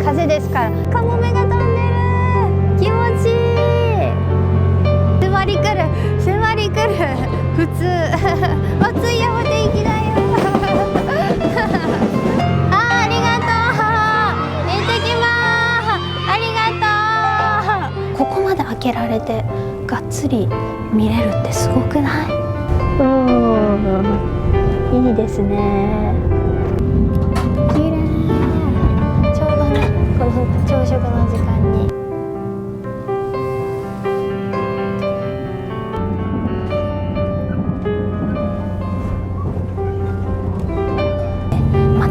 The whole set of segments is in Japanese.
風ですから。カモメが飛んでる。気持ちいい。迫り来る迫り来る。普通おついやまて行きだよありがとう。行ってきます。ありがとう。ここまで開けられてがっつり見れるってすごくない？いいですね。綺麗。ちょうどね、この朝食の時間に。ま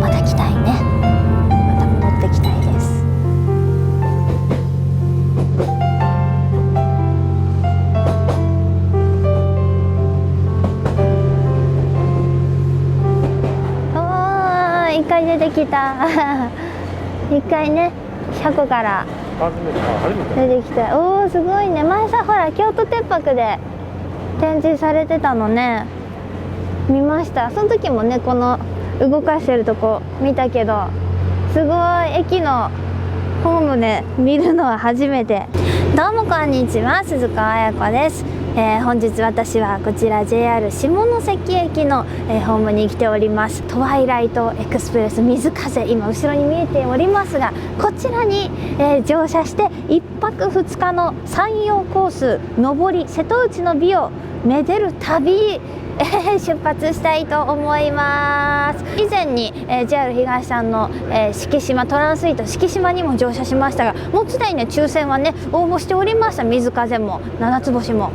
た来たいね。また戻ってきたいです。一回出てきた一回ね、車庫から出てきて、おおすごいね。前さほら京都鉄博で展示されてたのね、見ました。その時もねこの動かしてるとこ見たけど、すごい駅のホームで見るのは初めて。どうもこんにちは、鈴川彩子です。本日私はこちら JR 下関駅の、ホームに来ております。トワイライトエクスプレス水風、今後ろに見えておりますが、こちらに、乗車して1泊2日の山陽コース上り瀬戸内の美をめでる旅、出発したいと思います。以前に、JR 東さんの、敷島トランスイート敷島にも乗車しましたが、もうすでにね抽選はね応募しておりました。水風も七つ星も。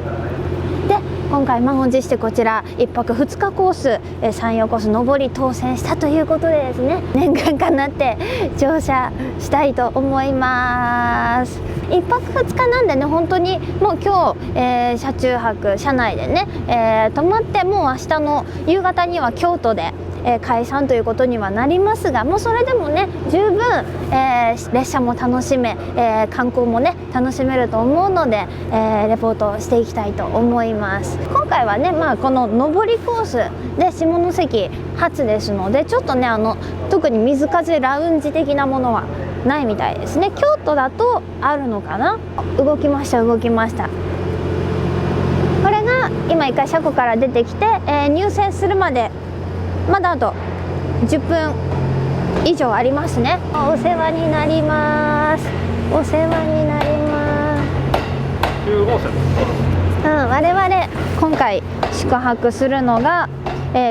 で今回満を持してこちら1泊2日コース、山陽コース上り当選したということでですね、念願かなって乗車したいと思います。1泊2日なんでね、本当にもう今日、車中泊車内でね、泊まって、もう明日の夕方には京都で解散ということにはなりますが、もうそれでもね十分、列車も楽しめ、観光もね楽しめると思うので、レポートをしていきたいと思います。今回はね、この上りコースで下関発ですので、ちょっとね特に水風ラウンジ的なものはないみたいですね。京都だとあるのかな。動きました動きました。これが今一回車庫から出てきて、入線するまでまだあと10分以上ありますね。お世話になります。お世話になります。9号車です。我々今回宿泊するのが、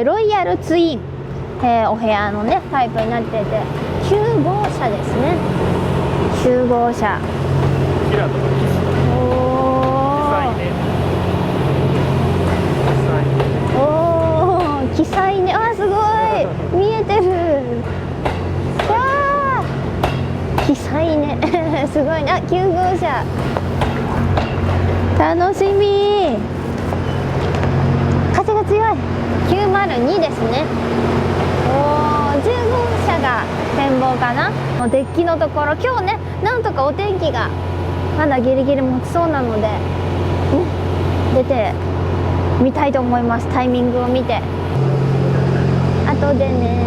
ロイヤルツイン、お部屋のねタイプになってて9号車ですね。9号車。記載ね。あ、すごい見えてる。わー、記載ねすごいね。あ、9号車楽しみ。風が強い。902ですね。おー、10号車が展望かな。デッキのところ、今日ねなんとかお天気がまだギリギリ持ちそうなので、出てみたいと思います。タイミングを見て。後でね。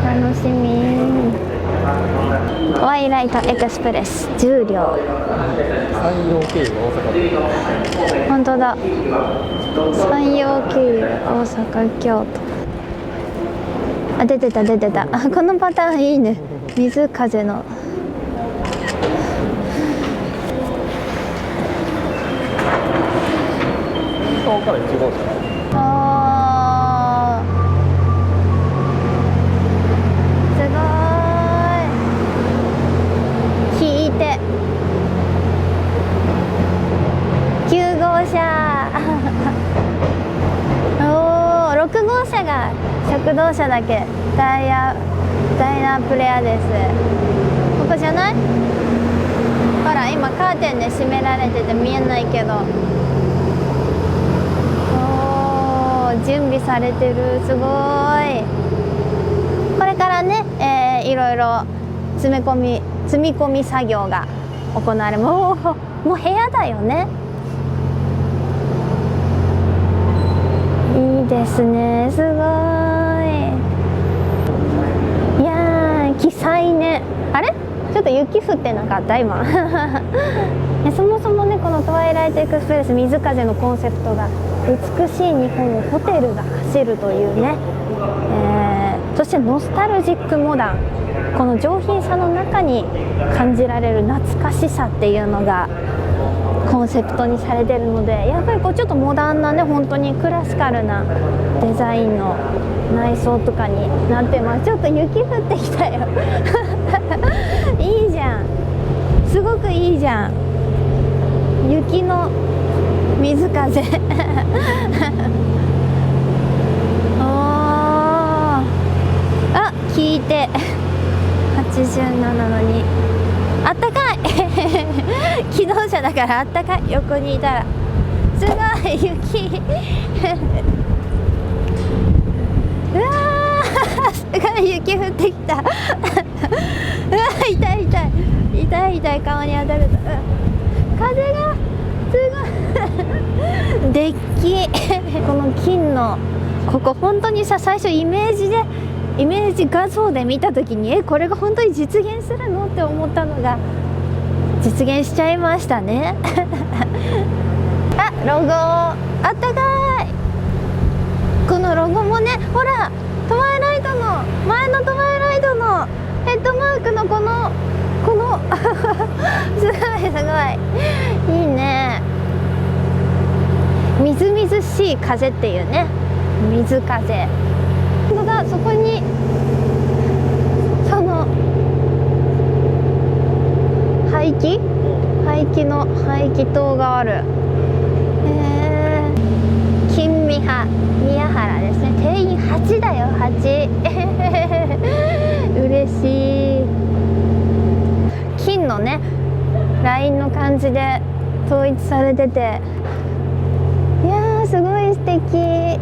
楽しみ。トワイライトエクスプレス10両。山陽経由大阪。本当だ。山陽経由大阪京都。あ、出てた出てた。このパターンいいね。水風の。から1号車。あー、すごい。引いて9号車おー、6号車が食堂車だけダイナプレアです。ここじゃない？ほら今カーテンで閉められてて見えないけど、準備されてる。すごい。これからね、いろいろ積み込み作業が行われ、もう部屋だよね。いいですね。すごい。奇祭ね。あれちょっと雪降ってなかった今そもそもね、このトワイライトエクスプレス水風のコンセプトが美しい日本をホテルが走るというね、そしてノスタルジックモダン、この上品さの中に感じられる懐かしさっていうのがコンセプトにされてるので、やっぱりこうちょっとモダンなね、本当にクラシカルなデザインの内装とかになってます。ちょっと雪降ってきたよいいじゃん、すごくいいじゃん、雪の水風あ、聞いて87の2、あったかい機動車だからあったかい、横にいたらすごい雪うわーすごい雪降ってきたうわー痛い痛い痛い痛い、顔に当たると、風がすごいデッキこの金のここ本当にさ、最初イメージ画像で見た時にこれが本当に実現するのって思ったのが実現しちゃいましたねあ、ロゴあったかい、このロゴもね、ほらトワイライトの前のトワイライトのヘッドマークのこのすごいすごいいいね、みずみずしい風っていうね、水風、本当だ、そこにその排気塔がある。金宮原ですね。定員8だよ、8嬉しい。金のねラインの感じで統一されてて、いやーすごい素敵。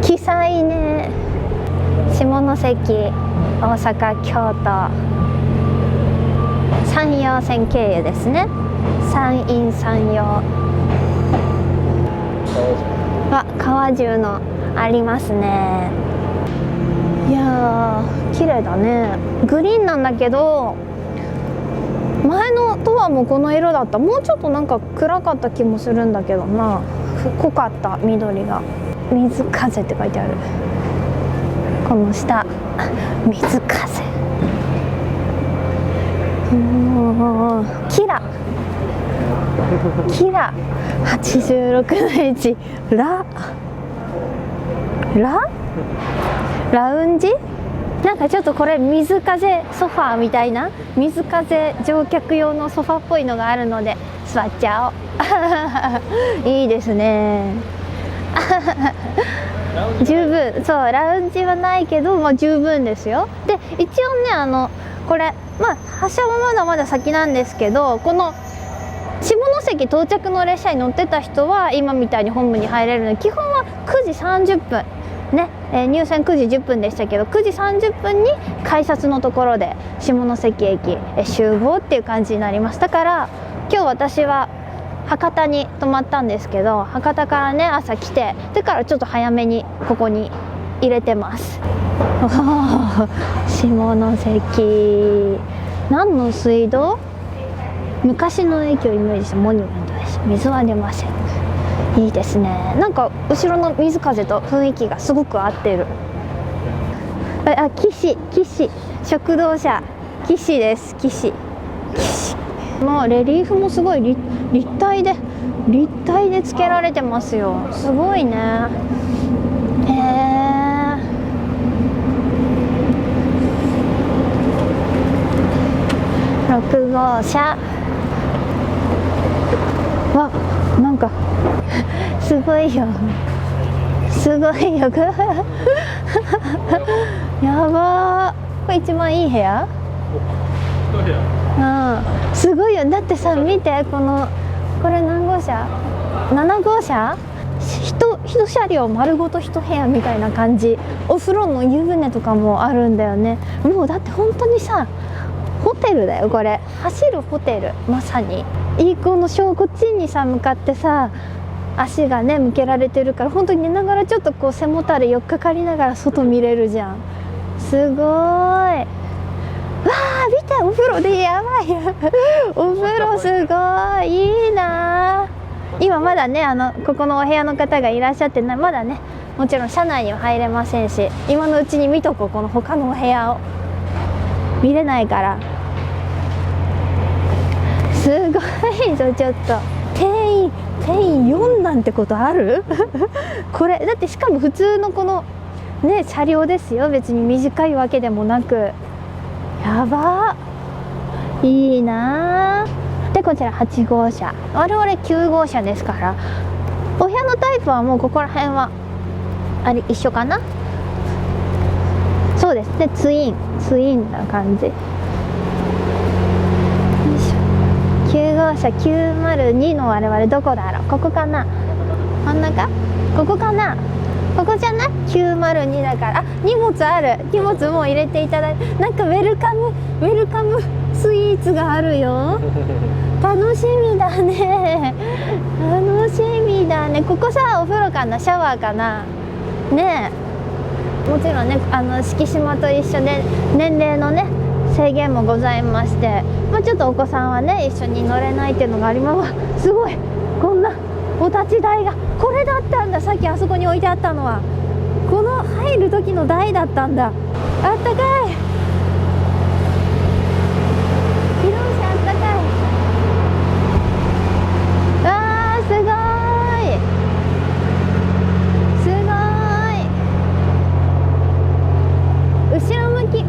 奇祭ね。下関、大阪、京都、山陽線経由ですね。山陰山陽、川中のありますね。いやー綺麗だね。グリーンなんだけど前のとはもうこの色だった。もうちょっとなんか暗かった気もするんだけどな、濃かった緑が。水風って書いてある。この下水風、キラ86の1、ラウンジ、なんかちょっとこれ水風ソファーみたいな、水風乗客用のソファーっぽいのがあるので座っちゃおういいですね十分、そう、ラウンジはないけど、まあ、十分ですよ。で一応ね、これまあ発車はまだまだ先なんですけど、この下関到着の列車に乗ってた人は今みたいに本部に入れるので、基本は9時30分ね、入線9時10分でしたけど、9時30分に改札のところで下関駅集合っていう感じになります。だから今日私は博多に泊まったんですけど、博多からね朝来て、だからちょっと早めにここに入れてます。下関、何の水道？昔の駅をイメージしたモニュメントです。水は出ません。いいですね。なんか後ろの水風と雰囲気がすごく合ってる。あ、岸食堂車、岸です。岸のレリーフもすごい立体でつけられてますよ。すごいね。6号車わ、なんかすごいよやばー、これ一番いい部屋？すごいよ。だってさ、見て、これ何号車？7号車？1車両丸ごと1部屋みたいな感じ。お風呂の湯船とかもあるんだよね。もうだって本当にさ、ホテルだよこれ。走るホテル、まさに。いい子のこっちにさ向かってさ、足がね向けられてるから、本当に寝ながらちょっとこう背もたれ寄っかかりながら外見れるじゃん。すごい。わあ見て、お風呂でやばいお風呂すごいいいな。今まだねここのお部屋の方がいらっしゃってない、まだねもちろん車内には入れませんし、今のうちに見とこう、この他のお部屋を見れないから。すごいぞ。ちょっと定員4なんてことあるこれだって、しかも普通のこのね車両ですよ。別に短いわけでもなく。やばー、いいなー。でこちら8号車、我々9号車ですから、お部屋のタイプはもうここら辺はあれ一緒かな。そうですね、ツインな感じ。よいしょ。9号車902の我々どこだろう。ここかな、真ん中、ここかな、ここじゃない。902だから。あ、荷物ある。荷物もう入れていただいて、なんかウェルカムスイーツがあるよ。楽しみだね、楽しみだね。ここさ、お風呂かな、シャワーかなね。えもちろんね敷島と一緒で年齢のね制限もございまして、ちょっとお子さんはね一緒に乗れないっていうのがあります。すごい、こんなお立ち台がこれだったんだ。さっきあそこに置いてあったのはこの入る時の台だったんだ。あったかい、広いしあったかい。わー、すごいすごい。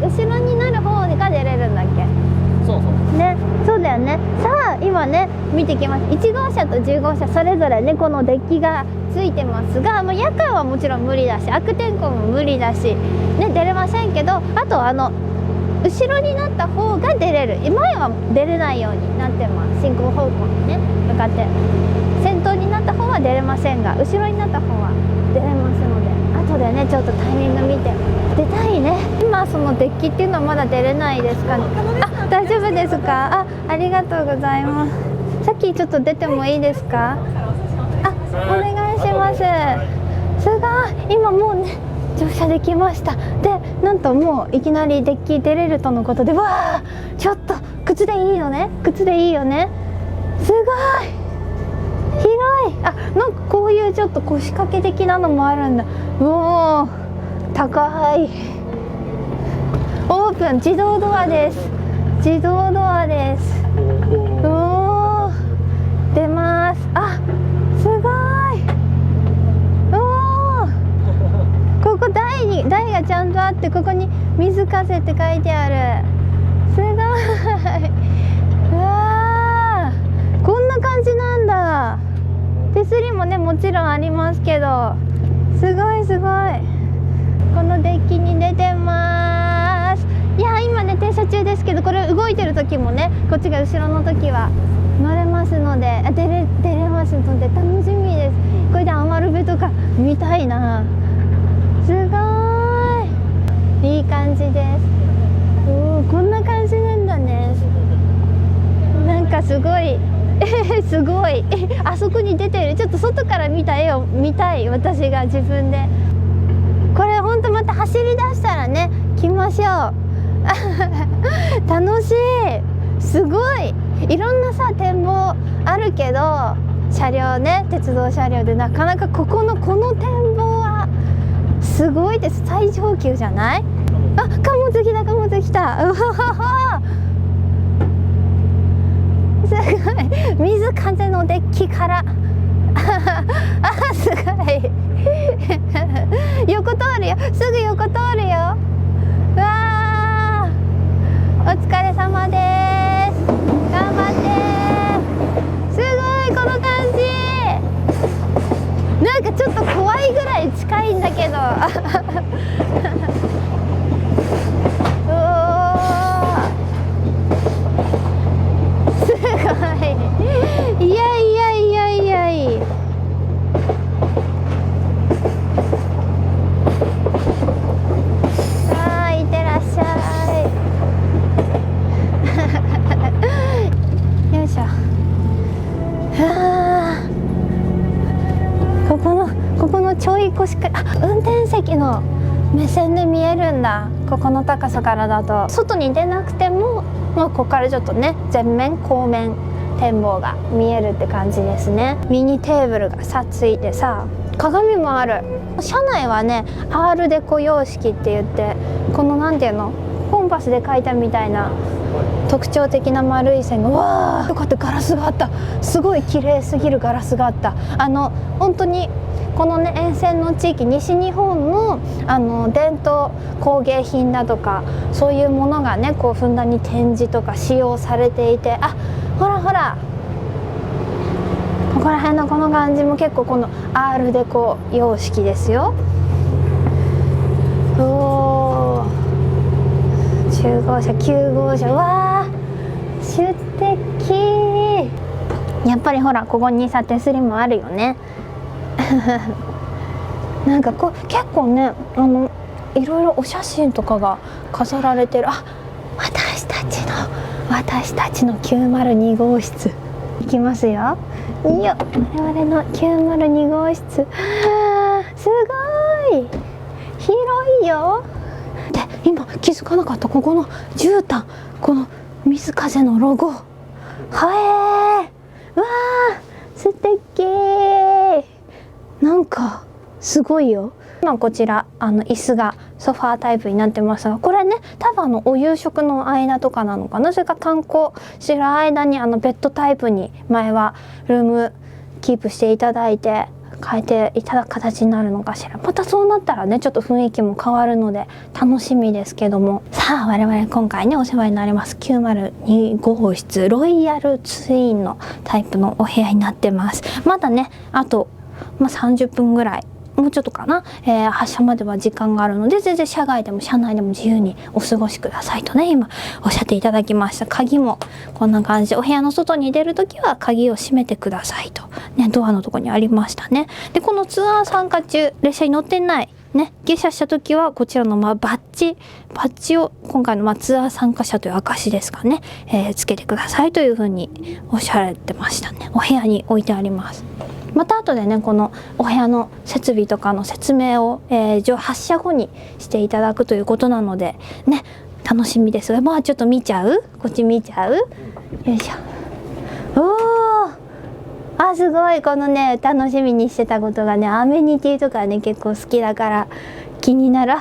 後ろになる方が出れるんだっけ。そうそうね、そうだよね。さあ今ね見てきます。1号車と10号車それぞれねこのデッキがついてますが、夜間はもちろん無理だし、悪天候も無理だし、ね、出れませんけど、あと後ろになった方が出れる。前は出れないようになってます。進行方向にね向かって。先頭になった方は出れませんが、後ろになった方は出れますので、後でねちょっとタイミング見て出たいね。今そのデッキっていうのはまだ出れないですかね。あ、大丈夫ですか。ありがとうございます。さっきちょっと出てもいいですか。お願いします。すごい、今もうね乗車できました。でなんともういきなりデッキ出れるとのことで、わあちょっと靴でいいよね、靴でいいよね。すごい広い。なんかこういうちょっと腰掛け的なのもあるんだ。おー、高い。オープン、自動ドアです。自動ドアです。おー、出ます。あ、すごい。おー、ここ台がちゃんとあって、ここに水風って書いてある。すごい。うわー、こんな感じなんだ。手すりもねもちろんありますけど、すごいすごい。このデッキに出てます。いや今ね停車中ですけど、これ動いてる時もねこっちが後ろの時は乗れますので、出れますので楽しみです。これでアマルベとか見たいな。すごいいい感じです。おー、こんな感じなんだね。なんかすごいすごいあそこに出てる。ちょっと外から見た絵を見たい、私が自分で。これほんとまた走り出したらね来ましょう楽しい。すごいいろんなさ展望あるけど、車両ね鉄道車両でなかなかこの展望はすごいです。最上級じゃない。あ、貨物来た貨物来た。うわすごい、水風のデッキからあ、すごい横通るよ、すぐ横通るよ。うわー、お疲れ様です。頑張って。すごいこの感じ。なんかちょっと怖いぐらい近いんだけどすごい。いやいやいやいやい。さあ、いってらっしゃい。よいしょ。はあ。ここのちょい腰か、運転席の目線で見えるんだ。こここの高さからだと外に出なくても、まあ、ここからちょっとね全面後面展望が見えるって感じですね。ミニテーブルがさついてさ、鏡もある。車内はねアールデコ様式って言って、このなんていうの、コンパスで描いたみたいな特徴的な丸い線が、わー、よかった、ガラスがあった。すごい綺麗すぎるガラスがあった。本当にこのね沿線の地域、西日本の伝統工芸品だとかそういうものがねこうふんだんに展示とか使用されていて、あ、ほらほら、ここら辺のこの感じも結構このアールデコ様式ですよ。おー、10号車9号車、わー、出敵。やっぱりほらここにさ手すりもあるよね。なんか結構ねいろいろお写真とかが飾られてる。あ、私たちの902号室行きますよ。いいよ、我々の902号室。すごい広いよ。で、今気づかなかった、ここの絨毯、この水風のロゴ。はわー、素敵。なんかすごいよ。今こちら椅子がソファータイプになってますが、これね多分お夕食の間とかなのかな。それから観光してる間にベッドタイプに前はルームキープしていただいて変えていただく形になるのかしら。またそうなったらねちょっと雰囲気も変わるので楽しみですけども、さあ我々今回ねお世話になります902号室ロイヤルツインのタイプのお部屋になってます。まだねあと、30分ぐらい、もうちょっとかな、発車までは時間があるので、全然車外でも車内でも自由にお過ごしくださいとね今おっしゃっていただきました。鍵もこんな感じで、お部屋の外に出るときは鍵を閉めてくださいとね、ドアのとこにありましたね。で、このツアー参加中、列車に乗ってないね、下車した時はこちらのバッジを今回のツアー参加者という証ですかね、つけてくださいというふうにおっしゃられてましたね。お部屋に置いてあります。また後でねこのお部屋の設備とかの説明を、発車後にしていただくということなのでね、楽しみですが、ちょっと見ちゃう？こっち見ちゃう？よいしょ。おー、あ、すごい。このね楽しみにしてたことがね、アメニティとかね結構好きだから気になる。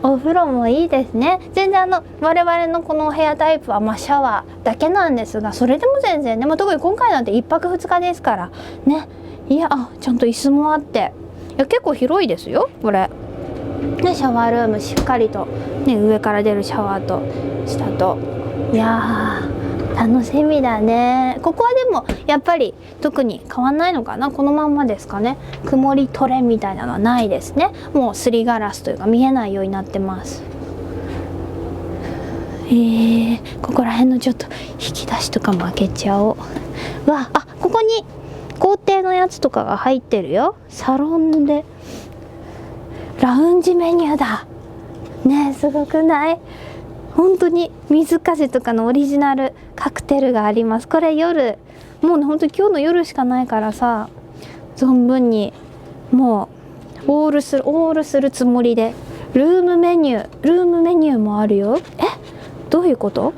お風呂もいいですね。全然我々のこのお部屋タイプはシャワーだけなんですが、それでも全然ね、特に今回なんて1泊2日ですからね。いや、ちゃんと椅子もあって、いや結構広いですよこれね。シャワールームしっかりとね、上から出るシャワーと下と、いやー楽しみだね。ここはでもやっぱり特に変わんないのかな、このまんまですかね。曇りトレみたいなのはないですね。もうすりガラスというか見えないようになってます。ここら辺のちょっと引き出しとかも開けちゃおう。わあ、ここに工程のやつとかが入ってるよ。サロンでラウンジメニューだね。すごくない？本当に水風とかのオリジナルカクテルがあります。これ夜もうね、本当に今日の夜しかないからさ、存分にもうオールするつもりで。ルームメニューもあるよ。どういうこと？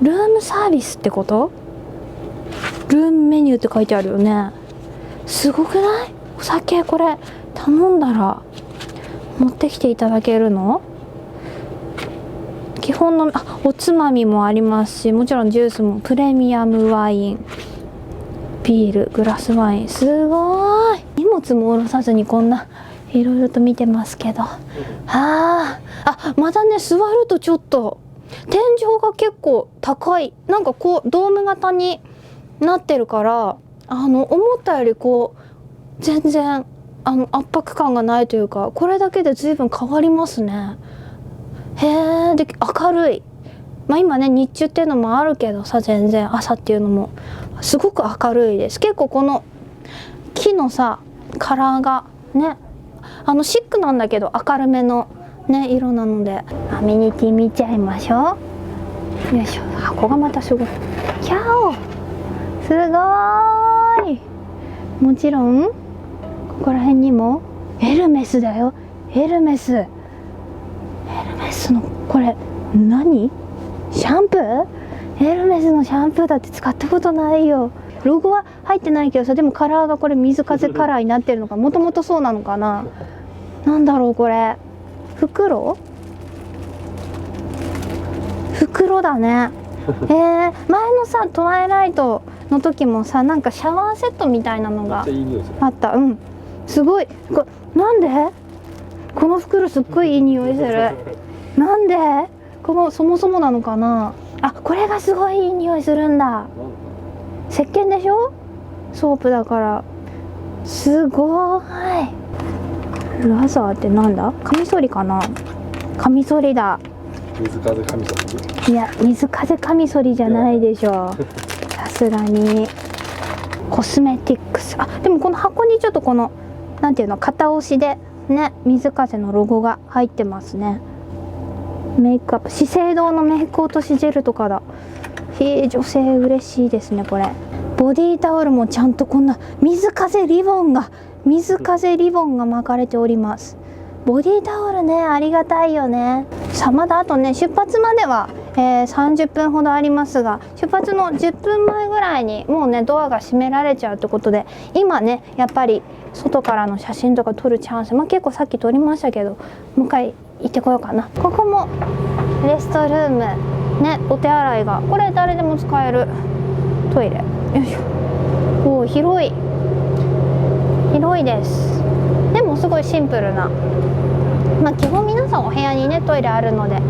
ルームサービスってこと？ルームメニューって書いてあるよね。すごくない？お酒これ頼んだら持ってきていただけるの？基本のおつまみもありますし、もちろんジュースも、プレミアムワイン、ビール、グラスワイン。すごーい。荷物も下ろさずにこんないろいろと見てますけど、またね座るとちょっと天井が結構高い、なんかこうドーム型になってるから、思ったより全然圧迫感がないというか、これだけで随分変わりますね。へえ。で明るい。今ね日中っていうのもあるけどさ、全然朝っていうのもすごく明るいです。結構この木のさカラーがね、シックなんだけど明るめのね色なので、アメニティ見ちゃいましょう。よいしょ。箱がまたすごい。キャオ、すごーい。もちろんここら辺にもエルメスだよ。エルメスのこれ何？シャンプー？エルメスのシャンプーだって使ったことないよ。ロゴは入ってないけどさ、でもカラーがこれ水風カラーになってるのか、もともとそうなのかな。なんだろうこれ、袋だね。前のさトワイライトの時もさ、なんかシャワーセットみたいなのがあった。うん、すごい。なんでこの袋すっごいいい匂いする。なんでそもそもなのかな。あ、これがすごいいい匂いするんだ。石鹸でしょ、ソープだから。すごい。ラザーってなんだ？カミソリかな。カミソリだ。水風カミソリ？いや、水風カミソリじゃないでしょさすがに。コスメティックス。あ、でもこの箱にちょっとこのなんていうの、片押しでね、水風のロゴが入ってますね。メイクアップ、資生堂のメイク落としジェルとかだ。女性嬉しいですねこれ。ボディタオルもちゃんとこんな水風リボンが巻かれております。ボディタオルね、ありがたいよね。さあ、まだあとね、出発までは、30分ほどありますが、出発の10分前ぐらいにもうねドアが閉められちゃうってことで、今ねやっぱり外からの写真とか撮るチャンス、結構さっき撮りましたけど、もう一回行ってこようかな。ここもレストルームね、お手洗いが、これ誰でも使えるトイレ。よいしょ。おお、広いです。でもすごいシンプルな、基本皆さんお部屋にねトイレあるので。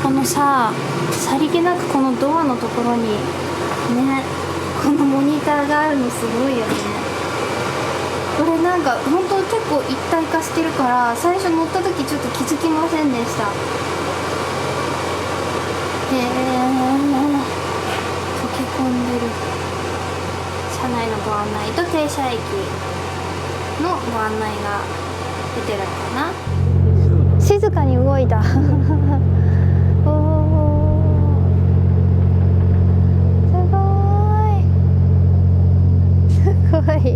このさ、さりげなくこのドアのところにね、このモニターがあるのすごいよね。これなんか本当結構一体化してるから、最初乗った時ちょっと気づきませんでした。溶け込んでる。車内のご案内と停車駅のご案内が出てるのかな。静かに動いたおー、すごい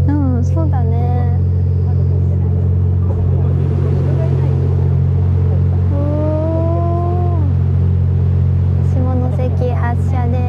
うん、そうだね。下関発車です。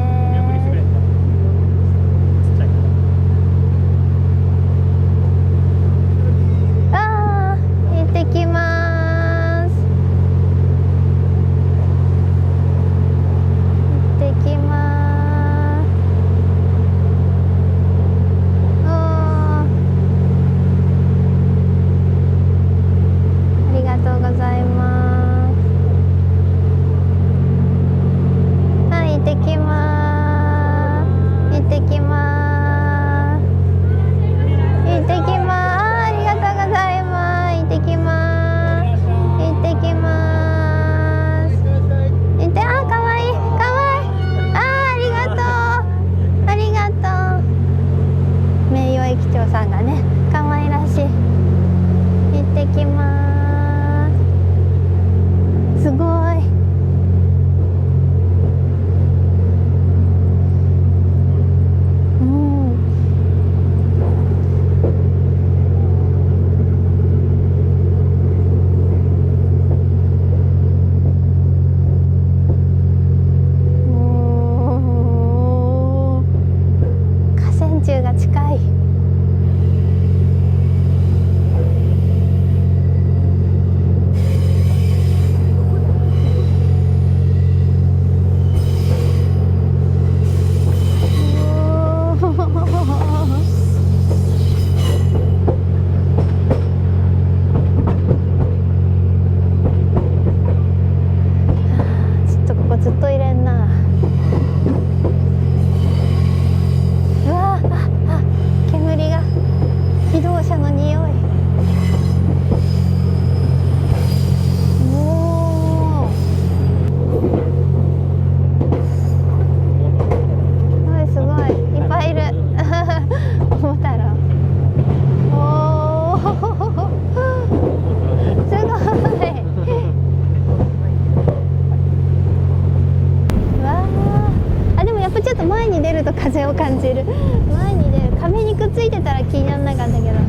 風を感じる。前にね、壁にくっついてたら気にならなかったけど、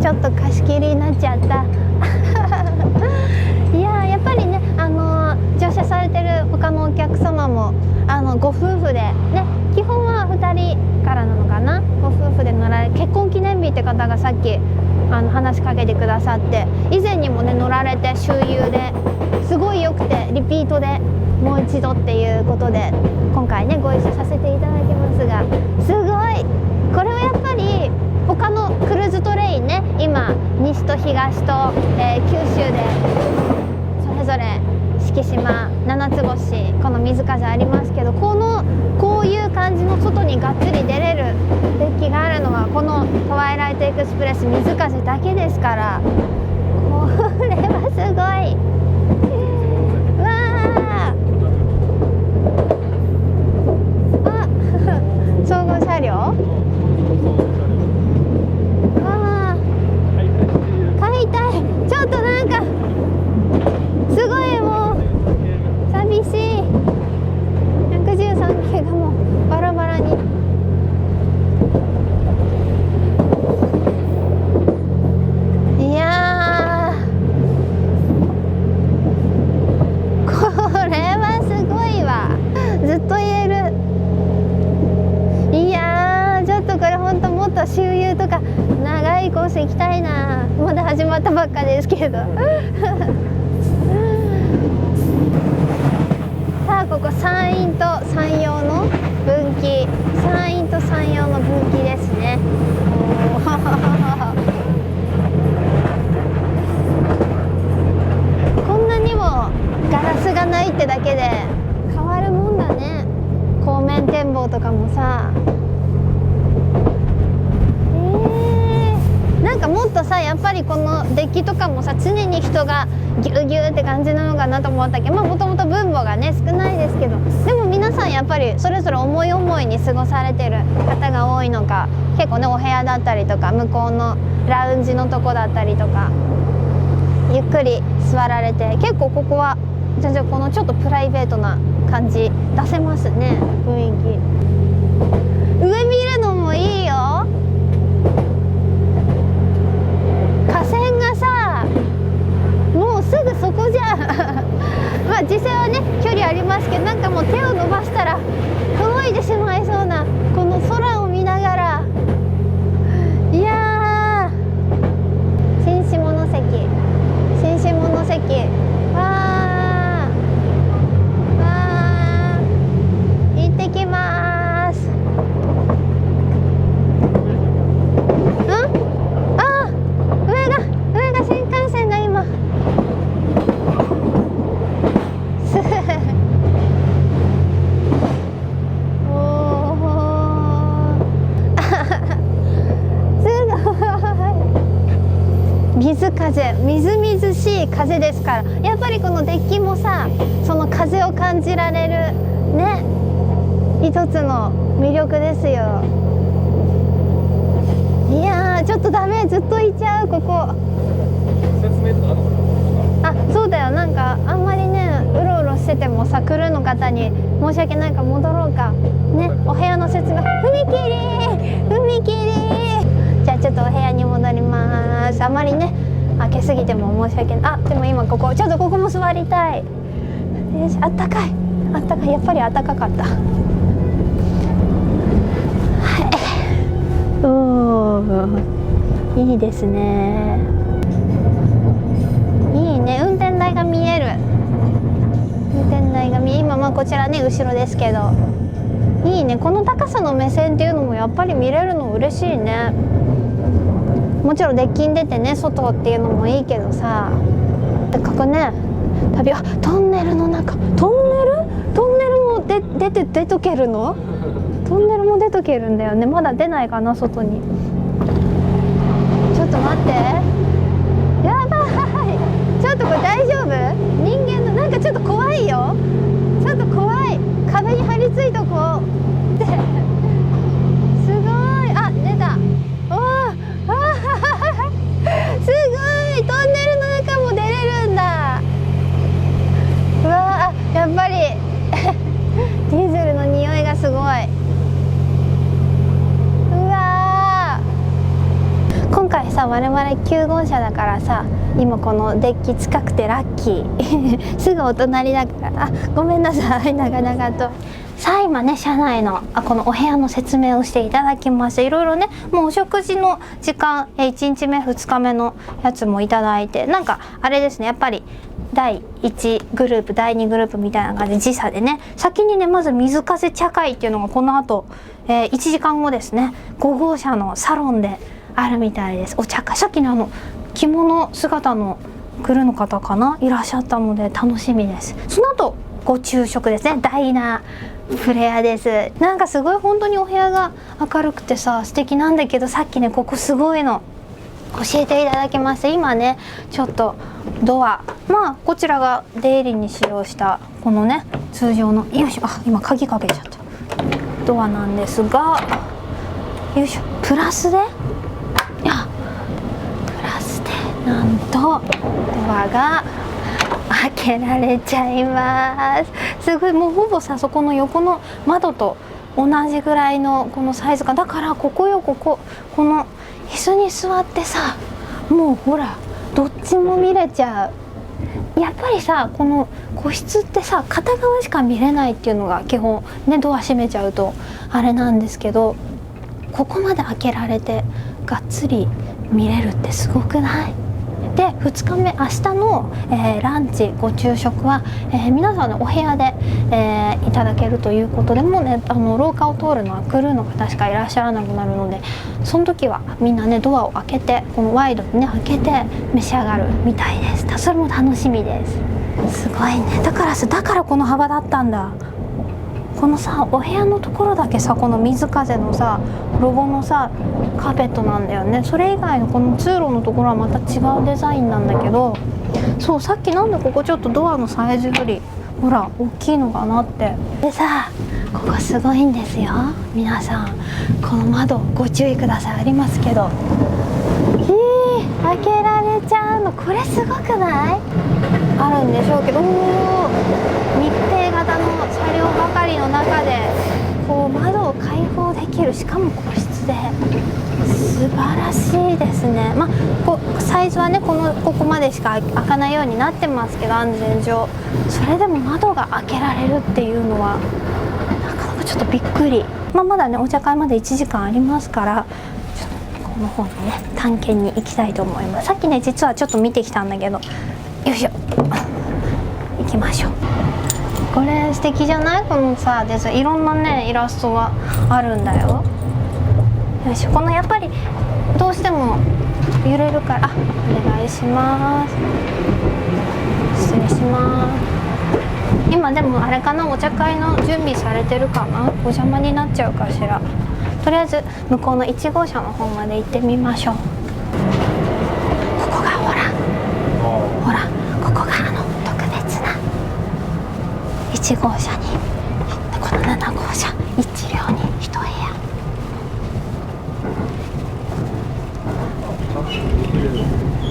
ちょっと貸し切りになっちゃったいややっぱりね乗車されてる他のお客様もご夫婦でね、基本は2人からなのかな、ご夫婦で乗られ、結婚記念日って方がさっき話しかけてくださって、以前にもね乗られて周遊ですごい良くてリピートでもう一度っていうことで今回ねご一緒させていただきますが、すごいこれはやっぱり他のクルーズトレインね、今西と東と、九州でそれぞれ四季島、七つ星、この水風ありますけど、こういう感じの外にがっつり出れるデッキがあるのはこのトワイライトエクスプレス水風だけですから、これはすごい。わあ、総合車両。買いたい。ちょっとなんかすごいもう寂しい。113系がもうバラバラに。いやー、これはすごいわ。ずっと言える。いやー、ちょっとこれほんともっと周遊とか長いコース行きたいな。まだ始まったばっかですけどさあここ山陰と山陽の分岐、山陰と山陽の分岐ですね。こんなにもガラスがないってだけで変わるもんだね。後面展望とかもさ、なんかもっとさ、やっぱりこのデッキとかもさ、常に人がギュギュって感じなのかなと思ったけど、まあもともと分母がね少ないですけど、でも皆さんやっぱりそれぞれ思い思いに過ごされてる方が多いのか、結構ねお部屋だったりとか向こうのラウンジのとこだったりとかゆっくり座られて、結構ここは全然このちょっとプライベートな感じ出せますね、雰囲気。上見るのもいいよ。河川がさ、もうすぐそこじゃんまあ実際はね距離ありますけど、なんかもう手を伸ばしたら届いてしまいそうなこの空を見ながら、いやー、新下関、新下関、わーわー、行ってきまーす。上が新幹線が今水風、みずみずしい風ですから、やっぱりこのデッキもさ、その風を感じられるね、一つの魅力ですよ。いやー、ちょっとダメ、ずっといちゃうここ。説明とかあるのかな。あ、そうだよ。なんかあんまりねうろうろしててもさ、クルーの方に申し訳ないから戻ろうかね。お部屋の説明、踏切。じゃあちょっとお部屋に戻ります。あまりね開けすぎても申し訳ない。あ、でも今ここちょっとここも座りたい。よし、あったかい、あったかい、やっぱりあったかかった。はい、おー、いいですね。いいね、運転台が見える。運転台が今まあこちらね後ろですけど、いいね。この高さの目線っていうのもやっぱり見れるの嬉しいね。もちろんデッキに出てね外っていうのもいいけどさ、でここね旅、あ、トンネルの中、トンネルも出とけるの？トンネルも出とけるんだよね。まだ出ないかな外に。ちょっと待って、やばい、ちょっとこれ大丈夫？人間のなんかちょっと怖いよ。ちょっと怖い。壁に張り付いとこうってすごい。あ、出た。おー、すごい、トンネルの中も出れるんだ。うわー、やっぱりディーゼルの匂いがすごい。うわー、今回さ我々9号車だからさ、今このデッキ近くてラッキーすぐお隣だから。あ、ごめんなさい、長々と。さあ今ね、車内のこのお部屋の説明をしていただきまして、いろいろね、もうお食事の時間1日目2日目のやつもいただいて、なんかあれですね、やっぱり第1グループ第2グループみたいな感じで時差でね、先にねまず水風茶会っていうのがこの後、1時間後ですね、5号車のサロンであるみたいです。お茶会、さっきの着物姿のクルーの方かないらっしゃったので楽しみです。その後ご昼食ですね、ダイナープレアです。なんかすごい本当にお部屋が明るくてさ素敵なんだけど、さっきねここすごいの教えていただきまして、今ねちょっとドア、まあこちらが出入りに使用したこのね通常の、よいしょ、あ、今鍵かけちゃったドアなんですが、よいしょ、プラスで、いやプラスでなんとドアが開けられちゃいます。すごい、もうほぼさ、そこの横の窓と同じぐらいのこのサイズ感だから、ここよ、この椅子に座ってさ、もうほらどっちも見れちゃう。やっぱりさ、この個室ってさ片側しか見れないっていうのが基本ね、ドア閉めちゃうとあれなんですけど、ここまで開けられてがっつり見れるってすごくない？で2日目、明日の、ランチご昼食は、皆さんのお部屋で、いただけるということで、もうね廊下を通るのはクルーの方しかいらっしゃらなくなるので、その時はみんなねドアを開けて、このワイドにね開けて召し上がるみたいです。それも楽しみです。すごいね。だからこの幅だったんだ。このさお部屋のところだけさ、この水風のさロゴのさカーペットなんだよね。それ以外のこの通路のところはまた違うデザインなんだけど、そう、さっきなんでここちょっとドアのサイズよりほら大きいのかなって。でさ、ここすごいんですよ皆さん。この窓ご注意ください、ありますけど、開けられちゃうの、これすごくない？あるんでしょうけど、密閉型の車両ばかりの中でこう窓を開放できる、しかも個室で素晴らしいですね。まあサイズはねここまでしか開かないようになってますけど、安全上それでも窓が開けられるっていうのはなかなかちょっとびっくり。まだねお茶会まで1時間ありますから、ちょっとこの方のね探検に行きたいと思います。さっきね実はちょっと見てきたんだけど、よいしょ行きましょう。これ素敵じゃない？このさデザイン、いろんなねイラストがあるんだよ。よいしょ、このやっぱりどうしても揺れるから、お願いします。失礼します。今でもあれかな、お茶会の準備されてるかな、お邪魔になっちゃうかしら。とりあえず向こうの1号車の方まで行ってみましょう。ここがほらここが特別な1号車に、この7号車1両に1部屋。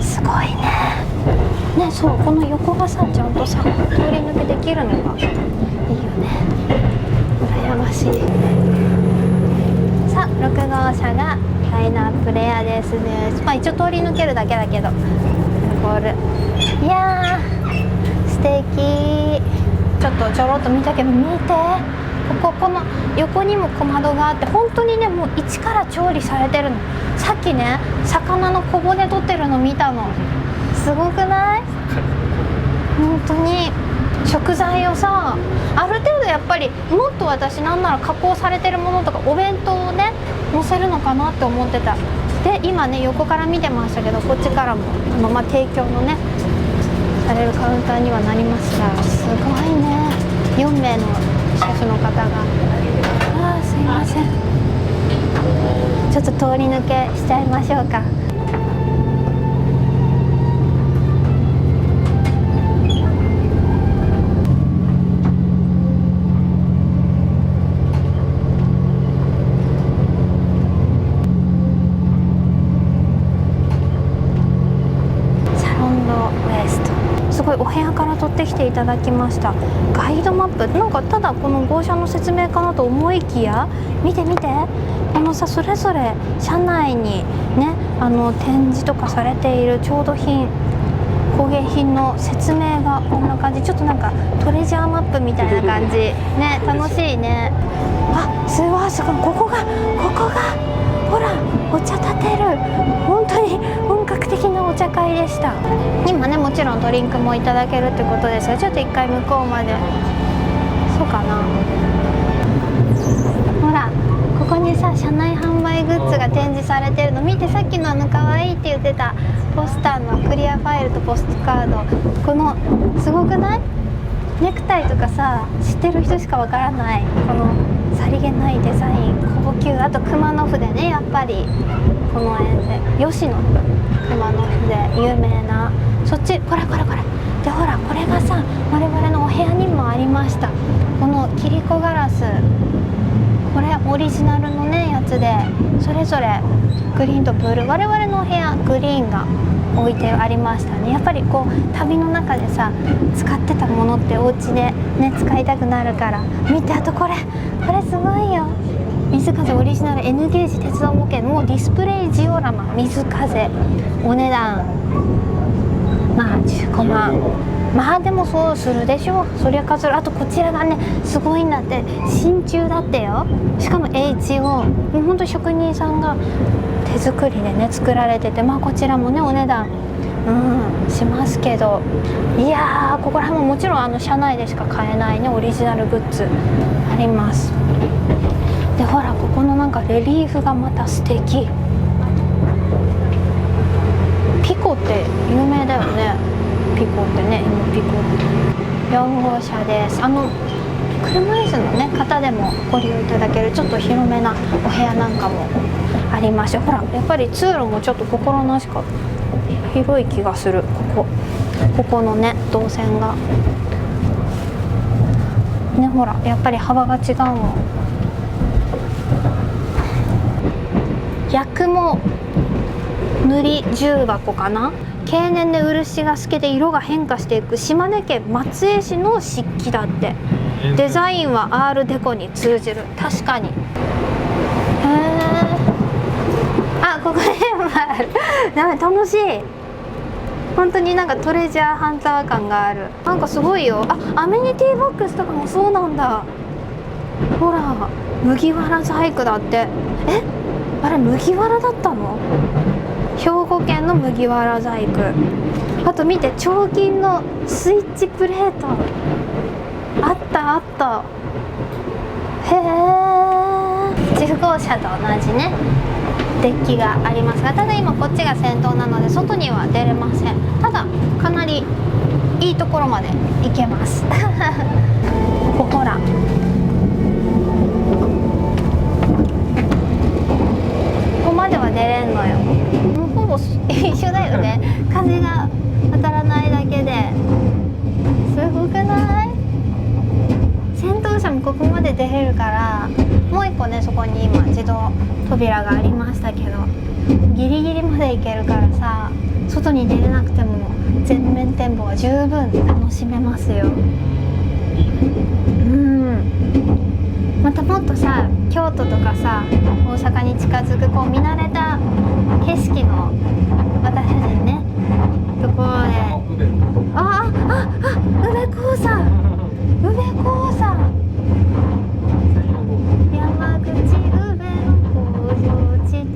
すごいね。そう、この横がさちゃんとさ通り抜けできるのがいいよね。羨ましい。さあ6号車がダイナープレアですね。一応通り抜けるだけだけどゴール。いやー素敵。ちょっとちょろっと見たけど、見てこの横にも小窓があって、本当にねもう一から調理されてるの。さっきね魚の小骨取ってるの見たの。すごくない？本当に食材をさ、ある程度やっぱりもっと私なんなら加工されてるものとかお弁当をね載せるのかなって思ってた。で今ね横から見てましたけど、こっちからも提供のねされるカウンターにはなりますが、すごいね。4名のシェフの方が、すいません、ちょっと通り抜けしちゃいましょうか。すごいお部屋から撮ってきていただきましたガイドマップ。なんかただこの号車の説明かなと思いきや、見てこのさ、それぞれ車内にね展示とかされている調度品、工芸品の説明がこんな感じ。ちょっとなんかトレジャーマップみたいな感じね、楽しいね。あ、すごいすごい、ここがほらお茶立てる、本当に本格的なお茶会でした。今ねもちろんドリンクもいただけるってことですが、ちょっと一回向こうまで、そうかな、ほらここにさ車内販売グッズが展示されてるの見て、さっきの可愛いって言ってたポスターのクリアファイルとポストカード、このすごくない？ネクタイとかさ知ってる人しかわからない、このさりげないデザイン、高級、あと熊野筆ね、やっぱりこの辺で吉野熊野筆有名な、そっちこれで、ほらこれがさ我々のお部屋にもありました、この切子ガラス、これオリジナルのねやつで、それぞれグリーンとブルー、我々のお部屋グリーンが置いてありましたね。やっぱりこう旅の中でさ使ってたものってお家でね使いたくなるから。見て、あとこれすごいよ、水風オリジナル N ゲージ鉄道模型のディスプレイジオラマ水風、お値段まあ15万、まあでもそうするでしょう、そりゃ数える。あとこちらがねすごいんだって、真鍮だってよ、しかも HO、 もうほんと職人さんが手作りでね作られてて、まあこちらもねお値段しますけど、いやーここら辺ももちろん車内でしか買えないねオリジナルグッズあります。でほらここのなんかレリーフがまた素敵、ピコって有名だよね、ピコってね、今ピコ4号車です。車椅子のね方でもご利用いただけるちょっと広めなお部屋なんかもありまして、ほらやっぱり通路もちょっと心なしか広い気がする。ここのね動線がね、ほらやっぱり幅が違うもん。薬も塗り重箱かな、経年で漆が透けて色が変化していく島根県松江市の漆器だって。デザインはアールデコに通じる、確かに。あ、ここにもある楽しい、本当になんかトレジャーハンター感がある。なんかすごいよ。あ、アメニティボックスとかもそうなんだ。ほら麦わら細工だって。あれ麦わらだったの？兵庫県の麦わら細工。あと見て、彫金のスイッチプレートあったへえ。10号車と同じねデッキがありますが、ただ今こっちが先頭なので外には出れません。ただかなりいいところまで行けますほらここまでは出れんのよ。もうほぼ一緒だよね風が当たらないだけですごくない？先頭車もここまで出れるから、もう一個ねそこに今自動扉がありましたけど、ギリギリまで行けるからさ、外に出れなくても全面展望は十分楽しめますよ。またもっとさ京都とかさ大阪に近づくこう見慣れた景色の私たちねところで、宇部興産山口宇部の工場地帯、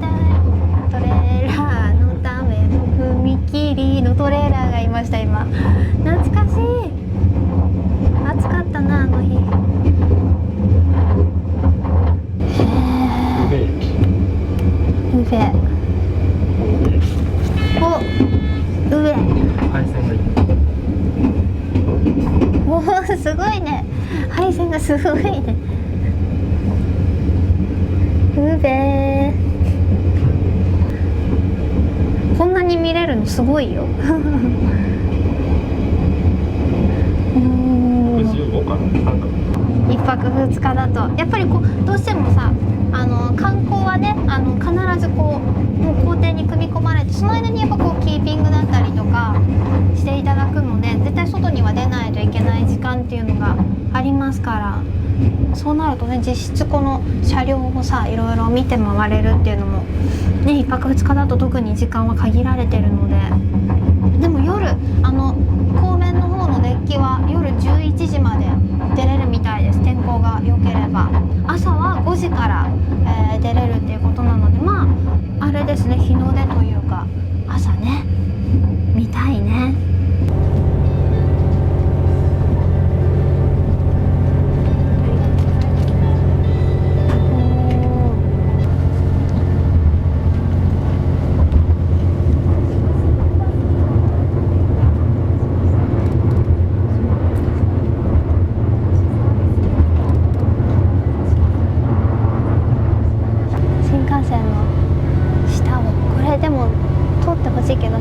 トレーラーのための踏切のトレーラーがいました今。懐かしい。暑かったなあの日。宇部配線がいい。おーすごいね、配線がすごいね。宇部こんなに見れるのすごいよ65かな、一泊泊2日だとやっぱりこうどうしてもさ観光はね必ずこうもう工程に組み込まれて、その間にやっぱこうキーピングだったりとかしていただくので、絶対外には出ないといけない時間っていうのがありますから、そうなるとね実質この車両をさいろいろ見て回れるっていうのもね、1泊2日だと特に時間は限られてるので。でも夜後面の方のデッキは夜11時まで出れるみたいです。天候が良ければ朝は5時から、出れるっていうことなので、まああれですね、日の出というか朝ね見たいね。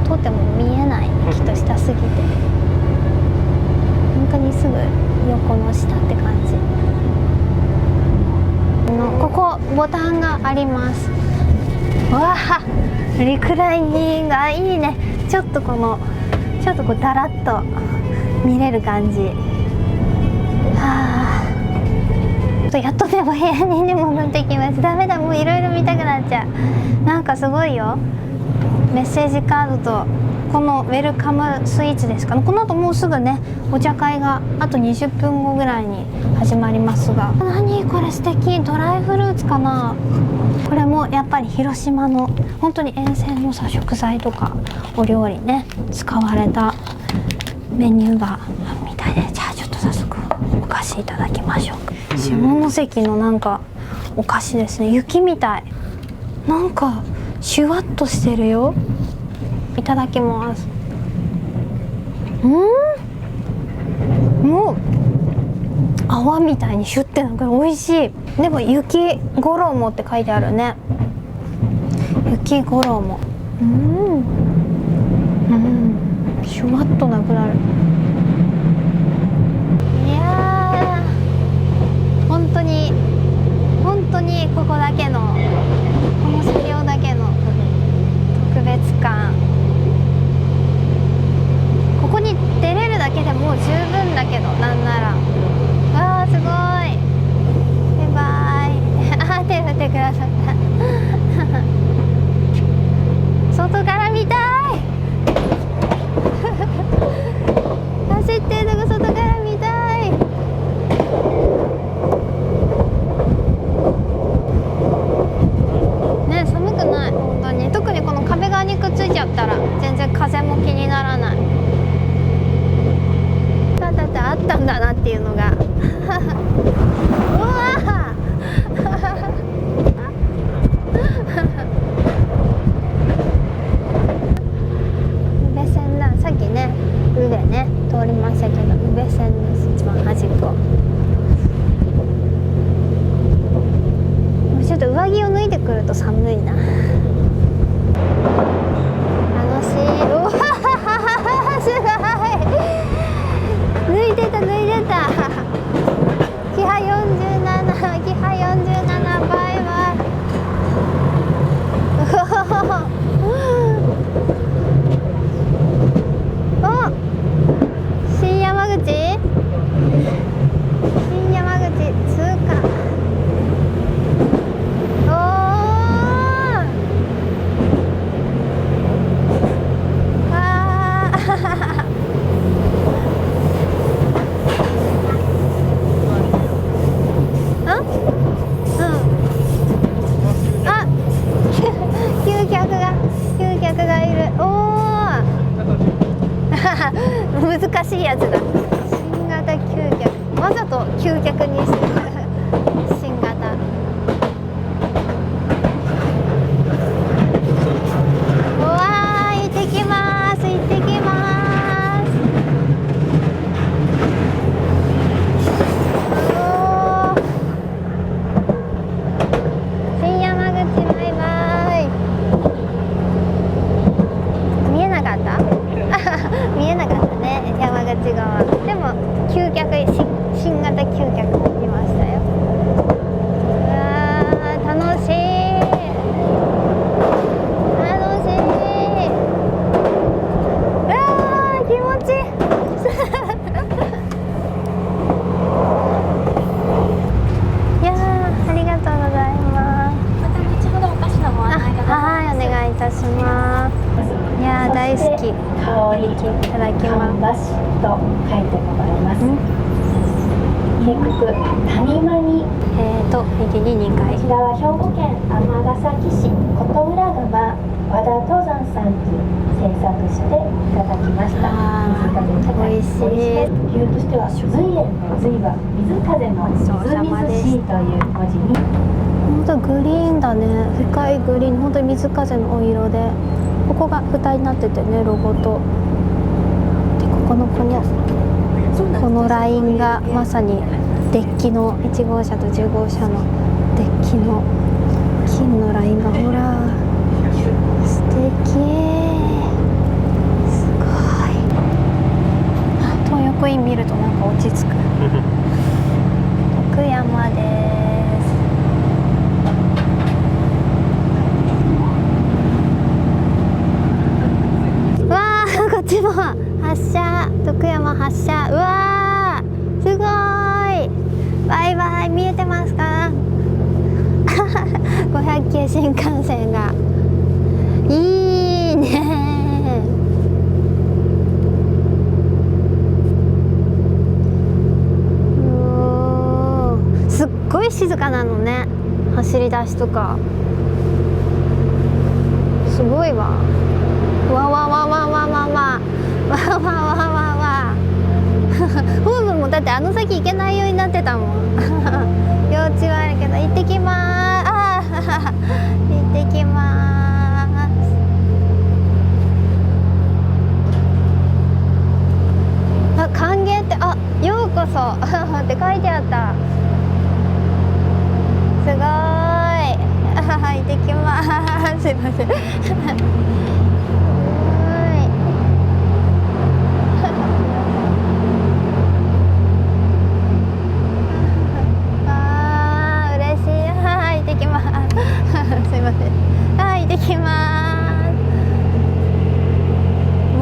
通っても見えない、きっと下すぎて本当にすぐ横の下って感じここボタンがあります。わあリクライニングいいね。ちょっとこうだらっと見れる感じ。はあやっとねお部屋にね戻ってきます。ダメだ、もういろいろ見たくなっちゃう。なんかすごいよ、メッセージカードとこのウェルカムスイーツですかね。この後もうすぐねお茶会があと20分後ぐらいに始まりますが、何これ素敵、ドライフルーツかな。これもやっぱり広島の本当に沿線のさ食材とかお料理ね使われたメニューがあるみたいで、じゃあちょっと早速お菓子いただきましょう。下関のなんかお菓子ですね、雪みたい、なんかシュワッとしてるよ。いただきます。もう泡みたいにシュッてなんか美味しい。でも雪衣って書いてあるね。雪衣。シュワッとなくなる。いやー本当にここだけの、この車両だけの特別感。ここに出れるだけでもう十分だけど、なんならわあすごい。バイバイ手振ってくださった外から見たい走ってるとこ外から見たい。ね、寒くない本当に。特にこの壁側にくっついちゃったら全然風も気にならない。だってあったんだなっていうのがうわ宇部線だ。さっきね宇部ね通りましたけど、宇部線です。一番端っこ。ちょっと上着を脱いでくると寒いな。楽しい。うわすごい、脱いでたキハ47バイバイ。お新山口通過。お難しいやつだ。新型9脚、わざと9脚にして新型。うわー、行ってきます。新山口バイバイ。見えなかった見えなかったね、山口側。でも9脚、新型9脚います。結局谷間に右に2回。こちらは兵庫県尼崎市琴浦川和田登山さんに制作していただきました水風高い美味しい。理由としては随園の随は水風のみずみずしいという文字に本当グリーンだね。深いグリーン、本当に水風のお色で、ここが蓋になっててね、ロゴとで、このラインがまさにデッキの1号車と10号車のデッキの金のラインが、ほら素敵、すごい。東横イン見るとなんか落ち着く徳山です。わー、こっちも発車、徳山発車。うわー、すごい。バイバイ、見えてますか500系新幹線がいいね。すっごい静かなのね、走り出しとかすごいわ。わわわわわわわわわわわわホームもだってあの先行けないようになってたもん幼稚はあるけど、行ってきまーす。あ行ってきまーす。あ、歓迎って、あ、ようこそって書いてあった。すごーい行ってきまーす。すいません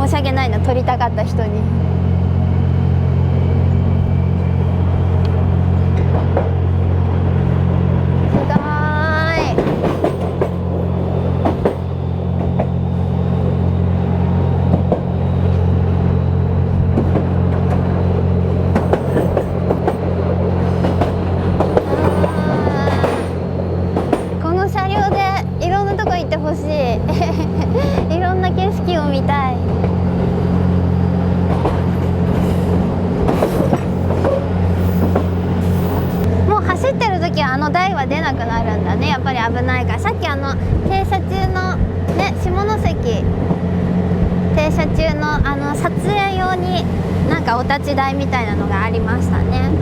申し訳ないな、撮りたかった人に。すごーい。この車両でいろんなとこ行ってほしいいろんな景色を見たい。走ってる時はあの台は出なくなるんだね。やっぱり危ないから。さっき停車中のね、下関停車中の撮影用になんかお立ち台みたいなのがありましたね。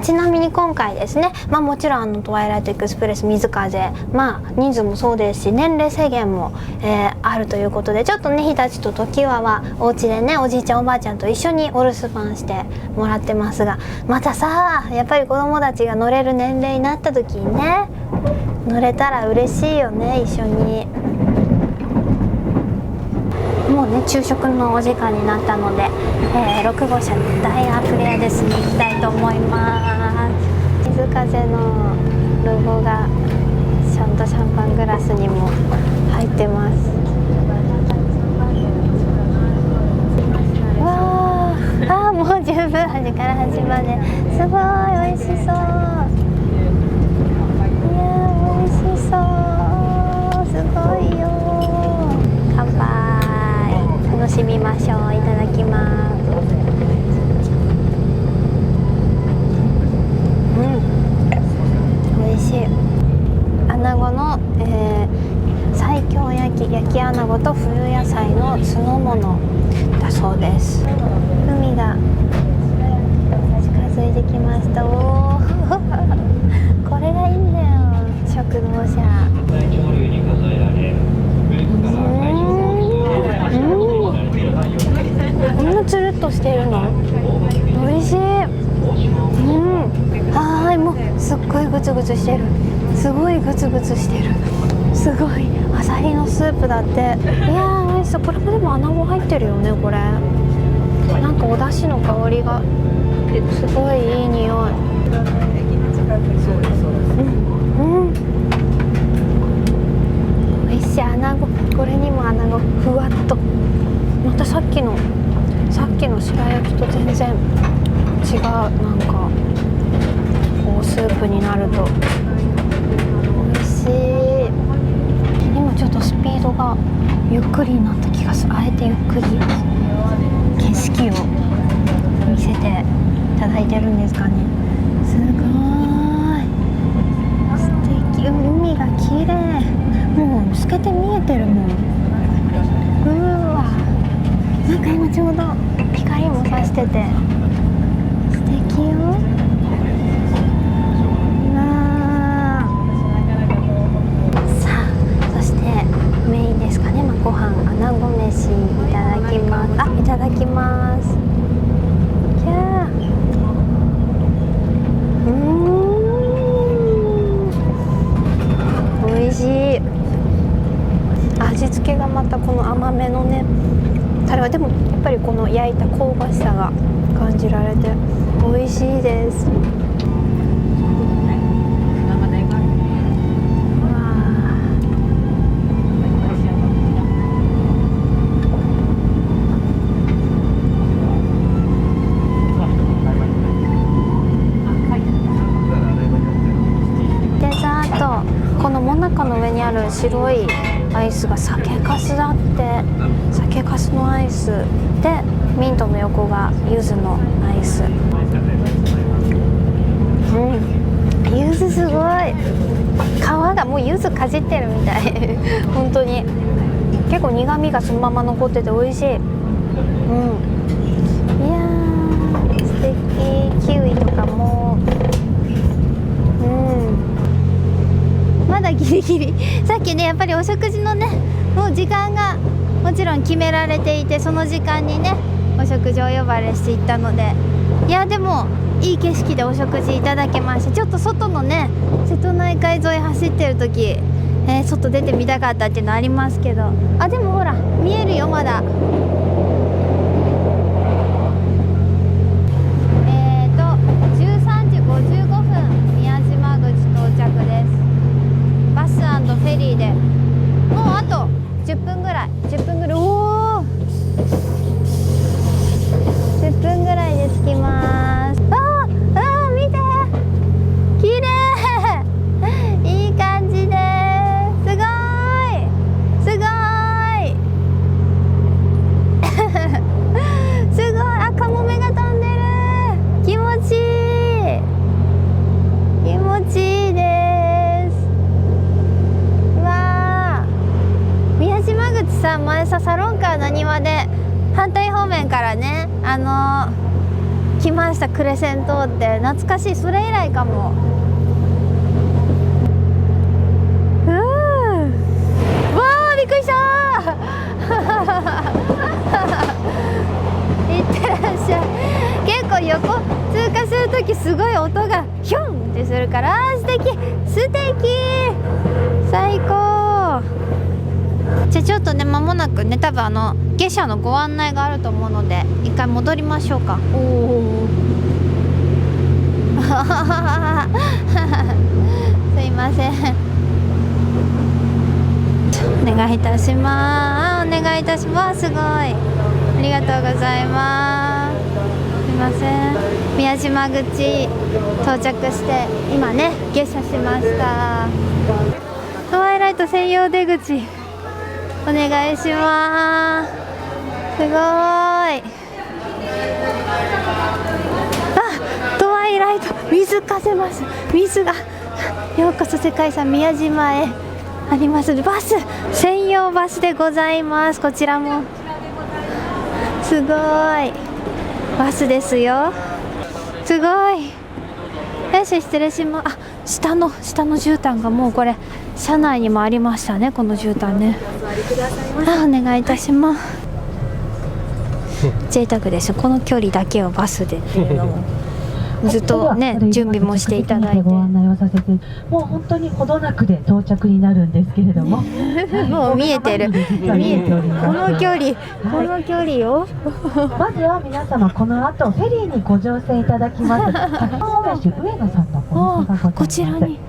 ちなみに今回ですね、もちろんトワイライトエクスプレス水風、人数もそうですし年齢制限も、あるということで、ちょっとね、日立と常盤はお家でね、おじいちゃんおばあちゃんと一緒にお留守番してもらってますが、またさ、やっぱり子供たちが乗れる年齢になった時にね、乗れたら嬉しいよね、一緒に。もうね、昼食のお時間になったので、6号車のダイヤプレアデスに行きたいと思います。水風のロゴがちゃんとシャンパングラスにも入ってます。わあ、もう十分端から端まで、すごい美味しそう。いやー、美味しそう、すごいよ。乾杯。楽しみましょう。いただきます。美味しい。穴子の、西京焼き穴子と冬野菜の酢の物だそうです。海が近づいてきました。おこれがいいんだよ、食堂車。こんなつるっとしてるの美味しい。はい、もうすっごいグツグツしてる。すごいグツグツしてる。すごいアサリのスープだって。いやー、美味しそう。これもでも穴子入ってるよね。これなんかお出汁の香りがすごいいい匂い。美味しい。穴子、これにも穴子ふわっと。またさっきの白焼きと全然味がなんかこうスープになると美味しい。今ちょっとスピードがゆっくりになった気がする。あえてゆっくり景色を見せていただいてるんですかね。すごい素敵。海が綺麗。もう透けて見えてるもん。うわ、なんか今ちょうど光もさしてて素敵よ。さあ、そしてメインですかね。ご飯、穴子飯いただきます。いただきます。キャー。美味しい。味付けがまたこの甘めのねタレは、でもやっぱりこの焼いた香ばしさが感じられて美味しいです。このモナカの上にある白いアイスが酒粕だって。酒粕のアイスで、ミントの横が柚子のアイス。柚子すごい。皮がもう柚子かじってるみたい本当に結構苦味がそのまま残ってて美味しい。いやー素敵。キウイとかもまだギリギリ。さっきねやっぱりお食事のねもう時間がもちろん決められていて、その時間にねお食事を呼ばれしていったので、いやでもいい景色でお食事いただけました。ちょっと外のね瀬戸内海沿い走ってる時、外出てみたかったっていうのありますけど、でもほら見えるよまだ。13時55分宮島口到着です。バス&フェリーでもうあと10分ぐらい。おお10分ぐらいで着きます。見て綺麗いい感じです。すごいすごいすごい。カモメが飛んでる。気持ちいい気持ちいいです。宮島口さ、前さサロンカーの庭で反対方面からね来ました。クレセン通って懐かしい。それ以来かも。わーびっくりしたいってらっしゃい。結構横通過するときすごい音がヒョンってするから、素敵素敵最高。じゃあちょっとね間もなくね多分下車のご案内があると思うので一回戻りましょうか。すいませんお願いいたします。お願いいたします。すごいありがとうございます。すいません。宮島口到着して今ね下車しました。トワイライト専用出口お願いします。すごい。トワイライト水かせます。水がようこそ世界遺産宮島へありますバス、専用バスでございます。こちらもすごいバスですよ。すごい。よし失礼します。下の絨毯がもうこれ車内にもありましたね。この絨毯ね。お願いいたします。贅沢です。この距離だけをバスでっていうのもずっとね準備もしていただいて、ご案内をさせて、もう本当にほどなくで到着になるんですけれどももう見えてる見えてるこの距離、この距離よまずは皆様この後フェリーにご乗船いただきます上野さんのお店がございます。こちらに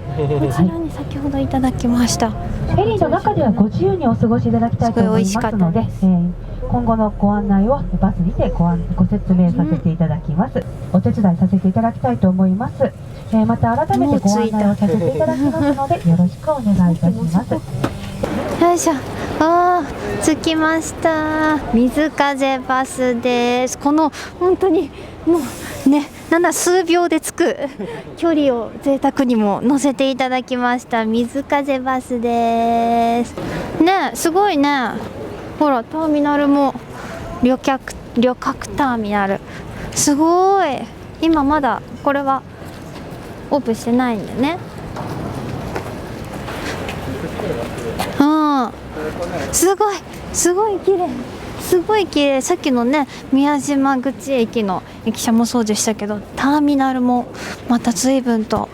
先ほどいただきました。フェリーの中ではご自由にお過ごしいただきたいと思いますので、今後のご案内をバスにてご説明させていただきます。お手伝いさせていただきたいと思います。また改めてご案内をさせていただきますのでよろしくお願いいたします。よいしょ。着きました。水風バスです。この本当にもうね、なんだ数秒で着く距離を贅沢にも乗せていただきました水風バスです。ね、すごいね。ほらターミナルも旅客ターミナルすごい。今まだこれはオープンしてないんだよね。すごい綺麗、すごい綺麗。さっきのね宮島口駅の駅舎もそうでしたけど、ターミナルもまた随分と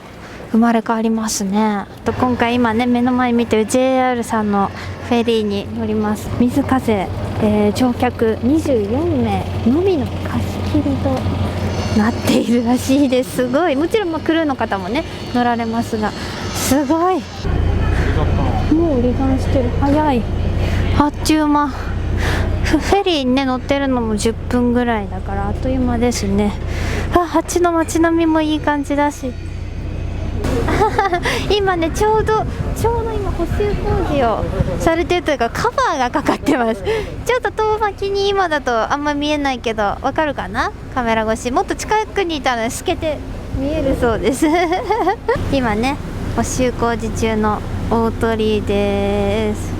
生まれ変わりますね。と今回今ね目の前に見てる JR さんのフェリーに乗ります。水風、乗客24名のみの貸し切りとなっているらしいです。すごい。もちろんクルーの方もね乗られますが、すごい。もう離岸してる。早い。あっちゅう間。フェリーにね乗ってるのも10分ぐらいだからあっという間ですね。あっちの街並みもいい感じだし今ねちょうど今補修工事をされてるというかカバーがかかってます。ちょっと遠巻きに今だとあんま見えないけどわかるかな、カメラ越し。もっと近くにいたら透けて見えるそうです今ね補修工事中の大鳥居です。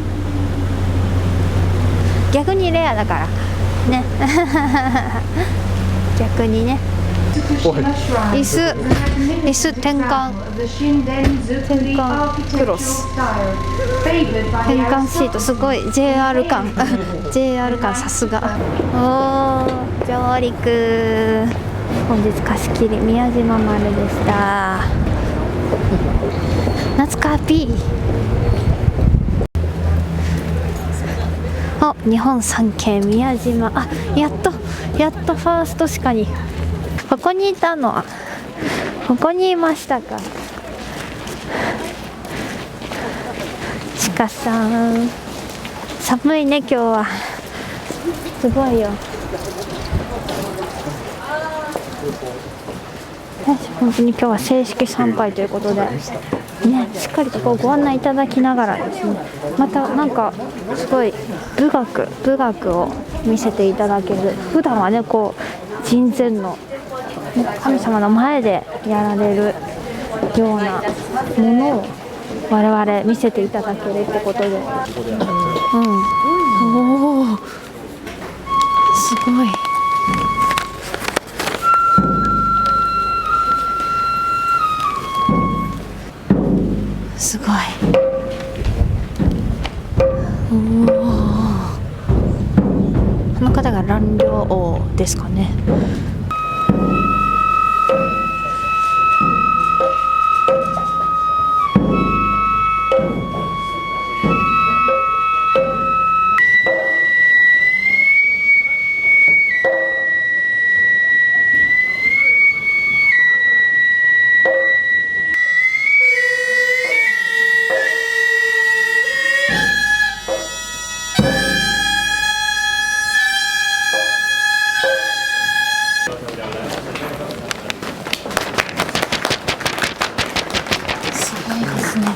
逆にレアだからね逆にね。椅子転換クロス転換シート、すごい JR 感JR 感さすが。上陸。本日貸し切り宮島丸でした。夏カピ日本三景宮島。やっとファーストしかにここにいたの。ここにいましたか。鹿さん寒いね今日は。すごいよ。本当に今日は正式参拝ということでね、しっかりとご案内いただきながらですね、またなんかすごい武学を見せていただける。普段はねこう神前の神様の前でやられるようなものを我々見せていただけるってことで、おおすごい。すごい。この方が蘭陵王ですかね。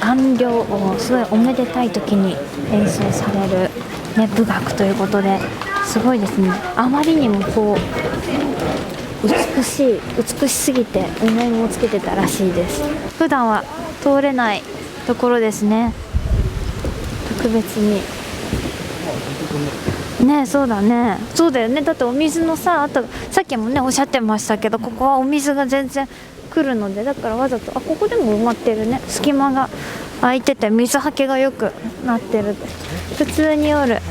蘭陵王、すごいおめでたい時に演奏される、ね、武楽ということですごいですね。あまりにもこう美しすぎてお面をつけてたらしいです。普段は通れないところですね、特別にね。そうだね、そうだよね。だってお水のさ、あとさっきもねおっしゃってましたけど、ここはお水が全然来るので、だからわざとここでも埋まってるね。隙間が空いてて水はけが良くなってる。普通におる。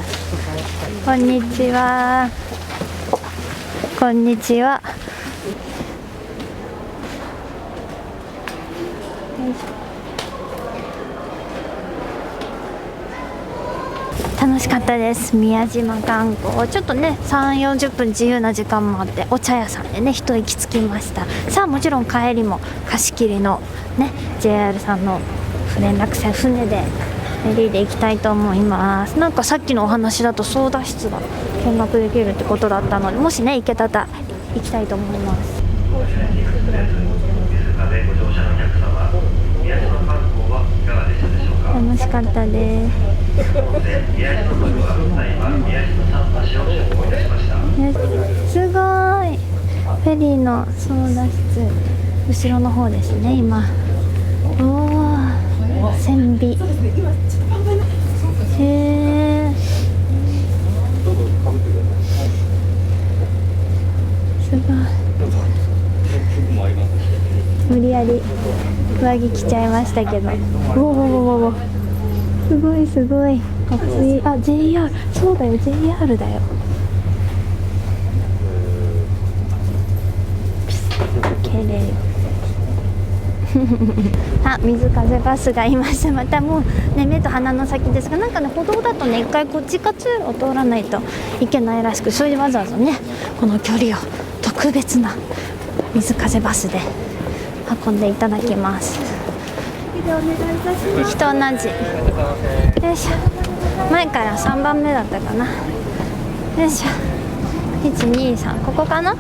こんにちは。こんにちは。楽しかったです。宮島観光ちょっとね3、40分自由な時間もあって、お茶屋さんでね一息つきました。さあもちろん帰りも貸し切りのね JR さんの連絡船でフェリーで行きたいと思います。なんかさっきのお話だと操舵室が見学できるってことだったので、もしね行けたら行きたいと思います。楽しかったです。すごい。フェリーの操舵室、後ろの方ですね今。おお、船尾。へえ。すごい。無理やり上着着ちゃいましたけど。おお、すごいすごいかっこいい。あ、JR、そうだよ、JR だよ。綺麗。あ、水風バスがいました。またもうね、目と鼻の先ですが、なんかね、歩道だとね、一回こっちか通路を通らないといけないらしく、それでわざわざねこの距離を特別な水風バスで運んでいただきます。駅と同じ。よいしょ。前から3番目だったかな。よいしょ。1、2、3、ここかな。は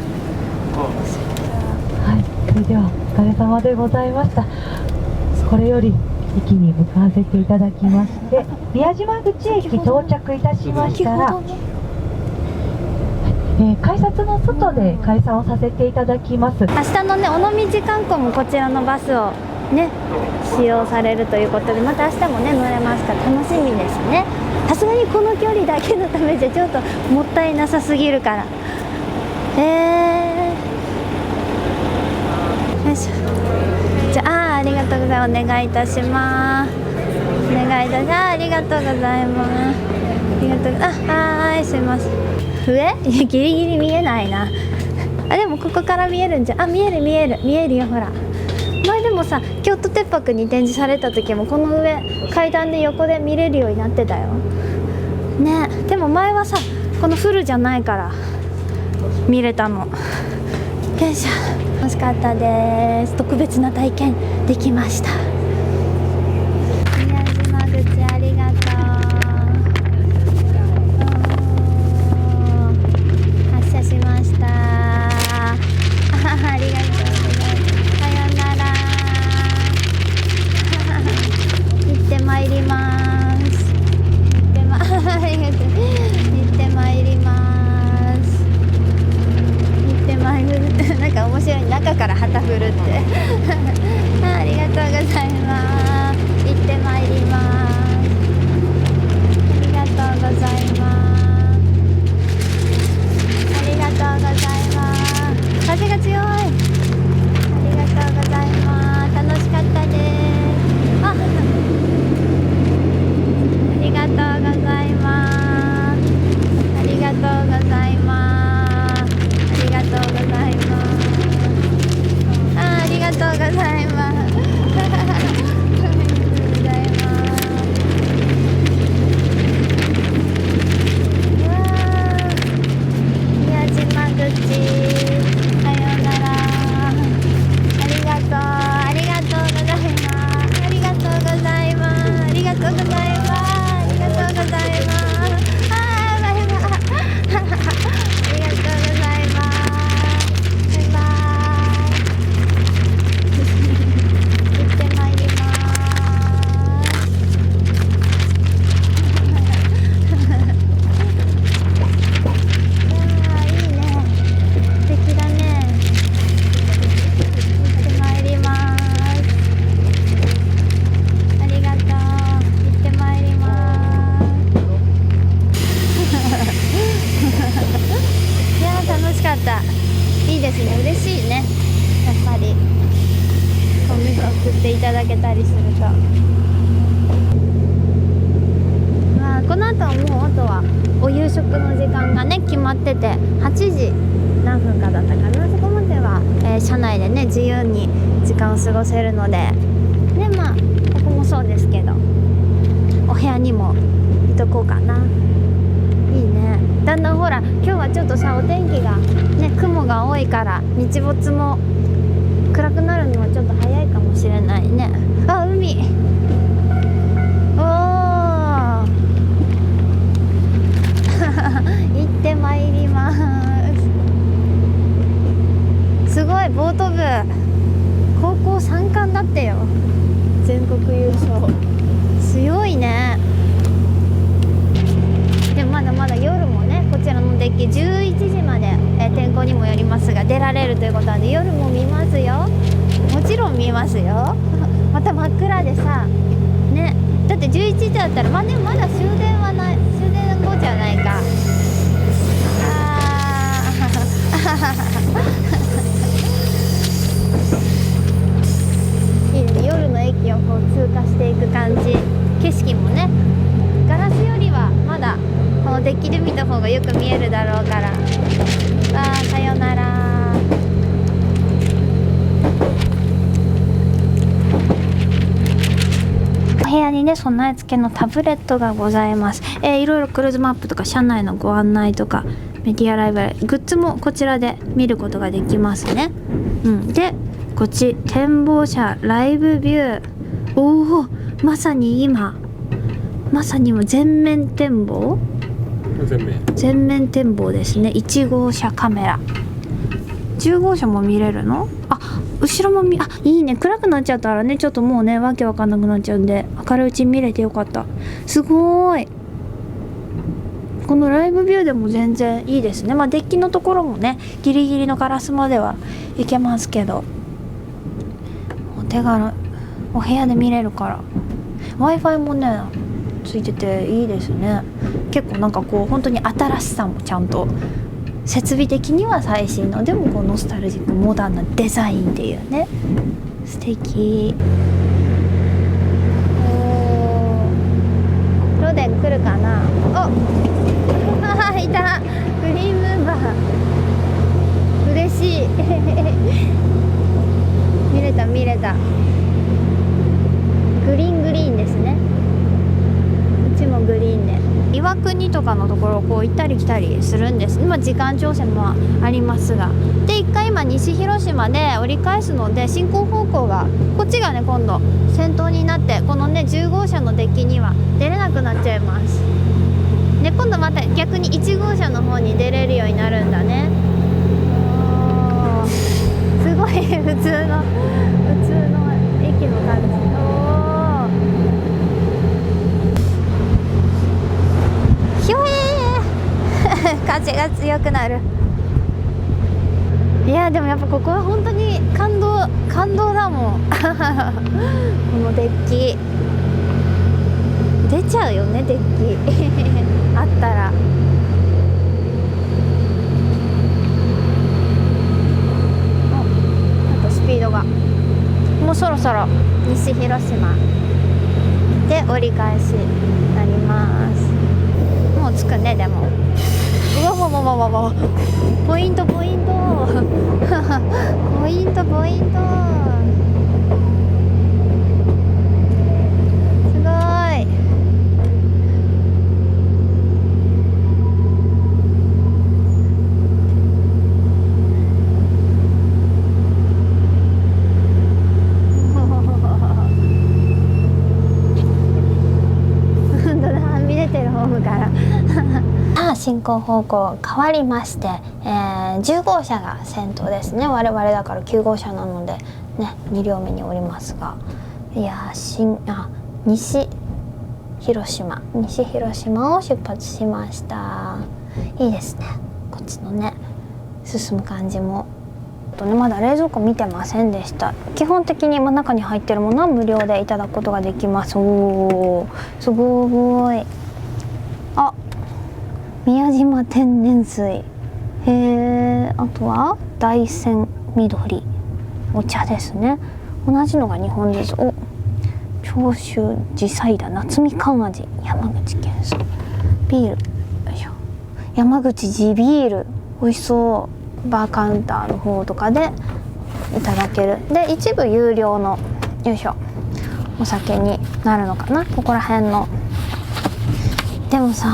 い、それではお疲れ様でございました。これより駅に向かわせていただきまして、宮島口駅到着いたしましたら、改札の外で解散をさせていただきます。明日のね、尾道観光もこちらのバスをね使用されるということで、また明日もね乗れますから楽しみですね。さすがにこの距離だけのためじゃちょっともったいなさすぎるから。よいしょ。じゃあ、ありがとうございます。お願いいたします。お願いいたします。ありがとうございます。ありがとう。はい、すいません。上ギリギリ見えないな。あ、でもここから見えるんじゃ。あ、見える見える見えるよ、ほら。前でもさ、京都鉄泊に展示された時もこの上階段で横で見れるようになってたよね。でも前はさ、このフルじゃないから見れたの。よいしょ。楽しかったです。特別な体験できました。宮島口、ありがとう。発車しました。ありがとうございます。さよなら。行ってまいります。ありがとう。行ってまいります。行ってまいる。なんか面白い、中から旗振るってありがとうございます。行ってまいります。ありがとうございます。ありがとうございます。風が強い。ありがとうございます。楽しかったです。ありがとうございます。ありがとうございます。ありがとうございます。ありがとうございます。ありがとうございます。わあ、宮島口、さようなら。ありがとう、ありがとうございます。ありがとうございます。ありがとうございます。ありがとうございます。あー、バイバイ。ありがとうございます。バイバイ。行ってまいります。いいね。素敵だね。行ってまいります。ありがとう。行ってまいります。いやー、楽しかった。いいですね。嬉しいね。やっぱりお水を送っていただけたりすると。まあ、この後はもうあとはお夕食の時間がね決まってて、8時何分かだったかな。そこまでは、車内でね自由に時間を過ごせるので、でまあここもそうですけど、お部屋にもいとこうかな。いいね。だんだんほら今日はちょっとさ、お天気がね雲が多いから日没も暗くなるのはちょっと早いかもしれないね。あ、海。おー、ってまいります。すごい、ボート部高校3冠だってよ。全国優勝強いね。でもまだまだ夜もね、こちらのデッキ11時まで、天候にもよりますが出られるということなんで、夜も見ますよ。もちろん見ますよまた真っ暗でさね、だって11時だったら、まあでもまだ終電はない、終電後じゃないか。いいね、夜の駅をこう通過していく感じ。景色もね、ガラスよりはまだこのデッキで見た方がよく見えるだろうから。さよなら。お部屋にね、備え付けのタブレットがございます。いろいろクルーズマップとか車内のご案内とかメディアライブラリ、グッズもこちらで見ることができますね。でこっち展望車ライブビュー。おお、まさに今全面展望、全面展望ですね。1号車カメラ、10号車も見れるの？後ろもいいね。暗くなっちゃったらね、ちょっともうね、わけわかんなくなっちゃうんで、明るいうちに見れてよかった。すごーい。このライブビューでも全然いいですね。デッキのところもね、ギリギリのガラスまでは行けますけど、お手軽、お部屋で見れるから。 Wi-Fi もねついてていいですね。結構なんかこう本当に新しさもちゃんと、設備的には最新の、でもこうノスタルジックモダンなデザインっていうね、素敵。ロデン来るかな。いた、グリーンムーバー、嬉しい見れた。グリーンですね。うちもグリーンで、岩国とかのところをこう行ったり来たりするんです。時間調整もありますが、で一回今西広島で折り返すので、進行方向がこっちがね、今度先頭になって、このね10号車のデッキには出れなくなっちゃいます。で今度また逆に1号車の方に出れるようになるんだね。すごい普通の駅の感じ。ひょ風が強くなる。いやでもやっぱここは本当に感動だもんこのデッキ出ちゃうよね、デッキあったら。あとスピードがもうそろそろ西広島で折り返しになります。もう着くね。でもわポイントポイントすごい。本当だ、はみ出てるホームから進行方向変わりまして、10号車が先頭ですね。我々だから9号車なのでね、2両目におりますが、いや西広島を出発しました。いいですね、こっちのね進む感じも。まだ冷蔵庫見てませんでした。基本的に中に入ってるものは無料でいただくことができます。おー、すごい。宮島天然水、あとは大山緑、お茶ですね。同じのが日本です。長州地サイダー夏みかん味、山口県産ビール、よいしょ、山口地ビール美味しそう。バーカウンターの方とかでいただける。で一部有料のよいしょお酒になるのかな、ここら辺の。でもさ、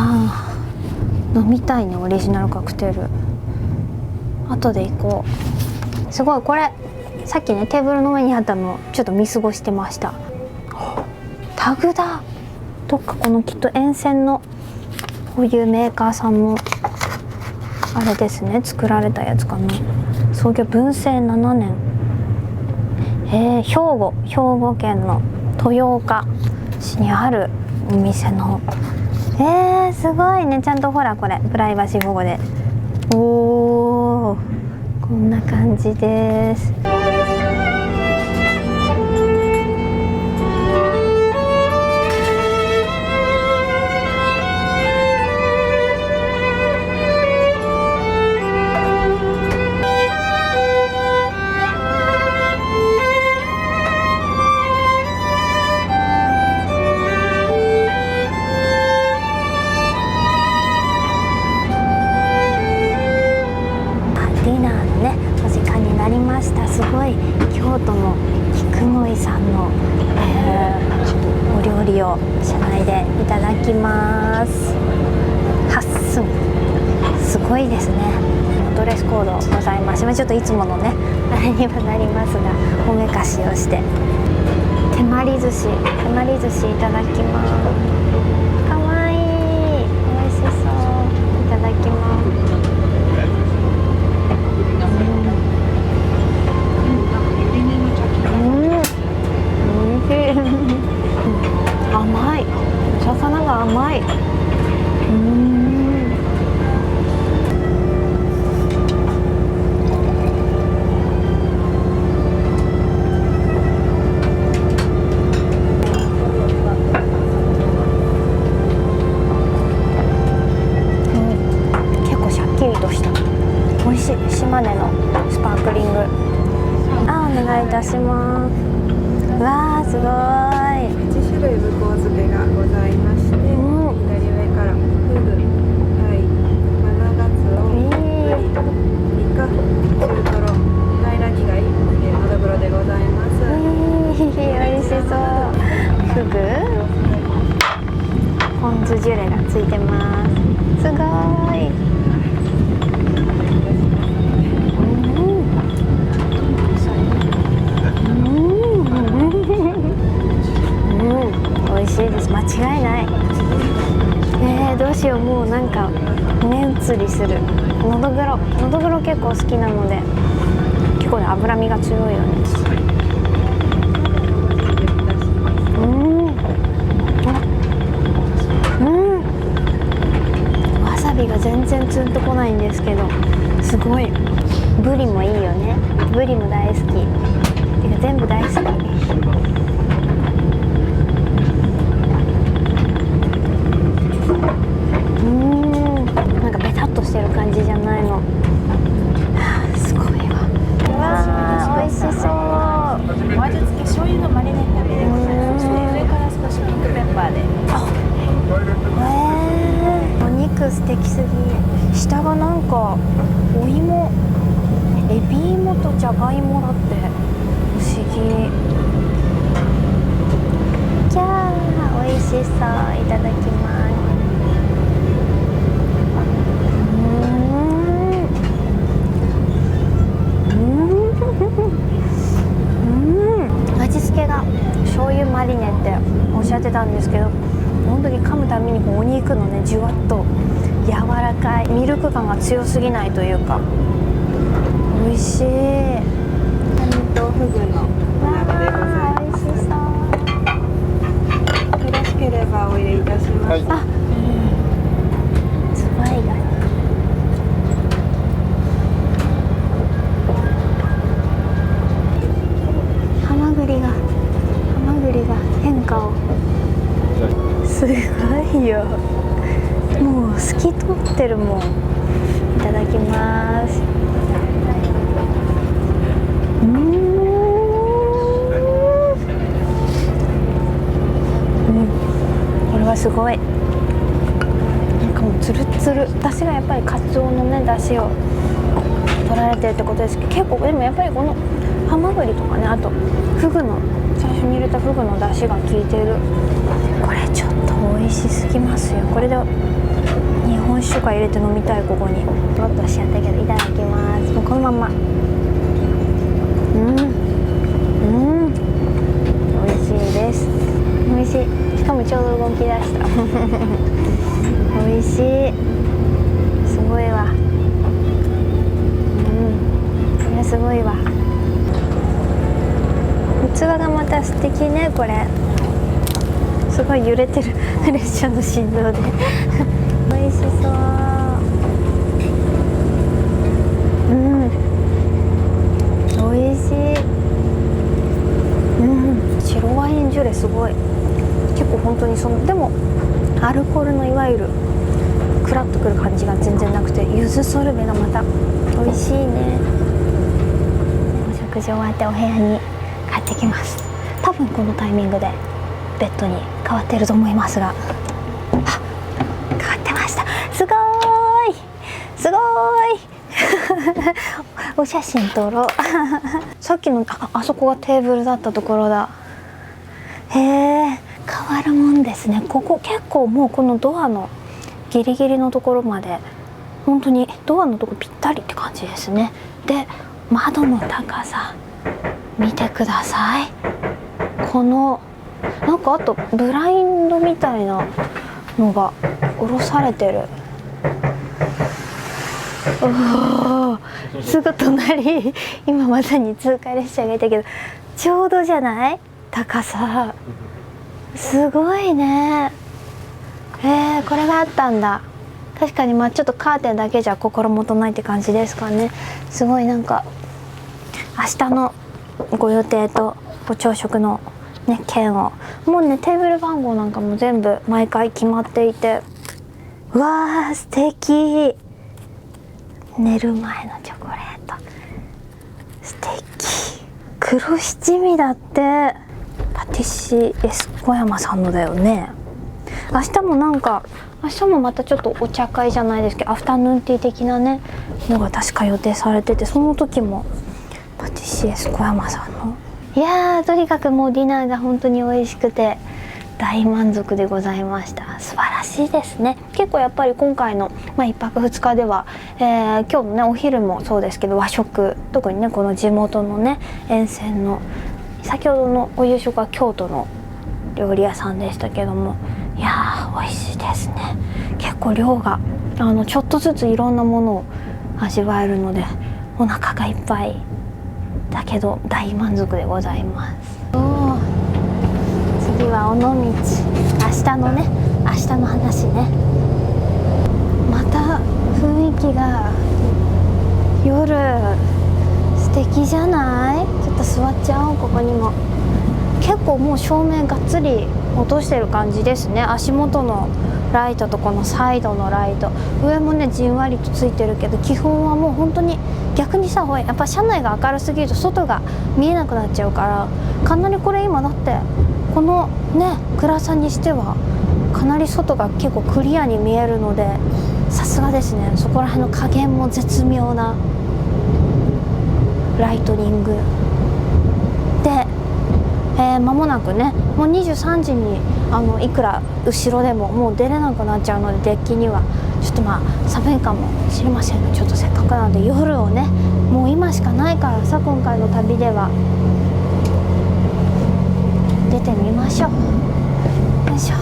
飲みたいね、オリジナルカクテル。後で行こう。すごい、これさっきねテーブルの上にあったのちょっと見過ごしてました。タグだ。どっかこのきっと沿線のこういうメーカーさんもあれですね、作られたやつかな。創業文政7年。兵庫県の豊岡市にあるお店の。すごいね。ちゃんとほらこれプライバシー保護で。おー、こんな感じです。ディナーのねお時間になりました。すごい京都の菊の井さんの、お料理を車内でいただきます。8寸すごいですね。ドレスコードございまして、ちょっといつものねあれにはなりますが、おめかしをして手まり寿司いただきます。かわいい、美味しそう。いただきます。甘い、お魚が甘い。結構シャッキリとした美味しい島根のスパークリング。お願いいたします。うわー、すごい。8種類ぶこう漬けがございまして、左上からフグ、タイ、マナガツオ、ブリ、イカ、中トロ、平らにがい、のどぐろでございます。美味しそう。フグ、ポン酢ジュレがついてます。すごい。美味しいです。間違いない。どうしよう。もうなんか目移りする。のどぐろ結構好きなので、結構ね脂身が強いよね。わさびが全然ツンとこないんですけど、すごい。ブリもいいよね。ブリも大好き。てか全部大好き。なんかベタっとしてる感じじゃないの。すごいわ。わー、美味しそう。お味付け醤油のマリネ鍋でございます。上から少しピンクペッパーで。お肉素敵すぎ。下がなんかお芋、エビ芋とじゃがいもだって不思議。じゃあ美味しそう。いただきます。味付けが醤油マリネっておっしゃってたんですけど、本当に噛むたびにお肉のねじゅわっと柔らかいミルク感が強すぎないというか美味しい。カニとフグの鍋でございます。美味しそう。よろしければお入れいたします。はい、ズワイガニ。ハマグリが変化を。すごいよ。もう透き通ってるもん。いただきます。これはすごい。なんかもうツルツル。私がやっぱりカツオのね出汁を取られてるってことですけど、結構でもやっぱりこのハマグリとかね、あとフグの最初に入れたフグの出汁が効いてる。これちょっと美味しすぎますよ。これで日本酒とか入れて飲みたい。ここにもっとしちゃったけど、いただきます。もうこのまんま。美味しいです。美味しい。しかもちょうど動き出した。美味しい。すごいわ。器がまた素敵ね。これすごい揺れてる列車の振動で美味しそう。美味しい。白ワインジュレすごい。結構本当にでもアルコールのいわゆるクラッとくる感じが全然なくて、柚子ソルベがまた美味しいね。お食事終わってお部屋に帰ってきます。多分このタイミングでベッドに変わってると思いますが、変わってました。すごーいすごーいお写真撮ろうさっきのあそこがテーブルだったところだ。へえ、変わるもんですね。ここ結構もうこのドアのギリギリのところまで本当にドアのとこぴったりって感じですね。で、窓の高さ見てください。このなんかあとブラインドみたいなのが下ろされてる。おー、すぐ隣今まさに通過列車がいたけどちょうどじゃない？高さすごいね。これがあったんだ。確かにちょっとカーテンだけじゃ心もとないって感じですかね。すごいなんか明日のご予定とご朝食のね券をもうねテーブル番号なんかも全部毎回決まっていて、うわー素敵。寝る前のチョコレート素敵。黒七味だって。パティシエス小山さんのだよね。明日もまたちょっとお茶会じゃないですけどアフタヌーンティー的なねのが確か予定されてて、その時もパティシエス小山さんの、いやーとにかくもうディナーが本当に美味しくて大満足でございました。素晴らしいですね。結構やっぱり今回の、1泊2日では、今日のねお昼もそうですけど和食、特にねこの地元のね沿線の先ほどのお夕食は京都の料理屋さんでしたけども、いやー美味しいですね。結構量がちょっとずついろんなものを味わえるのでお腹がいっぱいだけど大満足でございます。次は尾道。明日の話ね。また雰囲気が夜素敵じゃない？ちょっと座っちゃおう。ここにも結構もう照明がっつり落としてる感じですね。足元のライトとこのサイドのライト、上もねじんわりとついてるけど、基本はもう本当に逆にさ、やっぱ車内が明るすぎると外が見えなくなっちゃうから、かなりこれ今だってこのね暗さにしてはかなり外が結構クリアに見えるので、さすがですね。そこら辺の加減も絶妙なライトニングで、間もなくねもう23時にいくら後ろでももう出れなくなっちゃうので、デッキにはちょっと寒いかもしれませんが、ちょっとせっかくなので夜をねもう今しかないからさ、今回の旅では出てみましょう。よいしょ。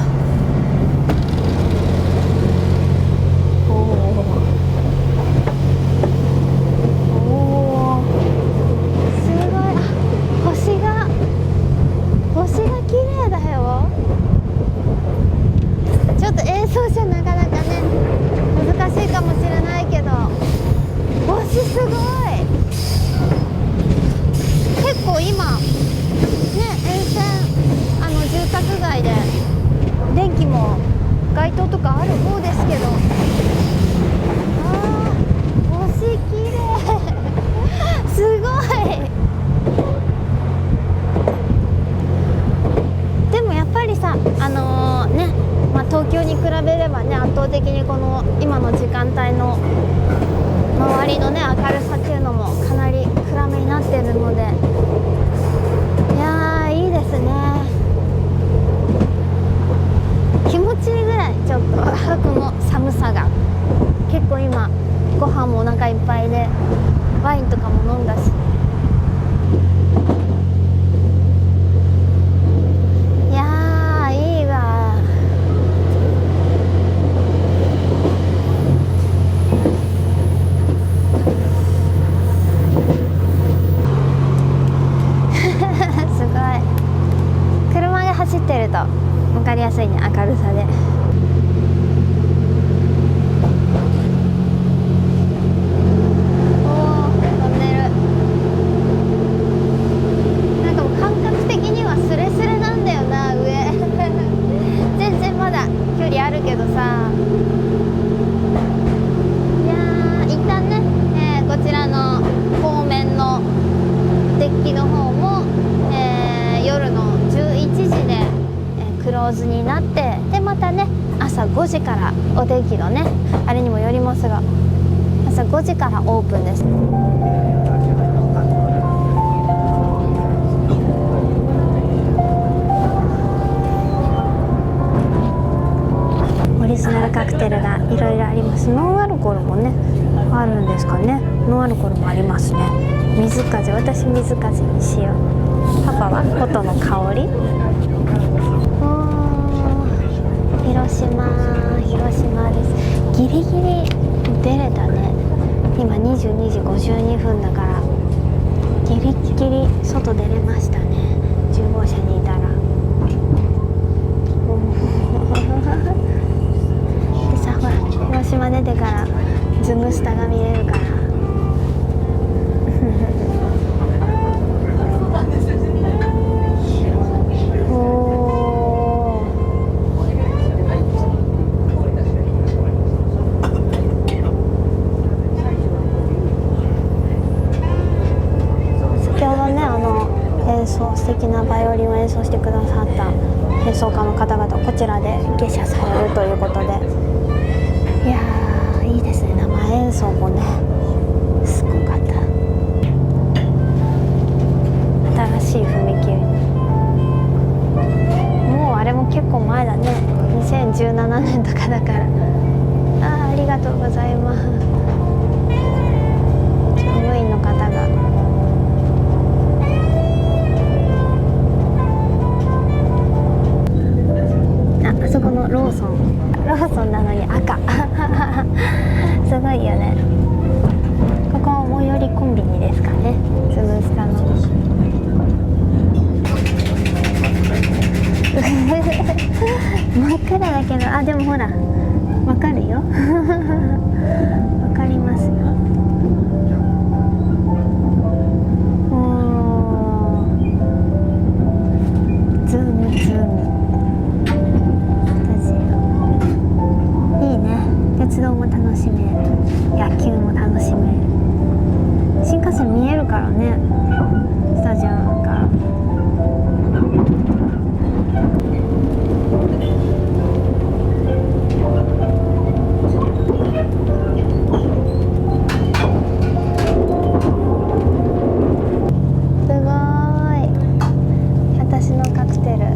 東京に比べればね圧倒的にこの今の時間帯の周りのね明るさっていうのもかなり暗めになってるので、いやーいいですね。気持ちいいぐらいちょっとこの寒さが。結構今ご飯もお腹いっぱいでワインとかも飲んだし、いやーいいわ。上手になって、でまたね朝5時からお天気のねあれにもよりますが、朝5時からオープンです。オリジナルカクテルがいろいろあります。ノンアルコールもねあるんですかね。ノンアルコールもありますね。水風、私水風にしよう。パパは琴の香り。広島です。ギリギリ出れたね。今22時52分だからギリギリ外出れましたね。10号車にいたらでさ、ほら広島出てからズムスタが見れるから素敵なバイオリンを演奏してくださった演奏家の方々こちらで下車されるということで、いやーいいですね。生演奏もねすごかった。新しい踏切、もうあれも結構前だね。2017年とかだから。ありがとうございます。乗務員の方があそこのローソンなのに赤すごいよね。ここは最寄りコンビニですかね。ズムスタの真っ暗だけど、あでもほらわかるよわかりますよ。ズーム鉄道も楽しめる、野球も楽しめる。新幹線見えるからね、スタジアムから。すごい。私のカクテル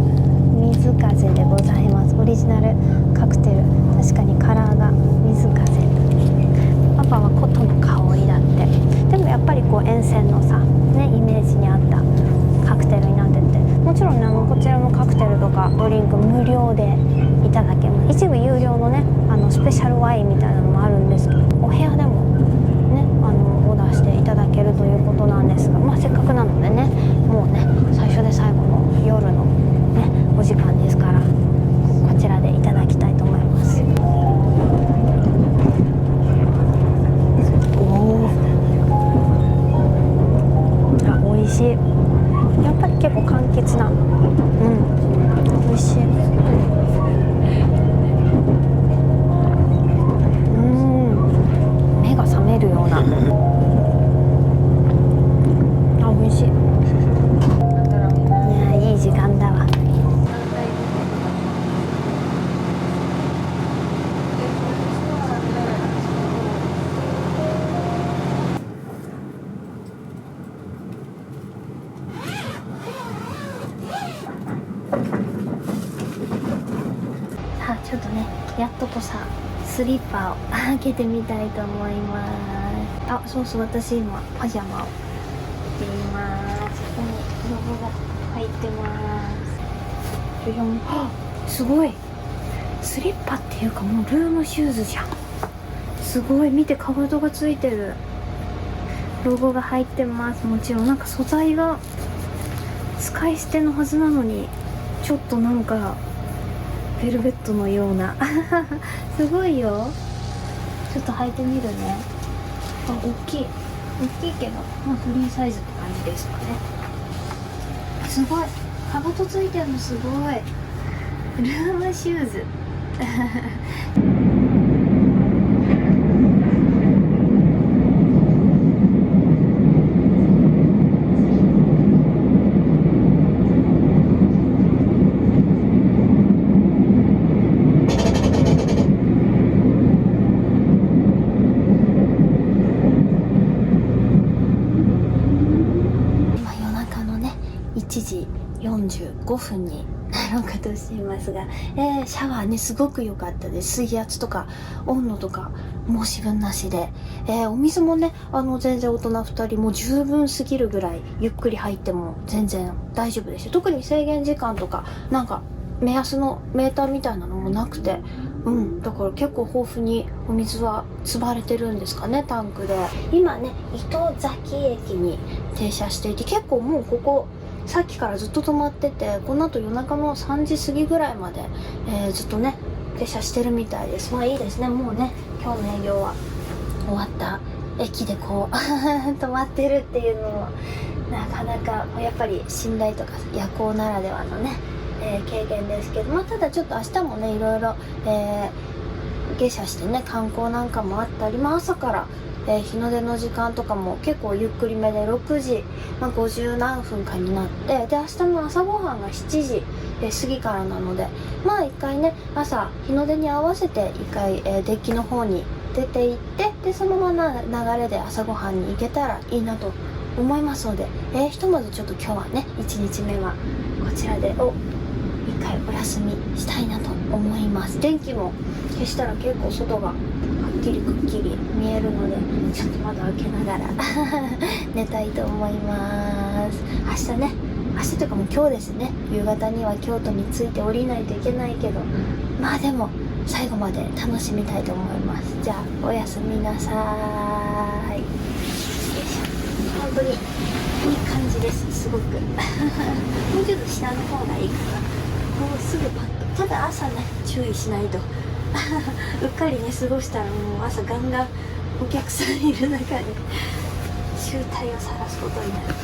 水風でございます。オリジナルカクテル、確かにカラーが水風。パパは琴の香りだって。でもやっぱりこう沿線のさ、ね、イメージに合ったカクテルになってて、もちろんねこちらのカクテルとかドリンク無料でいただけます。一部有料のねスペシャルワインみたいなのもあるんですけど、お部屋でもねオーダーしていただけるということなんですが、せっかくなのでね、もうね最初で最後の夜のねお時間ですから、こちらでいただきたいと思います。美味しい。やっぱり結構柑橘な、美味しい。目が覚めるような。美味しい。いやいい時間だわ。ちょっとねやっとこさスリッパを開けてみたいと思います。そうそう、私今パジャマを着ています。ここにロゴが入ってます。すごいスリッパっていうかもうルームシューズじゃん。すごい、見てかかとがついてる。ロゴが入ってます。もちろんなんか素材が使い捨てのはずなのにちょっとなんかベルベットのようなすごいよ。ちょっと履いてみるね。大きいけどフリーサイズって感じですかね。すごい、かかとついてるのすごい。ルームシューズ時45分になろうかとしていますが、シャワーねすごく良かったです。水圧とか温度とか申し分なしで、お水もね全然大人2人も十分すぎるぐらいゆっくり入っても全然大丈夫でした。特に制限時間とかなんか目安のメーターみたいなのもなくて、だから結構豊富にお水は積まれてるんですかね、タンクで。今ね糸崎駅に停車していて、結構もうここさっきからずっと止まってて、この後夜中の3時過ぎぐらいまで、ずっとね停車してるみたいです。まあいいですね、もうね今日の営業は終わった駅でこう止まってるっていうのもなかなかやっぱり寝台とか夜行ならではのね、経験ですけど、まあ、ただちょっと明日もねいろいろ、下車してね観光なんかもあったり、まあ、朝から日の出の時間とかも結構ゆっくりめで6時、50何分かになって、で明日の朝ごはんが7時過ぎからなので、まあ一回ね朝日の出に合わせて一回、デッキの方に出て行って、でそのまま流れで朝ごはんに行けたらいいなと思いますので、ひとまずちょっと今日はね1日目はこちらで一回お休みしたいなと思います。電気も消したら結構外がはっきりくっきり見えるので、ちょっと窓開けながら寝たいと思います。明日というかもう今日ですね、夕方には京都に着いて降りないといけないけど、まあでも最後まで楽しみたいと思います。じゃあおやすみなさーい。よいしょ、本当にいい感じです。すごくもうちょっと下の方がいいかな。もうすぐパッと、ただ朝ね注意しないとうっかりね過ごしたらもう朝ガンガンお客さんいる中で醜態を晒すことになる。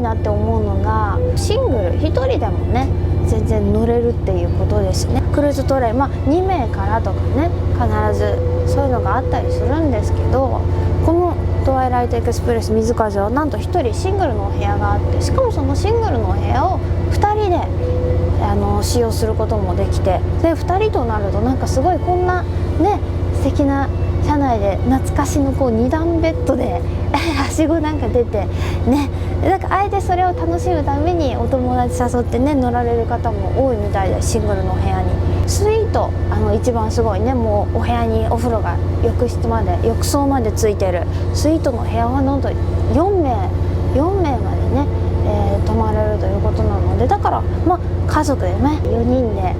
なって思うのが、シングル1人でもね全然乗れるっていうことですね。クルーズトレイン、2名からとかね必ずそういうのがあったりするんですけど、このトワイライトエクスプレス水風はなんと1人シングルのお部屋があって、しかもそのシングルのお部屋を2人で使用することもできて、で2人となるとなんかすごいこんなね素敵な車内で懐かしのこう2段ベッドではしごなんか出てね、なんかあえてそれを楽しむためにお友達誘ってね乗られる方も多いみたいで、シングルのお部屋にスイート一番すごいね、もうお部屋にお風呂が浴槽までついてるスイートの部屋はなんと4名までね、泊まれるということなので、だから家族でね4人で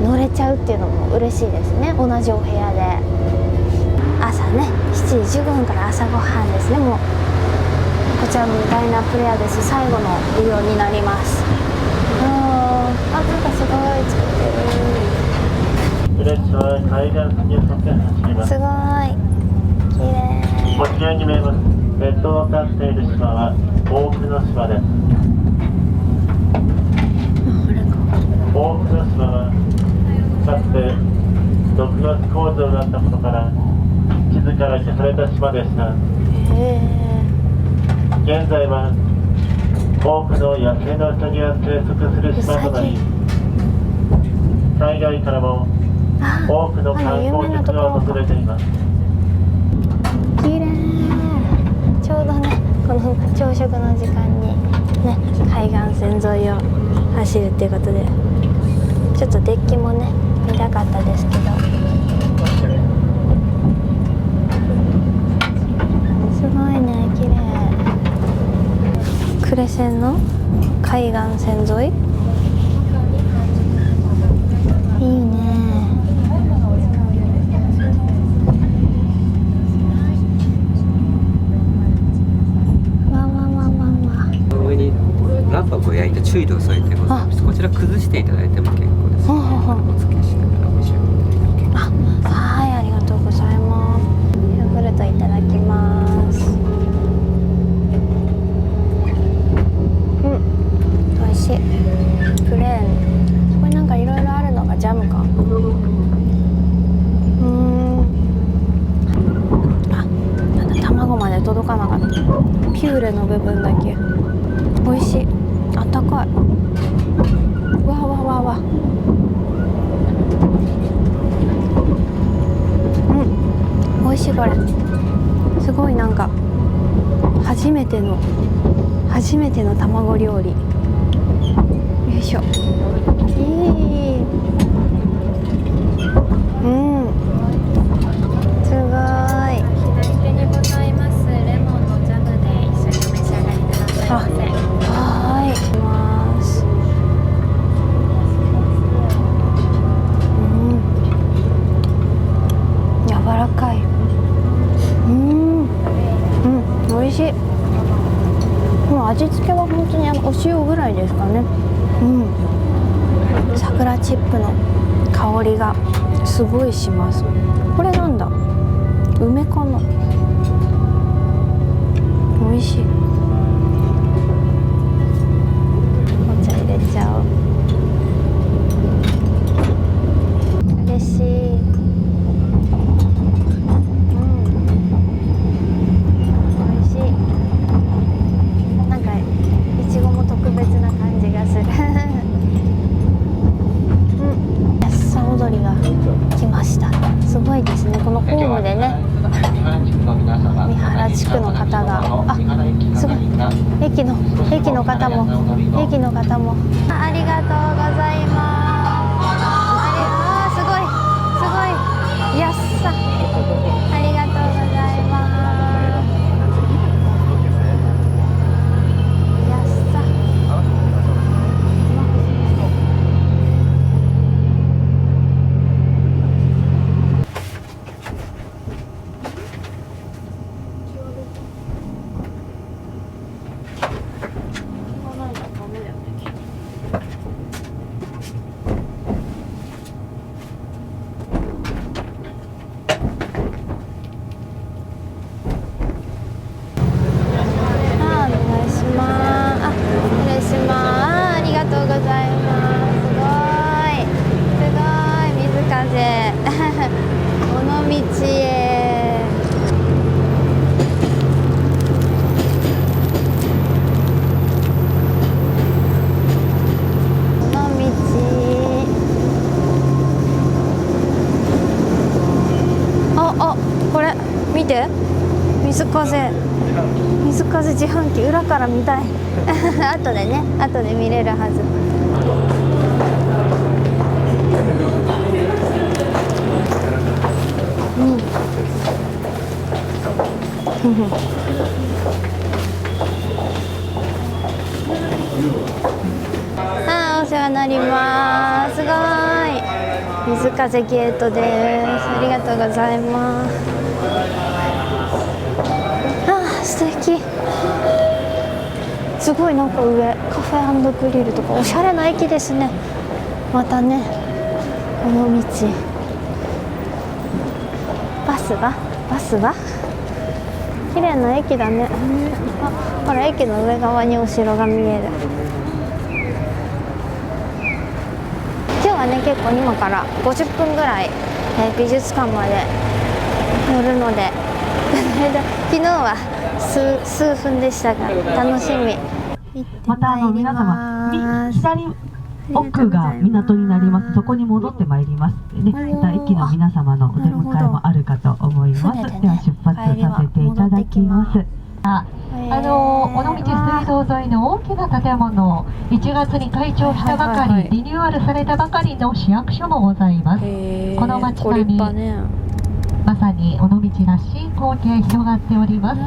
乗れちゃうっていうのも嬉しいですね。同じお部屋で朝ね7時15分から朝ごはんですね。もうこちらのダイナープレアです。最後の利用になります。なんかすごい作ってる。列車は海岸に沿って走ります。すごい綺麗。こちらに見えますレッドを立っている島は大久野島です。大久野島はかつて毒ガス工場があったことから地図から消された島でした。現在は多くの野生のウサギが生息する島となり、海外からも多くの観光客が訪れています。綺麗。ちょうどねこの朝食の時間にね海岸線沿いを走るっていうことで、ちょっとデッキもね見たかったですけど、すごいね綺麗。呉線の海岸線沿いいいね。上に卵白を焼いたチュイルを添えてございます。こちら崩していただいても結構です。お付けしながらお召し上がりいただけます。はい、ありがとうございます。ヨーグルトいただきます。美味しい。プレーン。これなんかいろいろあるのがジャムか。なんだ卵まで届かなかった。ピューレの部分だけ。美味しい。あったかい。わ。美味しい。これすごいなんか初めての卵料理。よいしょ。すごい。左手にございますレモンのジャムで一緒にお召し上がりくださいませ。はい。ます。柔らかい。美味しい。もう味付けは本当にお塩ぐらいですかね。桜チップの香りがすごいします。これなんだ、梅かな。美味しい。お茶入れちゃおう。嬉しい。美味しい。なんかいちごも特別な感じがする。安さ踊りが来ました。すごいですね。このホームでね、三原地区の方が、すごい。駅の方もありがとうございます。すごい安さ。ありがとうございます。安さ。水風自販機裏から見たい後でね、後で見れるはず。あー、お世話になります。すごい水風ゲートです。ありがとうございます。あー、素敵。すごい、なんか上カフェ&グリルとかおしゃれな駅ですね。またね、この道バスは綺麗な駅だね。あ、ほら駅の上側にお城が見える。今日はね、結構今から50分ぐらい、美術館まで乗るので昨日は数分でしたが楽しみ。また皆様、左奥が港になります。そこに戻ってまいりますね。また駅の皆様のお出迎えもあるかと思います。では出発させていただきます。尾道水道沿いの大きな建物、1月に開庁したばかり、リニューアルされたばかりの市役所もございます。この街並み、まさに尾道らしい光景広がっております。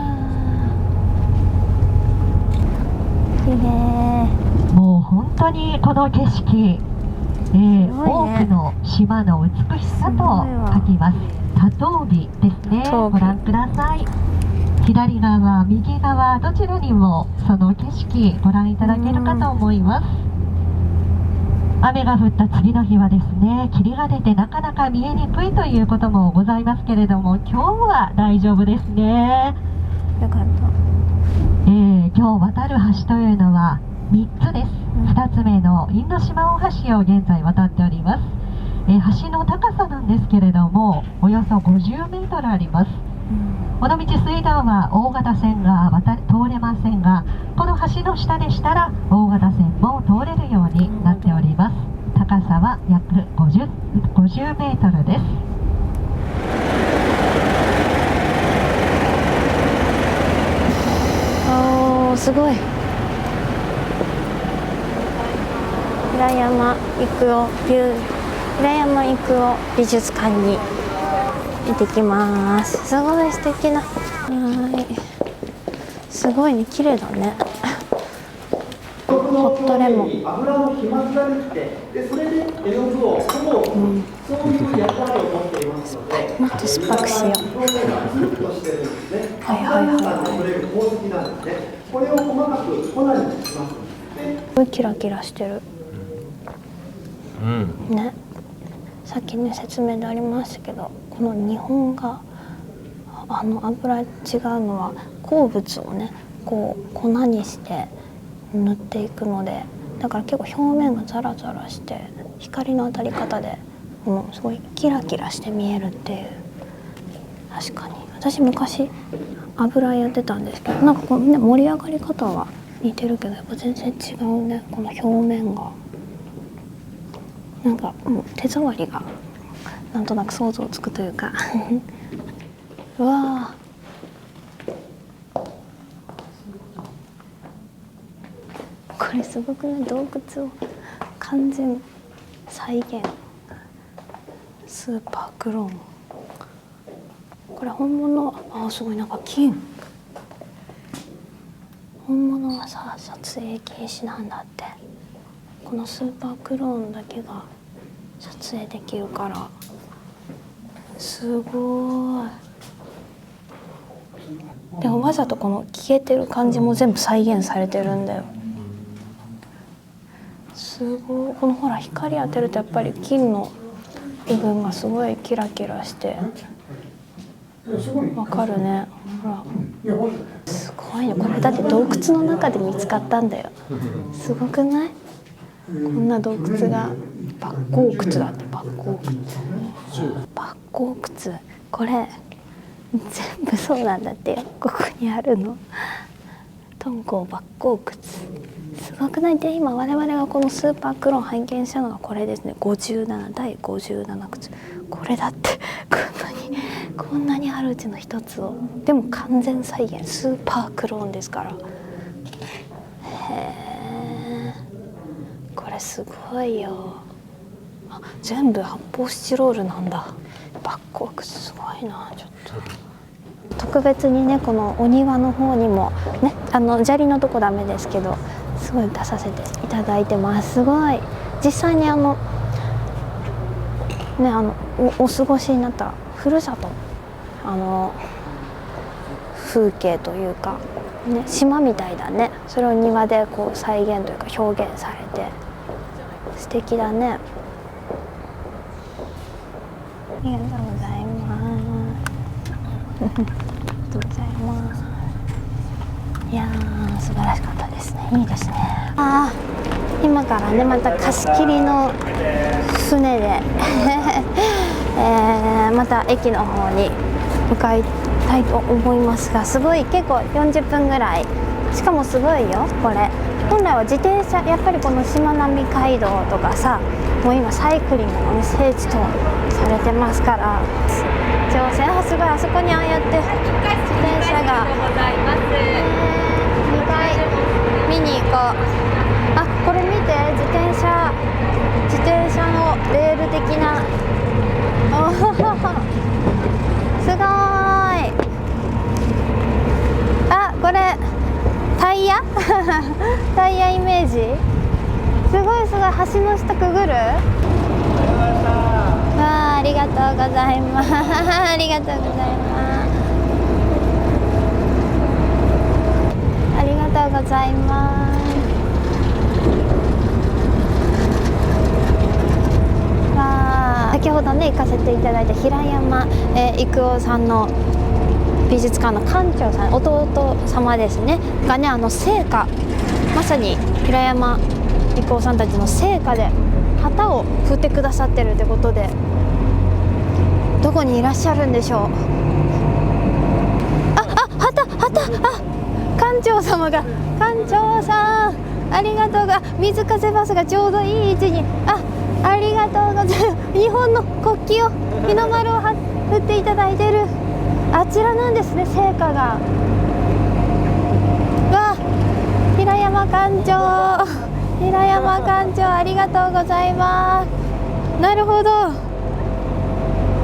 綺麗。もう本当にこの景色、多くの島の美しさと書きます。多島美ですね。ご覧ください。左側、右側、どちらにもその景色ご覧いただけるかと思います。雨が降った次の日はですね、霧が出てなかなか見えにくいということもございますけれども、今日は大丈夫ですね。よかった。今日渡る橋というのは3つです。2つ目の因島大橋を現在渡っております。橋の高さなんですけれども、およそ50メートルあります。尾道水道は大型船が通れませんが、この橋の下でしたら大型船も通れるようになっております。高さは約50メートルです。おー、すごい。裏山育夫美術館に行ってきます。すごい素敵な、すごいね、綺麗だね。ホットレモン。油の飛沫ができて、でそれで絵の具をほぼ、そういう役割を持っていますので、もっと酸っぱくしよう。表面がツルッとしてるんですね。油の中で取れる宝石なんですね。これを細かく粉にします。すごいキラキラしてる。ね。さっきね、説明でありましたけど、この日本が油違うのは鉱物をね、こう粉にして塗っていくので、だから結構表面がザラザラして光の当たり方ですごいキラキラして見えるっていう。確かに私昔油やってたんですけど、なんかこうみんな盛り上がり方は似てるけど、やっぱ全然違うね。この表面がなんかもう手触りがなんとなく想像つくというかうわー、これすごくね、洞窟を完全再現。スーパークローン、これ本物。すごい、なんか金。本物はさ、撮影禁止なんだって。このスーパークローンだけが撮影できるから、すごい。でもわざとこの消えてる感じも全部再現されてるんだよ。すごい。このほら光当てるとやっぱり金の部分がすごいキラキラしてわかるね。ほらすごいね。これだって洞窟の中で見つかったんだよ。すごくない？こんな洞窟が。莫高窟だって。莫高窟、これ全部そうなんだってよ。ここにあるの。敦煌莫高窟、すごくない？で今我々がこのスーパークローン拝見したのがこれですね。第57窟。これだってこんなにあるうちの一つを、でも完全再現、スーパークローンですから。へえ、これすごいよ。あ、全部発泡スチロールなんだ。バックワークすごいな。ちょっと特別にね、このお庭の方にもね、砂利のとこダメですけど、すごい出させていただいてます。すごい。実際にね、お過ごしになったふるさと、風景というか、ね、島みたいだね。それを庭でこう再現というか表現されて素敵だね。ありがとうございます。ありがとうございます。いやー、素晴らしかったですね。いいですね。あー、今からね、また貸し切りの船でまた駅の方に向かいたいと思いますが、すごい結構40分ぐらい、しかもすごいよこれ。本来は自転車、やっぱりこのしまなみ海道とかさ、もう今サイクリングの、ね、聖地とされてますから、乗船、あ、すごい、あそこにああやって自転車が、2回見に行こう。あ、これ見て、自転車のレール的な、おほほほ、すごーい。あ、これタイヤタイヤイメージ、すごいすごい。橋の下くぐる。わあ、ありがとうございますありがとうございます。ありがとうございます。先ほどね行かせていただいた平山郁夫さんの美術館の館長さん、弟様ですねがね、聖火、まさに平山郁夫さんたちの聖火で旗を振ってくださってるってことで、どこにいらっしゃるんでしょう。旗、館長様が、館長さんありがとうが、水風バスがちょうどいい位置に、ありがとうございます。日本の国旗を、日の丸を振っていただいている、あちらなんですね、聖火が。わあ、平山館長、平山館長ありがとうございます。なるほど、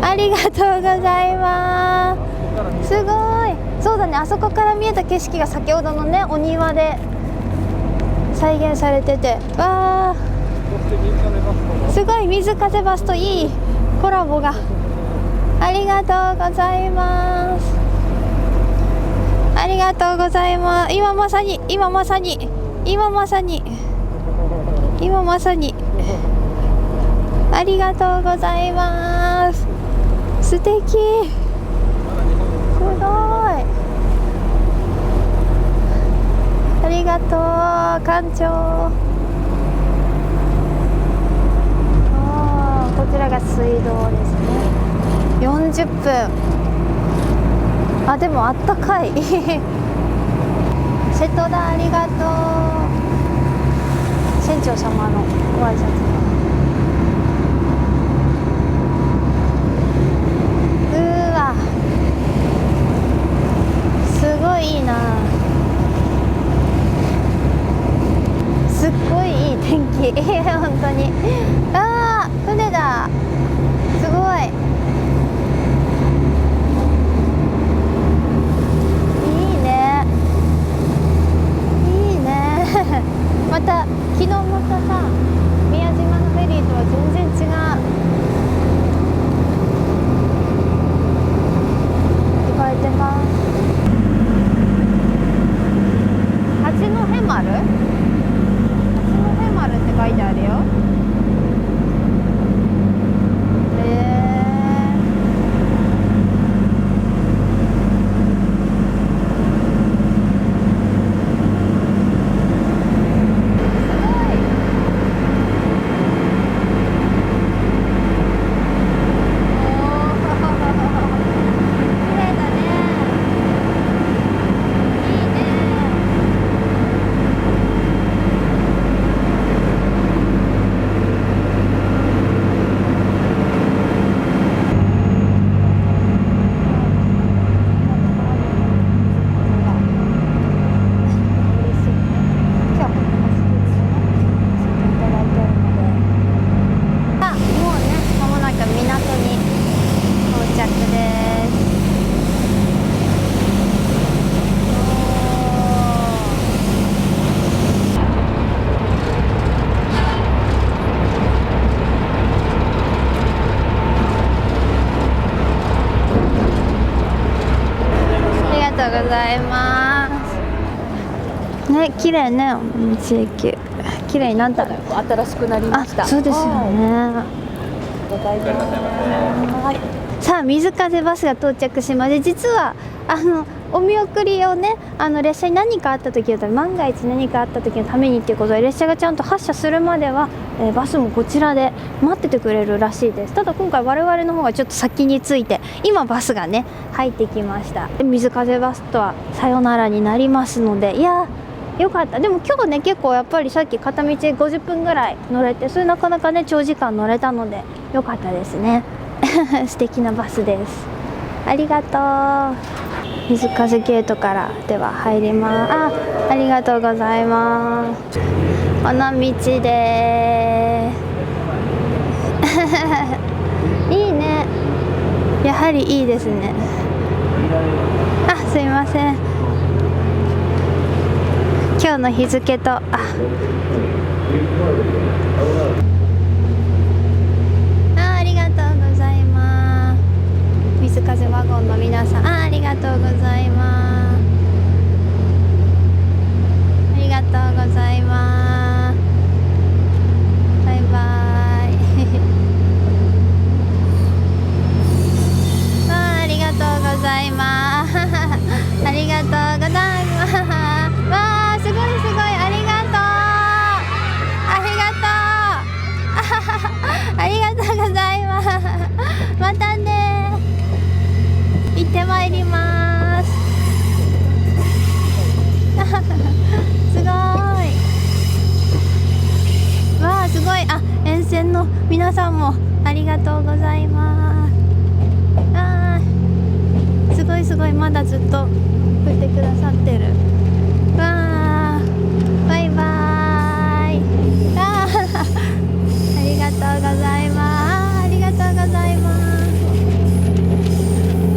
ありがとうございます。すごい。そうだね、あそこから見えた景色が先ほどのねお庭で再現されてて、わあ、すごい。水風バスといいコラボが。ありがとうございます。ありがとうございます。今まさにありがとうございます。素敵、すごい。ありがとう館長。こちらが水道ですね。40分。あ、でもあったかい瀬戸田、ありがとう。船長様のご挨拶。うわ、すごいいいな。すっごいいい天気本当に。あー、船だ。すごいいいね、いいねまた昨日乗ったさ宮島のフェリーとは全然違う。聞こえてます。八戸丸って書いてあるよ。ございますね。綺麗ね、道駅綺麗になった。新しくなりました。そうですよね。さあ水風バスが到着しまして、実はお見送りをね、列車に何かあった時のため、万が一何かあった時のためにっていうことで、列車がちゃんと発車するまでは、バスもこちらで待っててくれるらしいです。ただ今回我々の方がちょっと先に着いて、今バスがね入ってきました。水風バスとはさよならになりますので、いやよかった。でも今日ね結構やっぱりさっき片道50分ぐらい乗れて、それなかなかね長時間乗れたのでよかったですね。素敵なバスです。ありがとう。水風ゲートからでは入ります。ありがとうございます。この道でいいね。やはりいいですね。すいません。今日の日付とありがとうございます。水風ワゴンの皆さん、ありがとうございます。ありがとうございます。バイバイ。ありがとうございます。ありがとうございます。わあ、すごいすごい、ありがとう。ありがとう。ありがとうございます。またね。行ってまいります。すごい。わあ、すごい。沿線の皆さんもありがとうございます。すごいすごい、まだずっと振ってくださってる。わあ、バイバーイ。ありがとうございます。ありがとうございま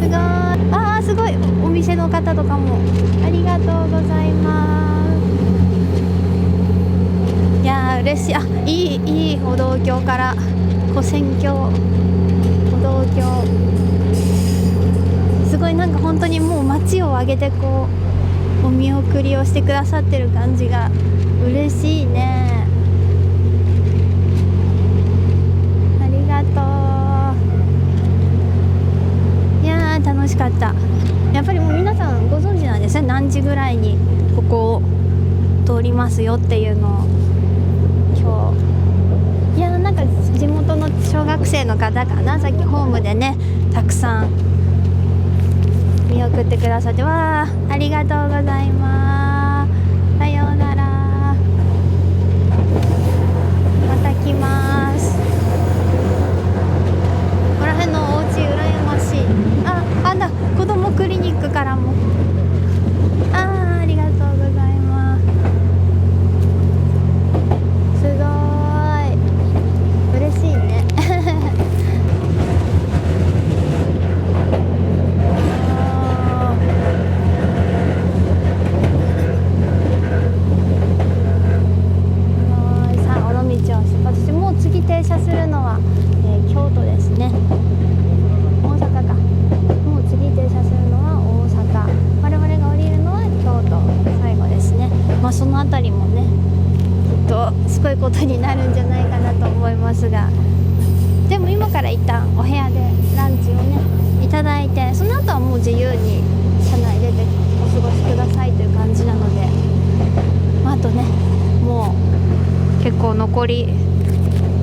す。すごい。すごい。お店の方とかもありがとうございます。いやー嬉しい。いい歩道橋から跨線橋、歩道橋、すごいなんか本当にもう街を挙げてこうお見送りをしてくださってる感じが嬉しいね。ありがとう。いやー楽しかった。やっぱりもう皆さんご存知なんですね。何時ぐらいにここを通りますよっていうのを今日。いやーなんか地元の小学生の方かな、さっきホームでねたくさん見送ってくださって、わあ、ありがとうございます。さようなら。また来ます。この辺のお家羨ましい。子供クリニックからもありがとうございます。すごい嬉しいね。停車するのは、京都ですね。大阪か。もう次停車するのは大阪。我々が降りるのは京都最後ですね。そのあたりもねきっとすごいことになるんじゃないかなと思いますが、でも今から一旦お部屋でランチをねいただいて、その後はもう自由に車内出てお過ごしくださいという感じなので、あとねもう結構残り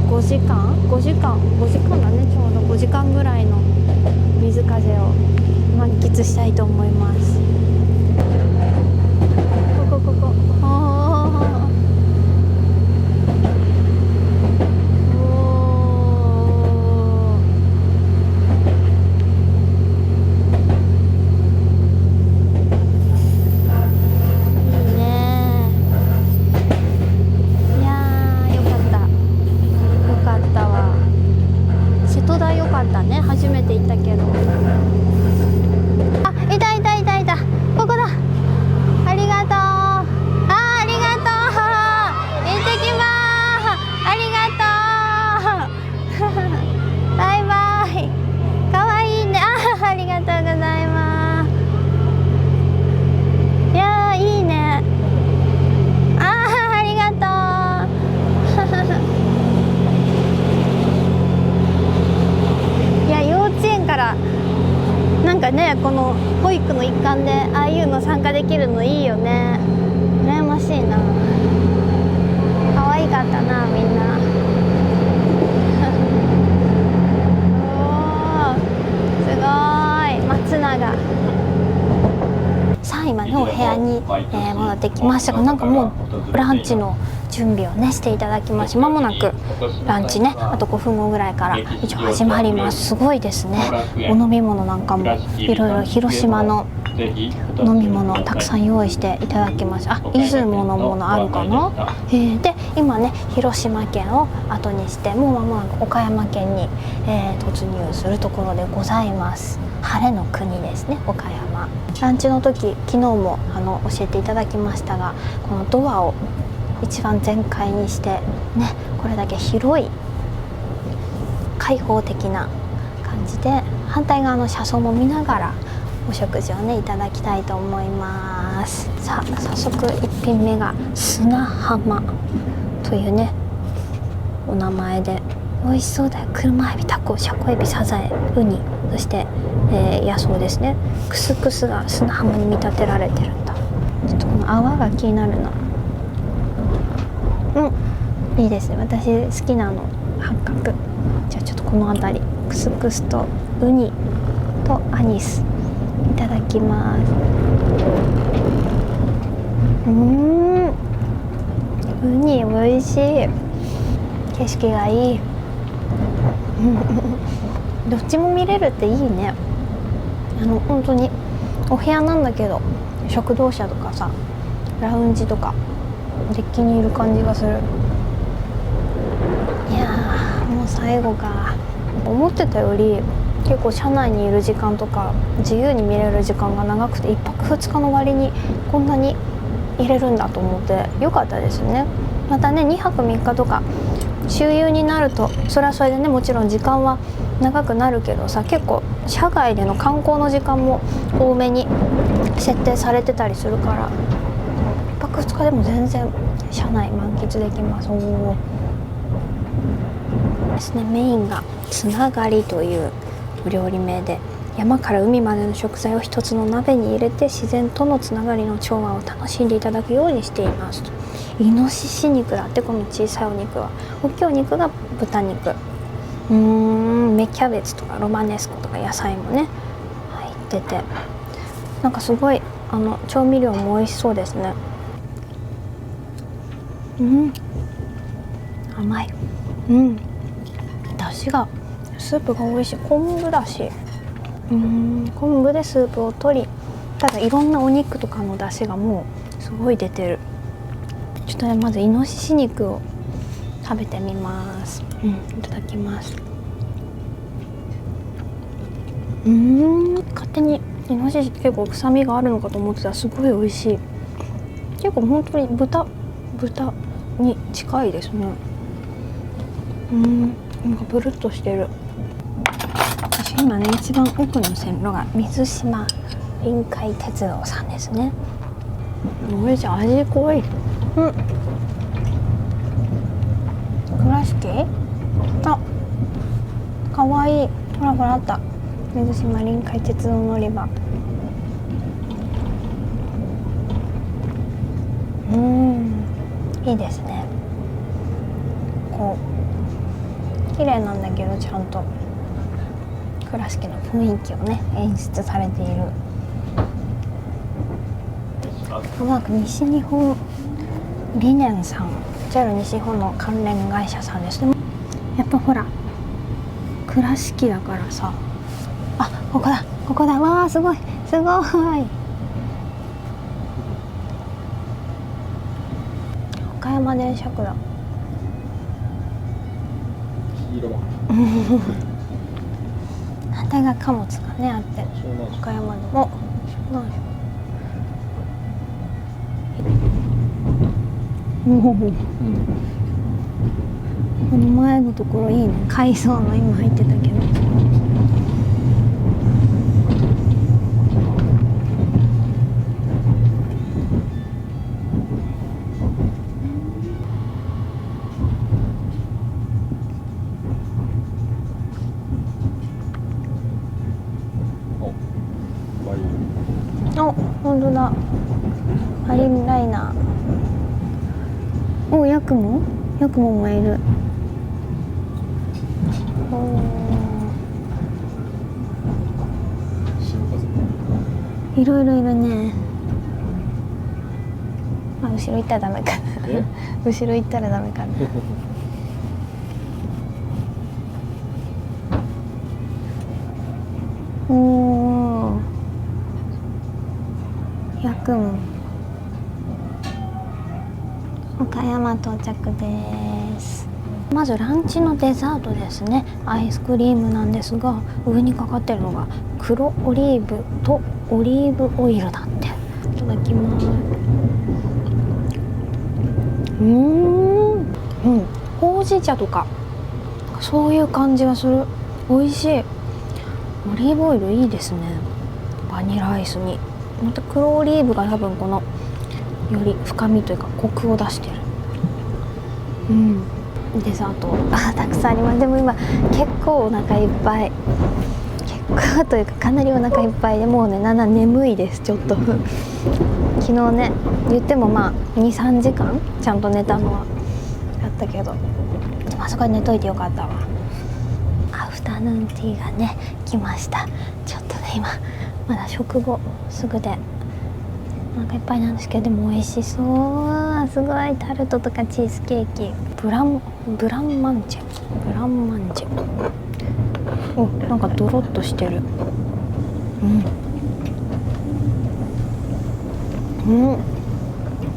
5時間だね。ちょうど5時間ぐらいの水風を満喫したいと思います。ここね。羨ましいな。可愛かったな、みんな。おー、すごい。松永。さあ今ね、お部屋に、戻ってきましたが、なんかもうランチの準備をねしていただきまして、間もなくランチね、あと5分後ぐらいから一応始まります。すごいですね。お飲み物なんかもいろいろ広島の飲み物をたくさん用意していただきました。あ、出雲のものあるかな。で今ね、広島県を後にしてもう間もなく岡山県に、突入するところでございます。晴れの国ですね、岡山。ランチの時、昨日も教えていただきましたが、このドアを一番全開にしてね、これだけ広い開放的な感じで、反対側の車窓も見ながらお食事をねいただきたいと思います。さあ早速1品目が砂浜というねお名前で、美味しそうだよ。車エビ、タコ、シャコエビ、サザエ、ウニ、そして、野草ですね。クスクスが砂浜に見立てられてるんだ。ちょっとこの泡が気になるな。いいですね。私好きなの八角。じゃあちょっとこの辺りクスクスとウニとアニスいただきます。ウニ美味しい。景色がいい。どっちも見れるっていいね。本当にお部屋なんだけど、食堂車とかさ、ラウンジとかデッキにいる感じがする。いやー、もう最後か。思ってたより結構車内にいる時間とか自由に見れる時間が長くて、1泊2日の割にこんなに入れるんだと思ってよかったですね。またね、2泊3日とか周遊になるとそれはそれでね、もちろん時間は長くなるけどさ、結構車外での観光の時間も多めに設定されてたりするから、1泊2日でも全然車内満喫できます。ですね、メインがつながりというお料理名で、山から海までの食材を一つの鍋に入れて自然とのつながりの調和を楽しんでいただくようにしていますと。イノシシ肉だって、この小さいお肉は。大きいお肉が豚肉。芽キャベツとかロマネスコとか野菜もね入ってて、なんかすごい調味料も美味しそうですね。甘い。だしが、スープが美味しい。昆布だし、昆布でスープを取り、ただいろんなお肉とかのだしがもうすごい出てる。ちょっとね、まずイノシシ肉を食べてみます。いただきます。勝手にイノシシって結構臭みがあるのかと思ってたら、すごい美味しい。結構本当に豚に近いですね。なんかブルッとしてる。私今ね、一番奥の線路が水島臨海鉄道さんですね。おいしい。味濃い。倉敷？あ、かわいい。ほらほらあった。水島臨海鉄道乗り場。いいですね。こう綺麗なんだけど、ちゃんと倉敷の雰囲気をね演出されている。なんか西日本理念さん、JAL 西日本の関連会社さんですね。やっぱほら倉敷だからさ、あ、ここだここだ。わー、すごいすごい。岡山電車区だ。反対側貨物がねあって、岡山でもこの前のところいいね。海藻の今入ってたけど。あ、本当だ。マたいな。お、ヤクモもいる。いろいろいるね。あ、後ろ行ったらダメかな。後ろ行ったらダメかな。おー、ヤクモ。岡山到着です。まずランチのデザートですね。アイスクリームなんですが、上にかかってるのが黒オリーブとオリーブオイルだって。いただきます。ほうじ茶とかそういう感じがする。美味しい。オリーブオイルいいですね。バニラアイスにまた黒オリーブが多分このより深みというかコクを出してる。デザートたくさんあります。でも今結構お腹いっぱい、結構というかかなりお腹いっぱいで、もうね眠いです。ちょっと昨日ね、言ってもまあ 2,3 時間ちゃんと寝たのはあったけど、あそこで寝といてよかったわ。アフタヌーンティーがね来ました。ちょっとね今まだ食後すぐでお腹いっぱいなんですけど、でも美味しそう。すごいタルトとかチーズケーキ、ブランマンジェ。お、なんかドロッとしてる。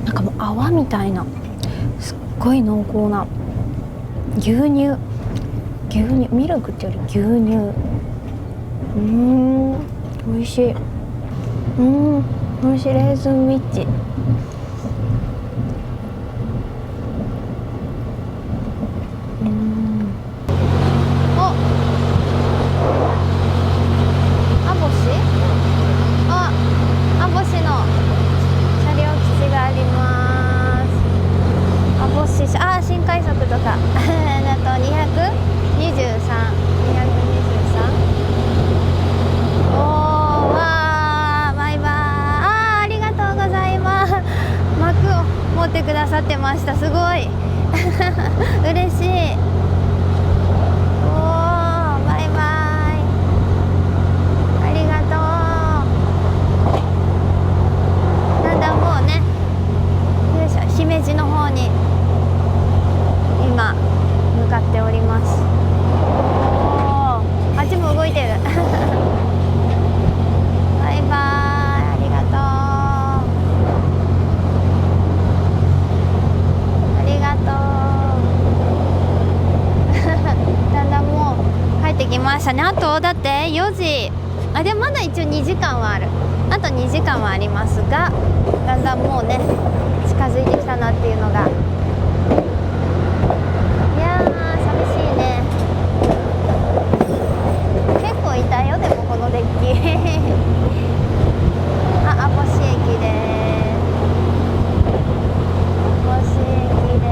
なんかもう泡みたいな、すっごい濃厚な牛乳、ミルクってより牛乳。美味しい。美味しい。レーズンウィッチ。アボシの車両基地があります。アボシ、新快速とかあと223。おー、わー、バイバーイ。ありがとうございます。幕を持ってくださってました。すごい嬉しい。おー、バイバイ。ありがとう。だんだんもうね、よいしょ、姫路の方に今向かっております。おー、あっちも動いてるバイバーイ。ありがとう。ありがとうだんだんもう帰ってきましたね。あとだって4時、でもまだ一応2時間はある。あと2時間はありますが、だんだんもうね近づいてきたなっていうのが。いやー、寂しいね。結構いたよ、でもこのデッキ網干駅です。網干駅です。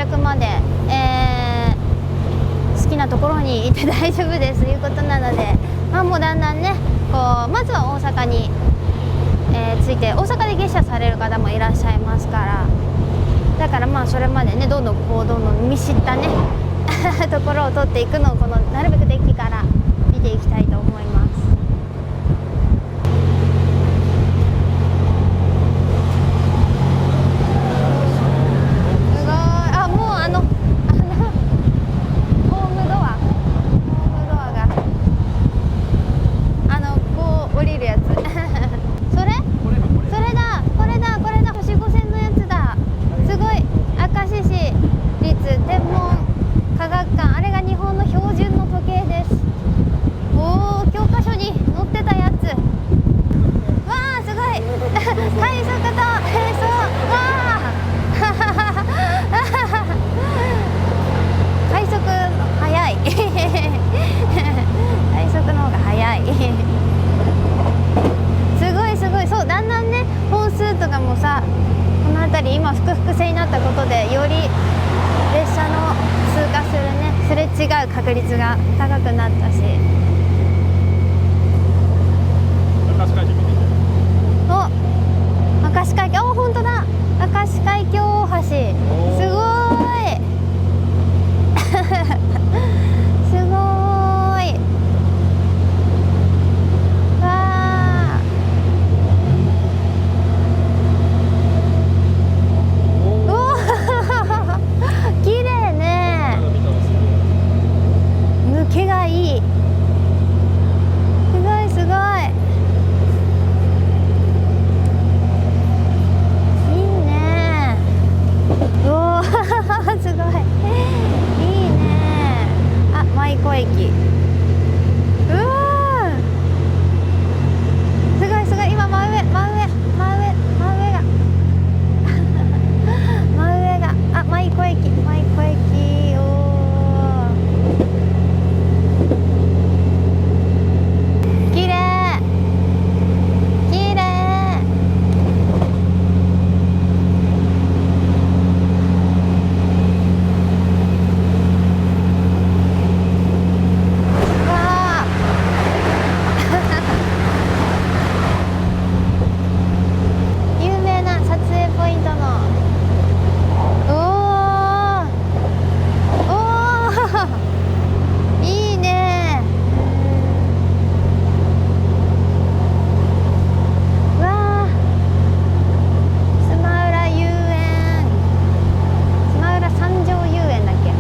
着まで、好きなところに行って大丈夫ですということなので、もうだんだんねこうまずは大阪に、着いて、大阪で下車される方もいらっしゃいますから、だからそれまでねどんどん見知ったねところを取っていくのをなるべくデッキから見ていきたいと思います。すごい。もうホームドアがこう降りるやつそれだ、これだ星5線のやつだ。すごい。明石市立天文科学館、あれが日本の標準の時計です。おお、教科書に載ってたやつ。わあ、すごい快速と並走。わあ快速速い快速の方が速いすごい。そう、だんだんね本数とかもさ、この辺り今複々線になったことでより列車の通過するねすれ違う確率が高くなったし。明石海峡、本当だ、明石海峡大橋、すごいすごい。わあ、おお綺麗ね。抜けがいい。すごいいいね。おおすごいいいね。舞子駅。うわすごい今真上が舞子駅。おおきれい。有名な撮影ポイントの。いいね。わあ、スマウラ遊園、スマウラ三条遊園だっけ。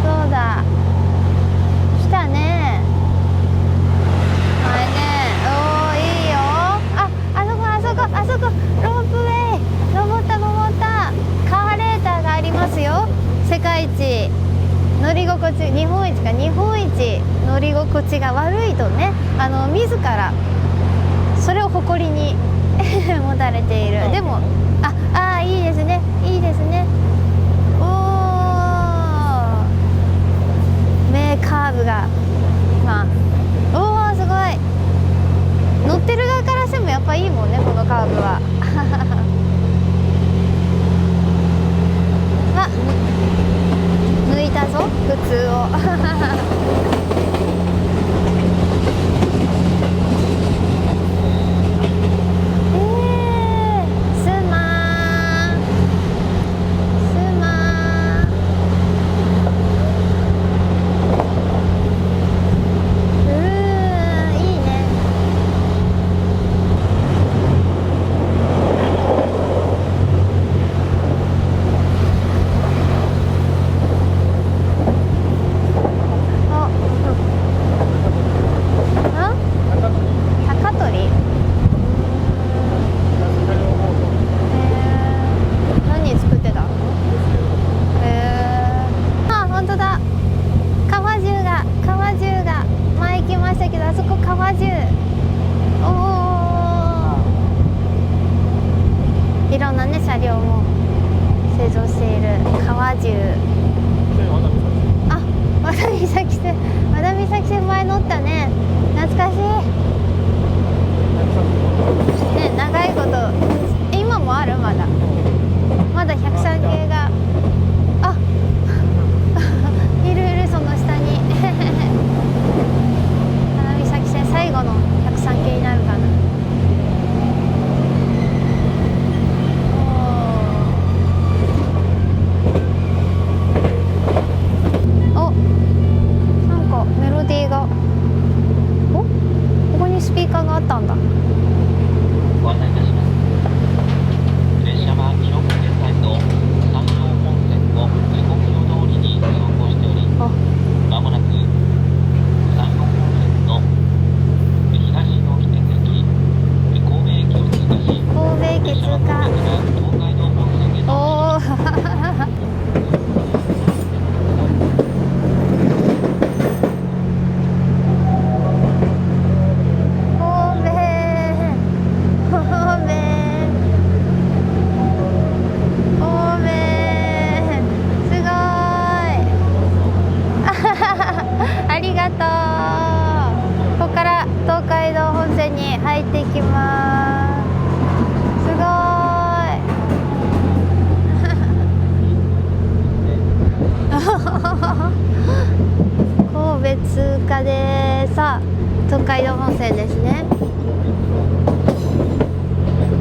そうだ、来たね前ね。おー、いいよ。あそこロープウェイ登ったカーレーターがありますよ。世界一乗り心地、日本一乗り心地が悪いとね、自らそれを誇りに持たれている。でもいいですね。おお、名カーブがおお、すごい。乗ってる側からしてもやっぱいいもんね、このカーブは抜いたぞ普通を和田岬線前乗ったね。懐かしい。ね、長いこと今もある。まだ103系があいるその下に花見先線最後の103系になるかな。お、なんかメロディーが、お、ここにスピーカーがあったんだ。ご案内いたします。列車は広く現在の山陽本線の時刻表通りに走行しており、まもなく山陽本線の東の起点駅神戸駅を通過し、神戸駅通過。東海道本線へと。おお入っていきます。すごい神戸通過でさあ東海道本線ですね。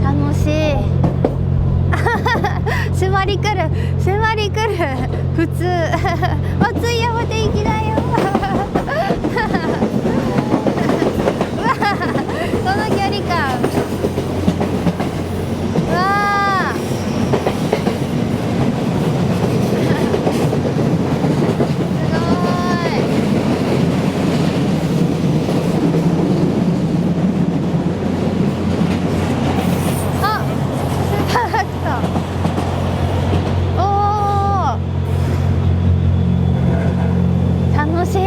楽しい迫り来る普通松井山で行きだよこの距離感、うわすごい。あ、スーパーラクト。おー、楽しい。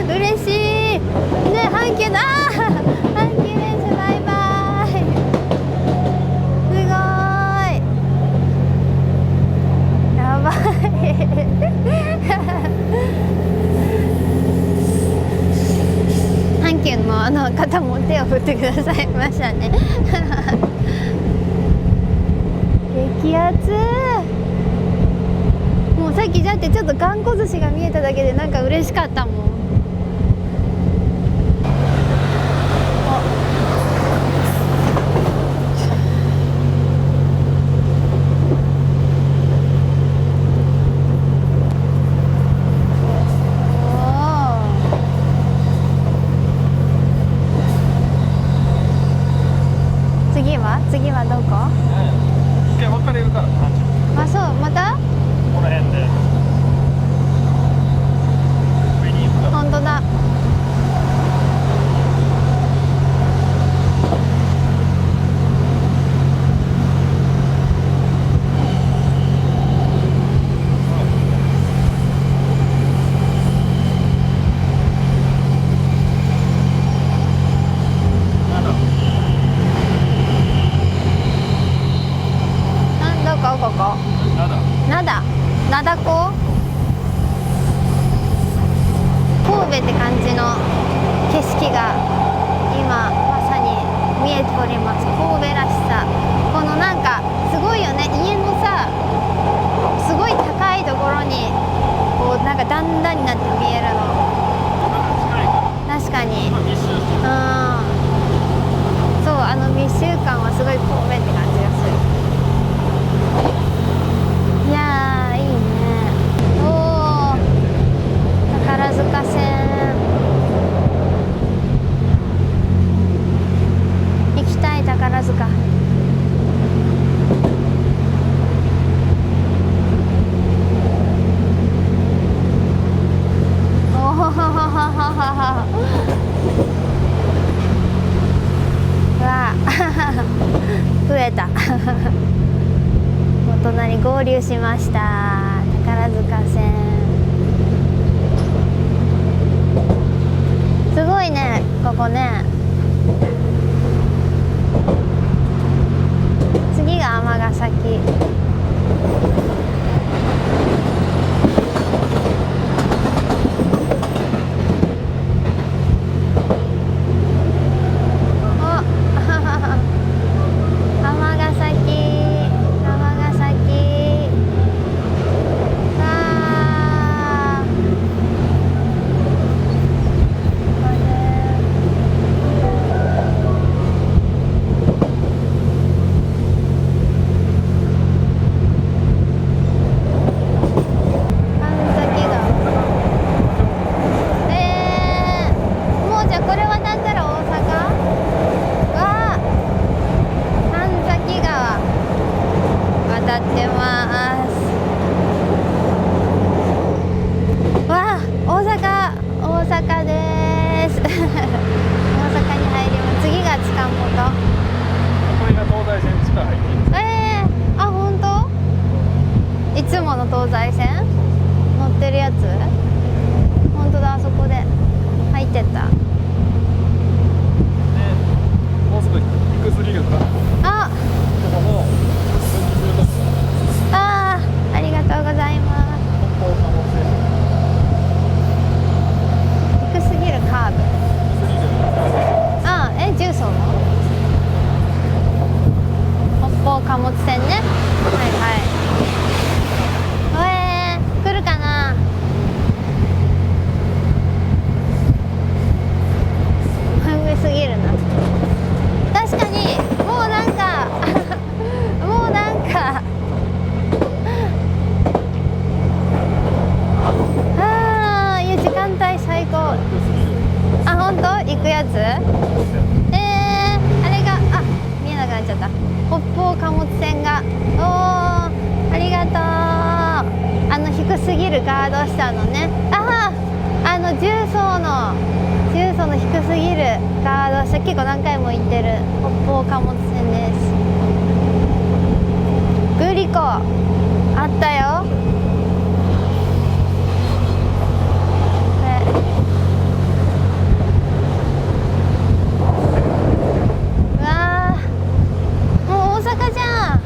嬉しいね、阪急の阪急電車バイバイ。すごいやばい阪急の方も手を振ってくださいましたね激アツ。もうさっきだってちょっと頑固寿司が見えただけでなんか嬉しかったもん。次はどこ？一回分かれるからな。あ、そう、また？この辺で上に行くから。本当だ。ここ灘港神戸って感じの景色が今まさに見えております。神戸らしさ、このなんかすごいよね、家のさすごい高いところにこうなんか段々になって見えるの。確かに、そう、密集感はすごい神戸って感じがする。いやーいいね。おー、宝塚線。か。おほほほほほほ。うわ増えたお隣合流しました。宝塚線すごいね、ここね。次が尼崎。東西線乗ってるやつ、本当だ、あそこで入ってった。もうすぐ行くスリルか。あ、ここもあー、ありがとうございます。低すぎるカーブ。あー、重曹の北方貨物線ね。はいはい。来るかな。上すぎるな。確かにもうなんかもうなんかああ、いう時間帯最高。あ、本当？行くやつ？あれが、あ、見えなくなっちゃった。北方貨物線が。おー、ありがとう。低すぎるガードしたのね。ああ、重曹の低すぎるガードした。結構何回も行ってる北方貨物線です。グリコあったよ。うわー、もう大阪じゃん。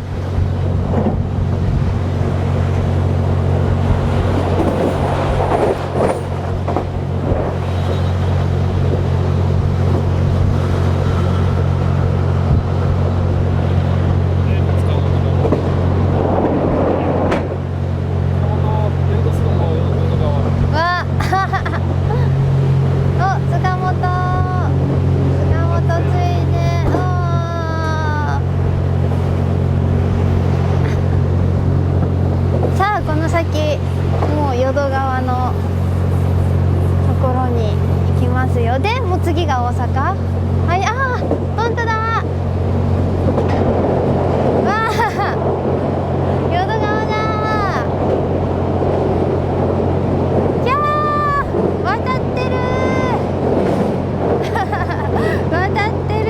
もう淀川のところに行きますよ。でもう次が大阪。はい、あー、本当だ。わあ、淀川だ。キャー、渡ってる渡ってる、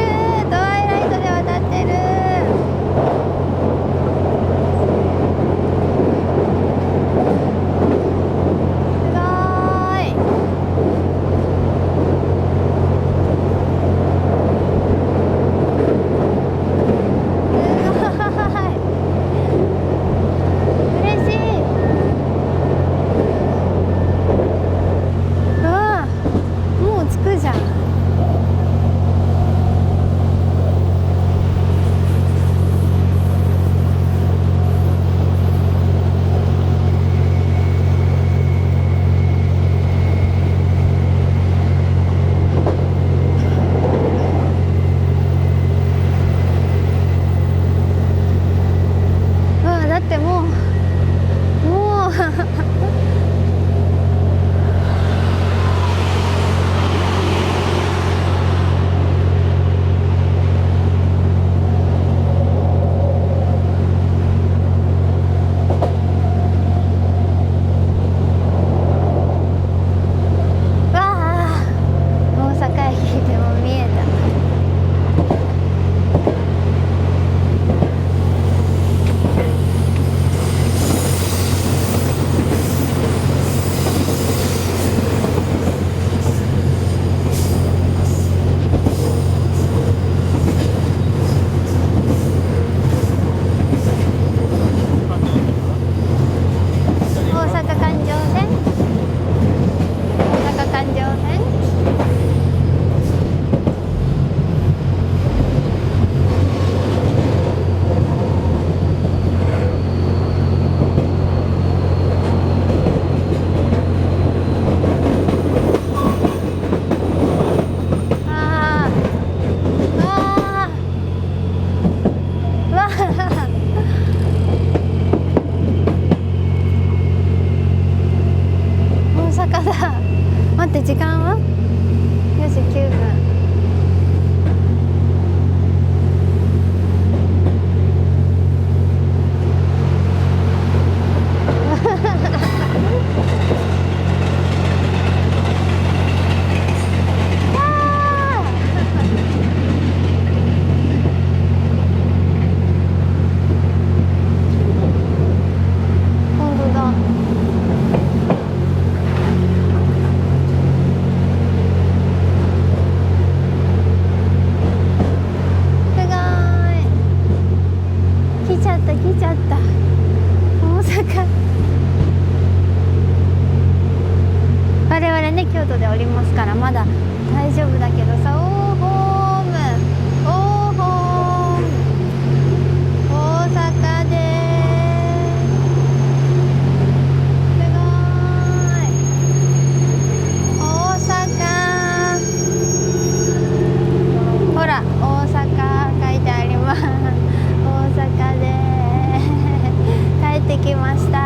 ドワイライトで渡ってる。すごい。った。大阪、我々ね京都でおりますからまだ大丈夫だけどさ、オーホーム、オーホーム、大阪でほら大阪書いてあります。大阪で帰ってきました。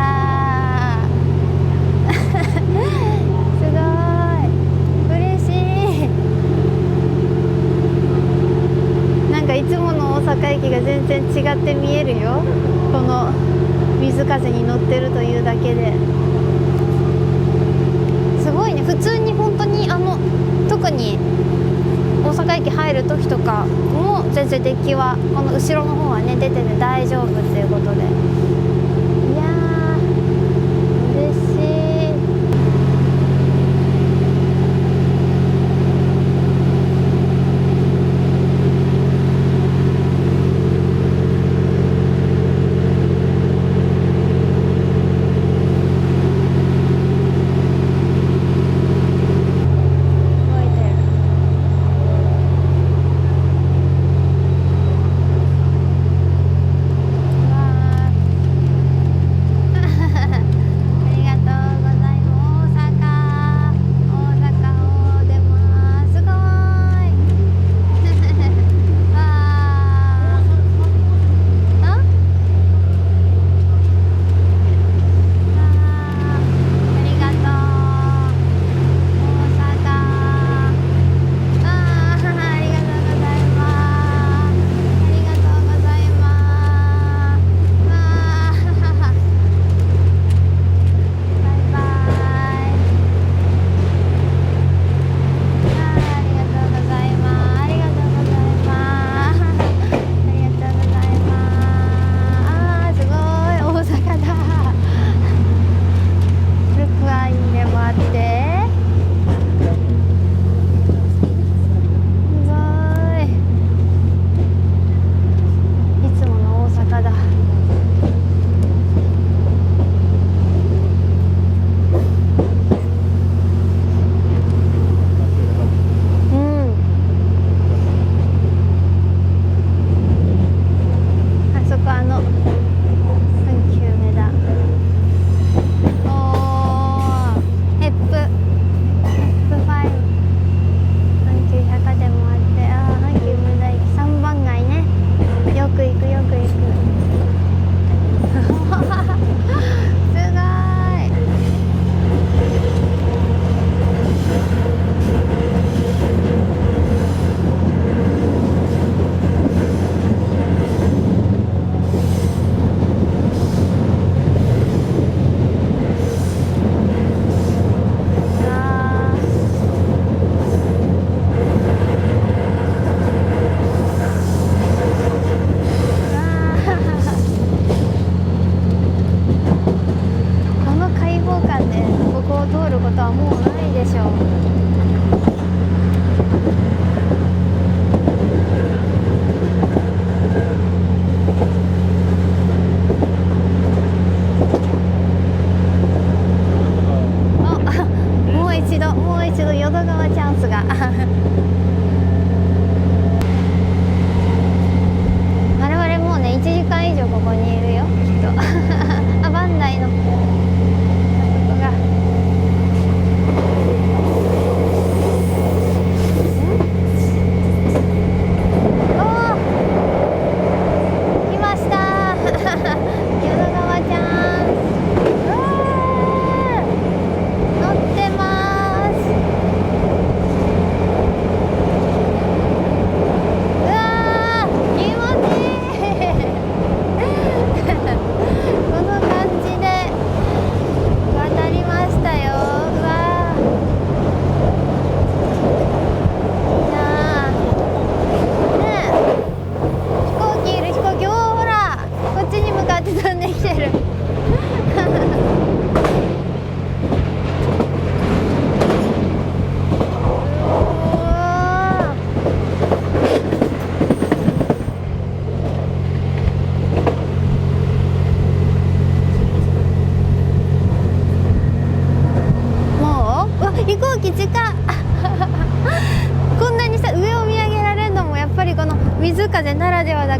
すごい嬉しい。なんかいつもの大阪駅が全然違って見えるよ、この水風に乗ってるというだけで。すごいね、普通に本当に特に大阪駅入る時とかも全然デッキはこの後ろの方はね出てて大丈夫っていうことで、いやー嬉しい。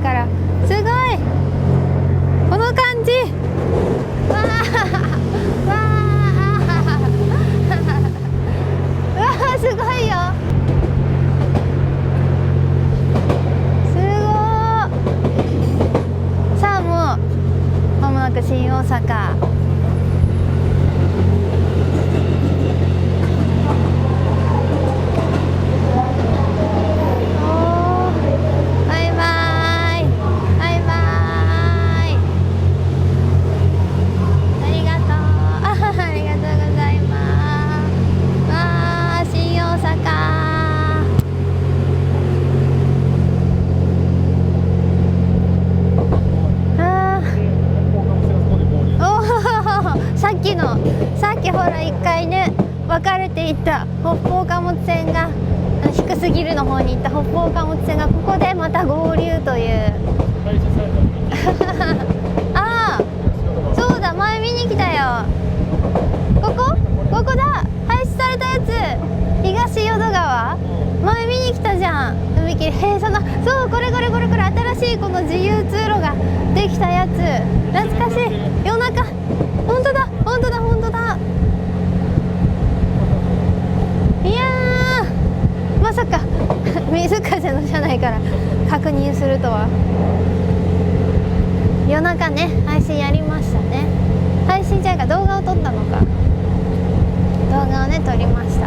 からすごいこの感じわーわーうわーすごいよすごーさあもうまもなく新大阪さっきほら一回ね分かれていった北方貨物線が低すぎるの方に行った北方貨物線がここでまた合流というああそうだ前見に来たよここだ廃止されたやつ東淀川前見に来たじゃん踏切閉鎖のそうこれ新しいこの自由通路ができたやつ懐かしい夜中本当だいやーまさか水風の車内から確認するとは夜中ね配信やりましたね配信じゃが動画を撮ったのか動画をね撮りました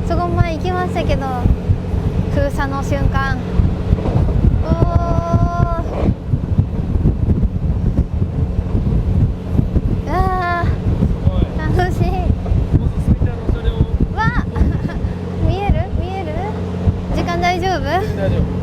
そこ前行きましたけど封鎖の瞬間おーあー楽しいわ見える時間大丈夫大丈夫す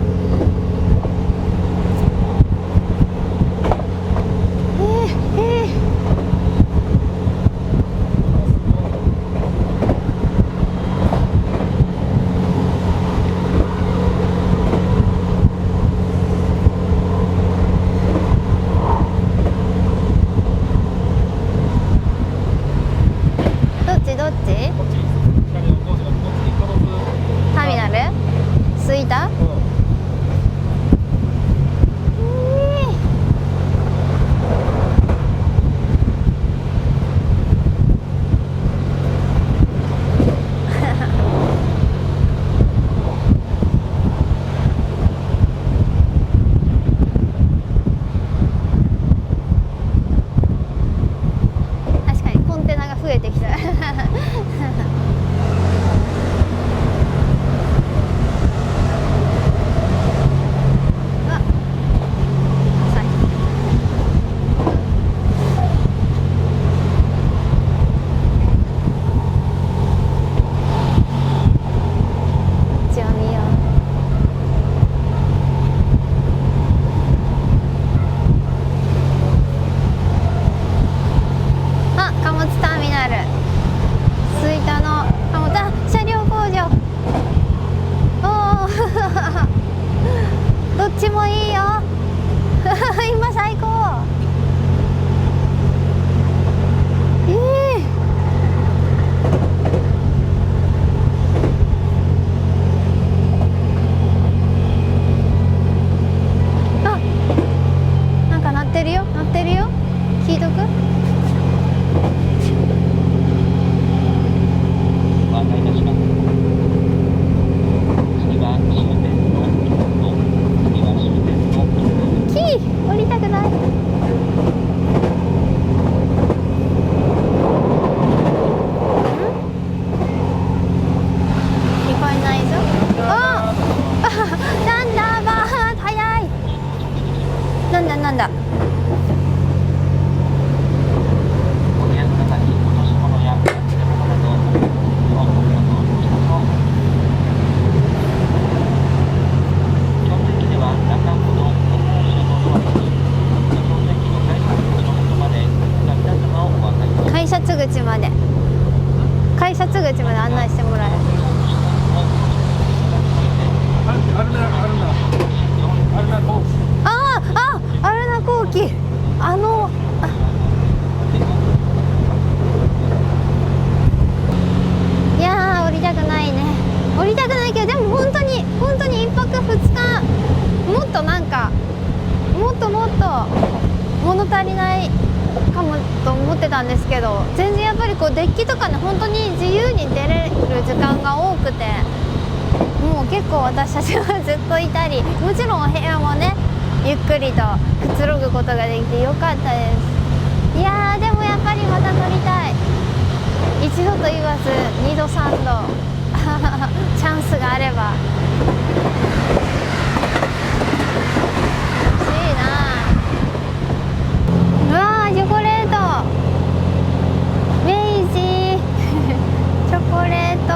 口まで、改札口まで案内してもらえる。アルナ後期、いやー降りたくないね。降りたくないけど、でも本当に1泊2日、もっとなんかもっと物足りないかもと思ってたんですけど、全然やっぱりこうデッキとかね、本当に自由に出れる時間が多くて、もう結構私たちはずっといたり、もちろんお部屋もねゆっくりとくつろぐことができてよかったです。いやーでもやっぱりまた乗りたい。一度と言わず2度3度チャンスがあれば欲しいな。うわーチョコレート、明治チョコレート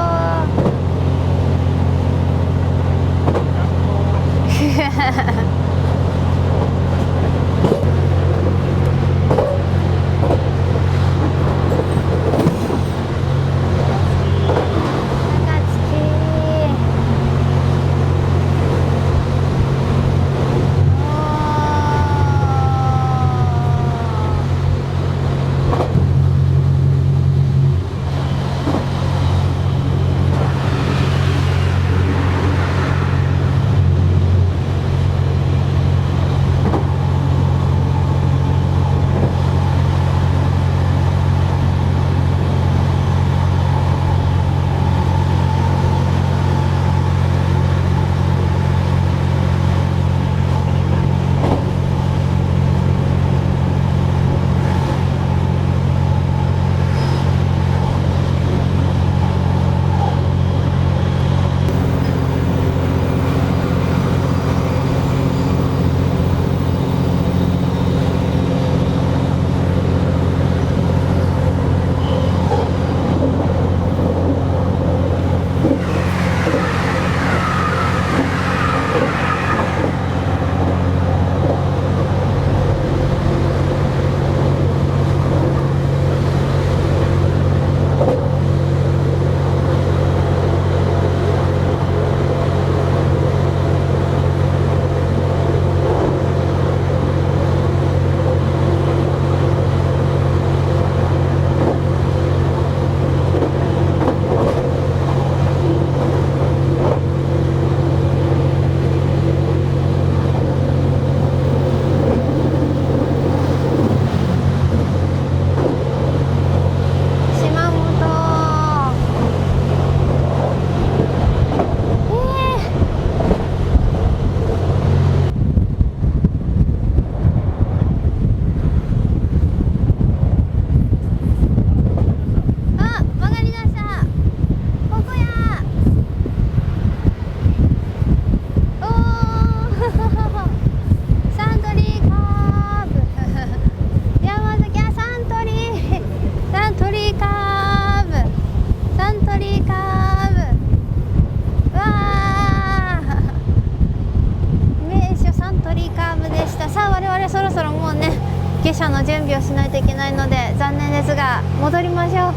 下車の準備をしないといけないので残念ですが戻りましょ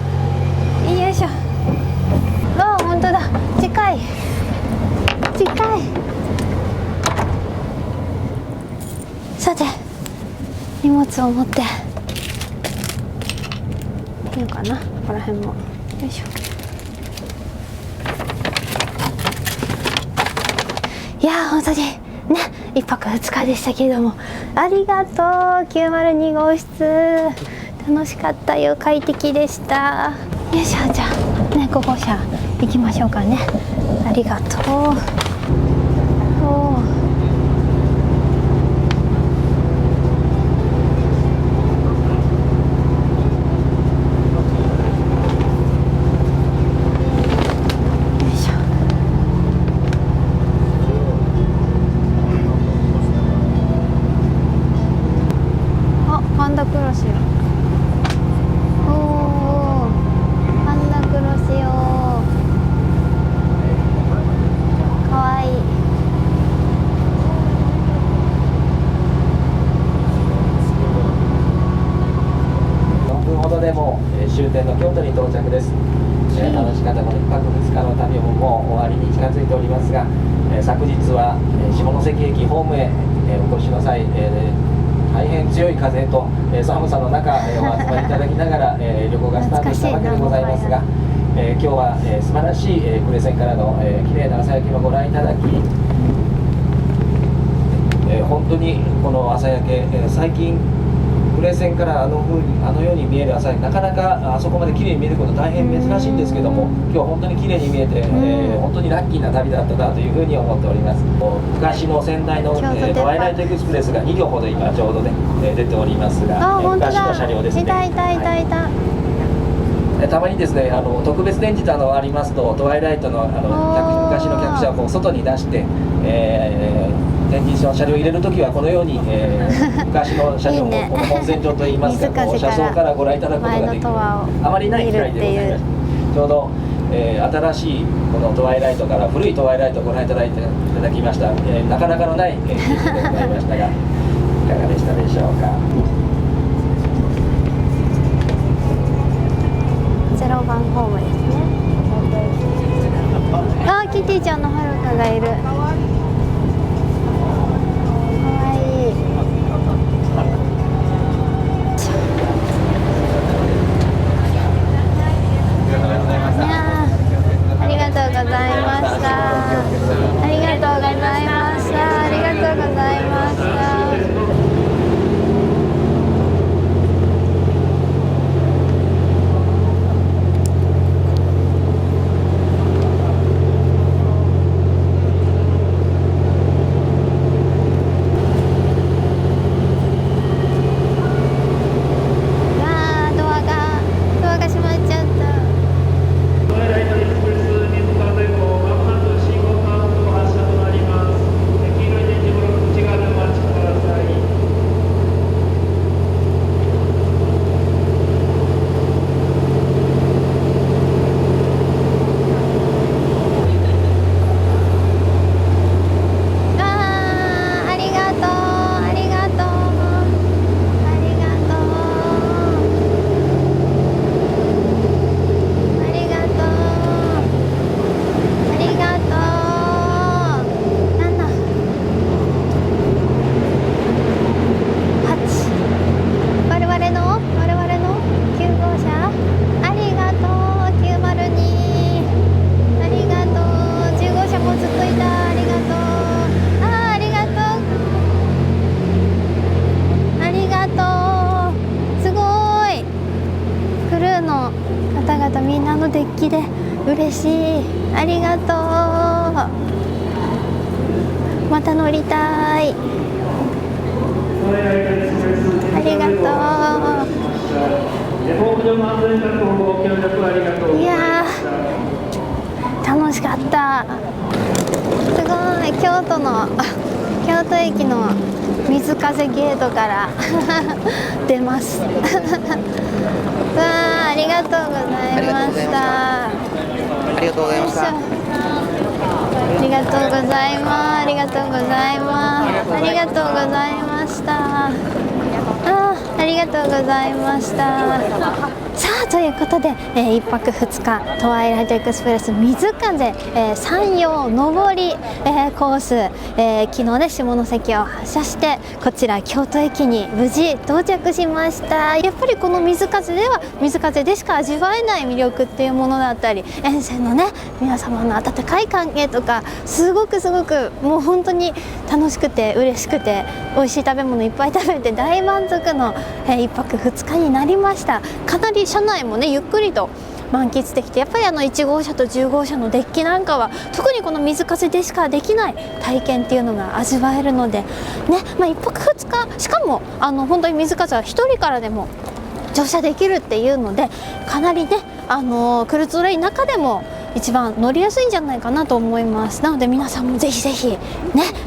う。よいしょ。あ、本当だ、近い。さて荷物を持っていいのかな、ここら辺も。よいしょ。いやー本当にね、1泊2日でしたけれども、ありがとう902号室、楽しかったよ、快適でした。よいしょ、じゃあね、5号車行きましょうかね。ありがとう。パンダクロスよ。おお、パンダクロスよ。かわいい。4分ほどでも、出終点の京都に到着です。楽しかったこの1泊2日の旅ももう終わりに近づいておりますが、昨日は下関駅ホームへお越しの際、大変強い風と寒さの中、お集まりいただきながら旅行がスタートしたわけでございますが、今日は素晴らしい呉線からの綺麗な朝焼けもご覧いただき、本当にこの朝焼け、最近呉線からあのように見える朝焼け、なかなかあそこまで綺麗に見えること大変珍しいんですけども、今日は本当に綺麗に見えて、本当にラッキーな旅だったなというふうに思っております。昔の仙台のトワイライトエクスプレスが2両ほど今ちょうどね出ておりますが、昔の車両ですね。たまにですね、特別展示とありますと、トワイライトの昔の客車をこう外に出して、展示の車両を入れるときはこのように、昔の車両もこの本線上といいますか、こう車窓からご覧いただくことができる、あまりない機会でございました。ちょうど、新しいこのトワイライトから古いトワイライトをご覧いただきました、なかなかのない景色でございましたが、いかがでしたでしょうか。0番ホームですね。あ、キティちゃんのはるかがいる。かわいい。ありがとうございました。ありがとうございました。ありがとうございました。嬉しい。ありがとう。また乗りたい。ありがとう。いやー、楽しかった。すごい。京都駅の水風ゲートから出ます。わあ、ありがとうございました。ありがとうございました。ありがとうございます。ありがとうございます。ありがとうございました。ありがとうございました。さあ、ということで、1泊2日トワイライトエクスプレス水風、山陽上り、コース、昨日ね下関を発車してこちら京都駅に無事到着しました。やっぱりこの水風では水風でしか味わえない魅力っていうものだったり、沿線のね皆様の温かい関係とかすごくもう本当に楽しくて嬉しくて、美味しい食べ物いっぱい食べて大満足の、1泊2日になりました。かなり車内もねゆっくりと満喫できて、やっぱり1号車と10号車のデッキなんかは特にこの水風でしかできない体験っていうのが味わえるのでね、1泊2日しかも本当に水風は1人からでも乗車できるっていうので、かなりねクルーズレインの中でも一番乗りやすいんじゃないかなと思います。なので皆さんもぜひぜひね、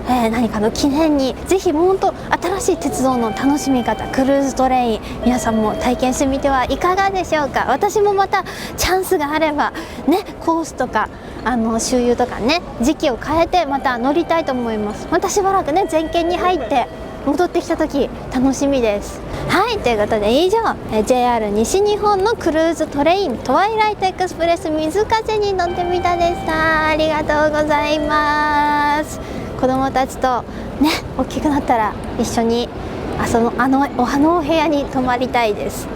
何かの記念にぜひ本当新しい鉄道の楽しみ方、クルーズトレイン皆さんも体験してみてはいかがでしょうか。私もまたチャンスがあればね、コースとか周遊とかね時期を変えてまた乗りたいと思います。またしばらくね全県に入って戻ってきた時楽しみです。はい、ということで以上 JR 西日本のクルーズトレイントワイライトエクスプレス水風に乗ってみたでした。ありがとうございます。子供たちとね、大きくなったら一緒にあのお部屋に泊まりたいです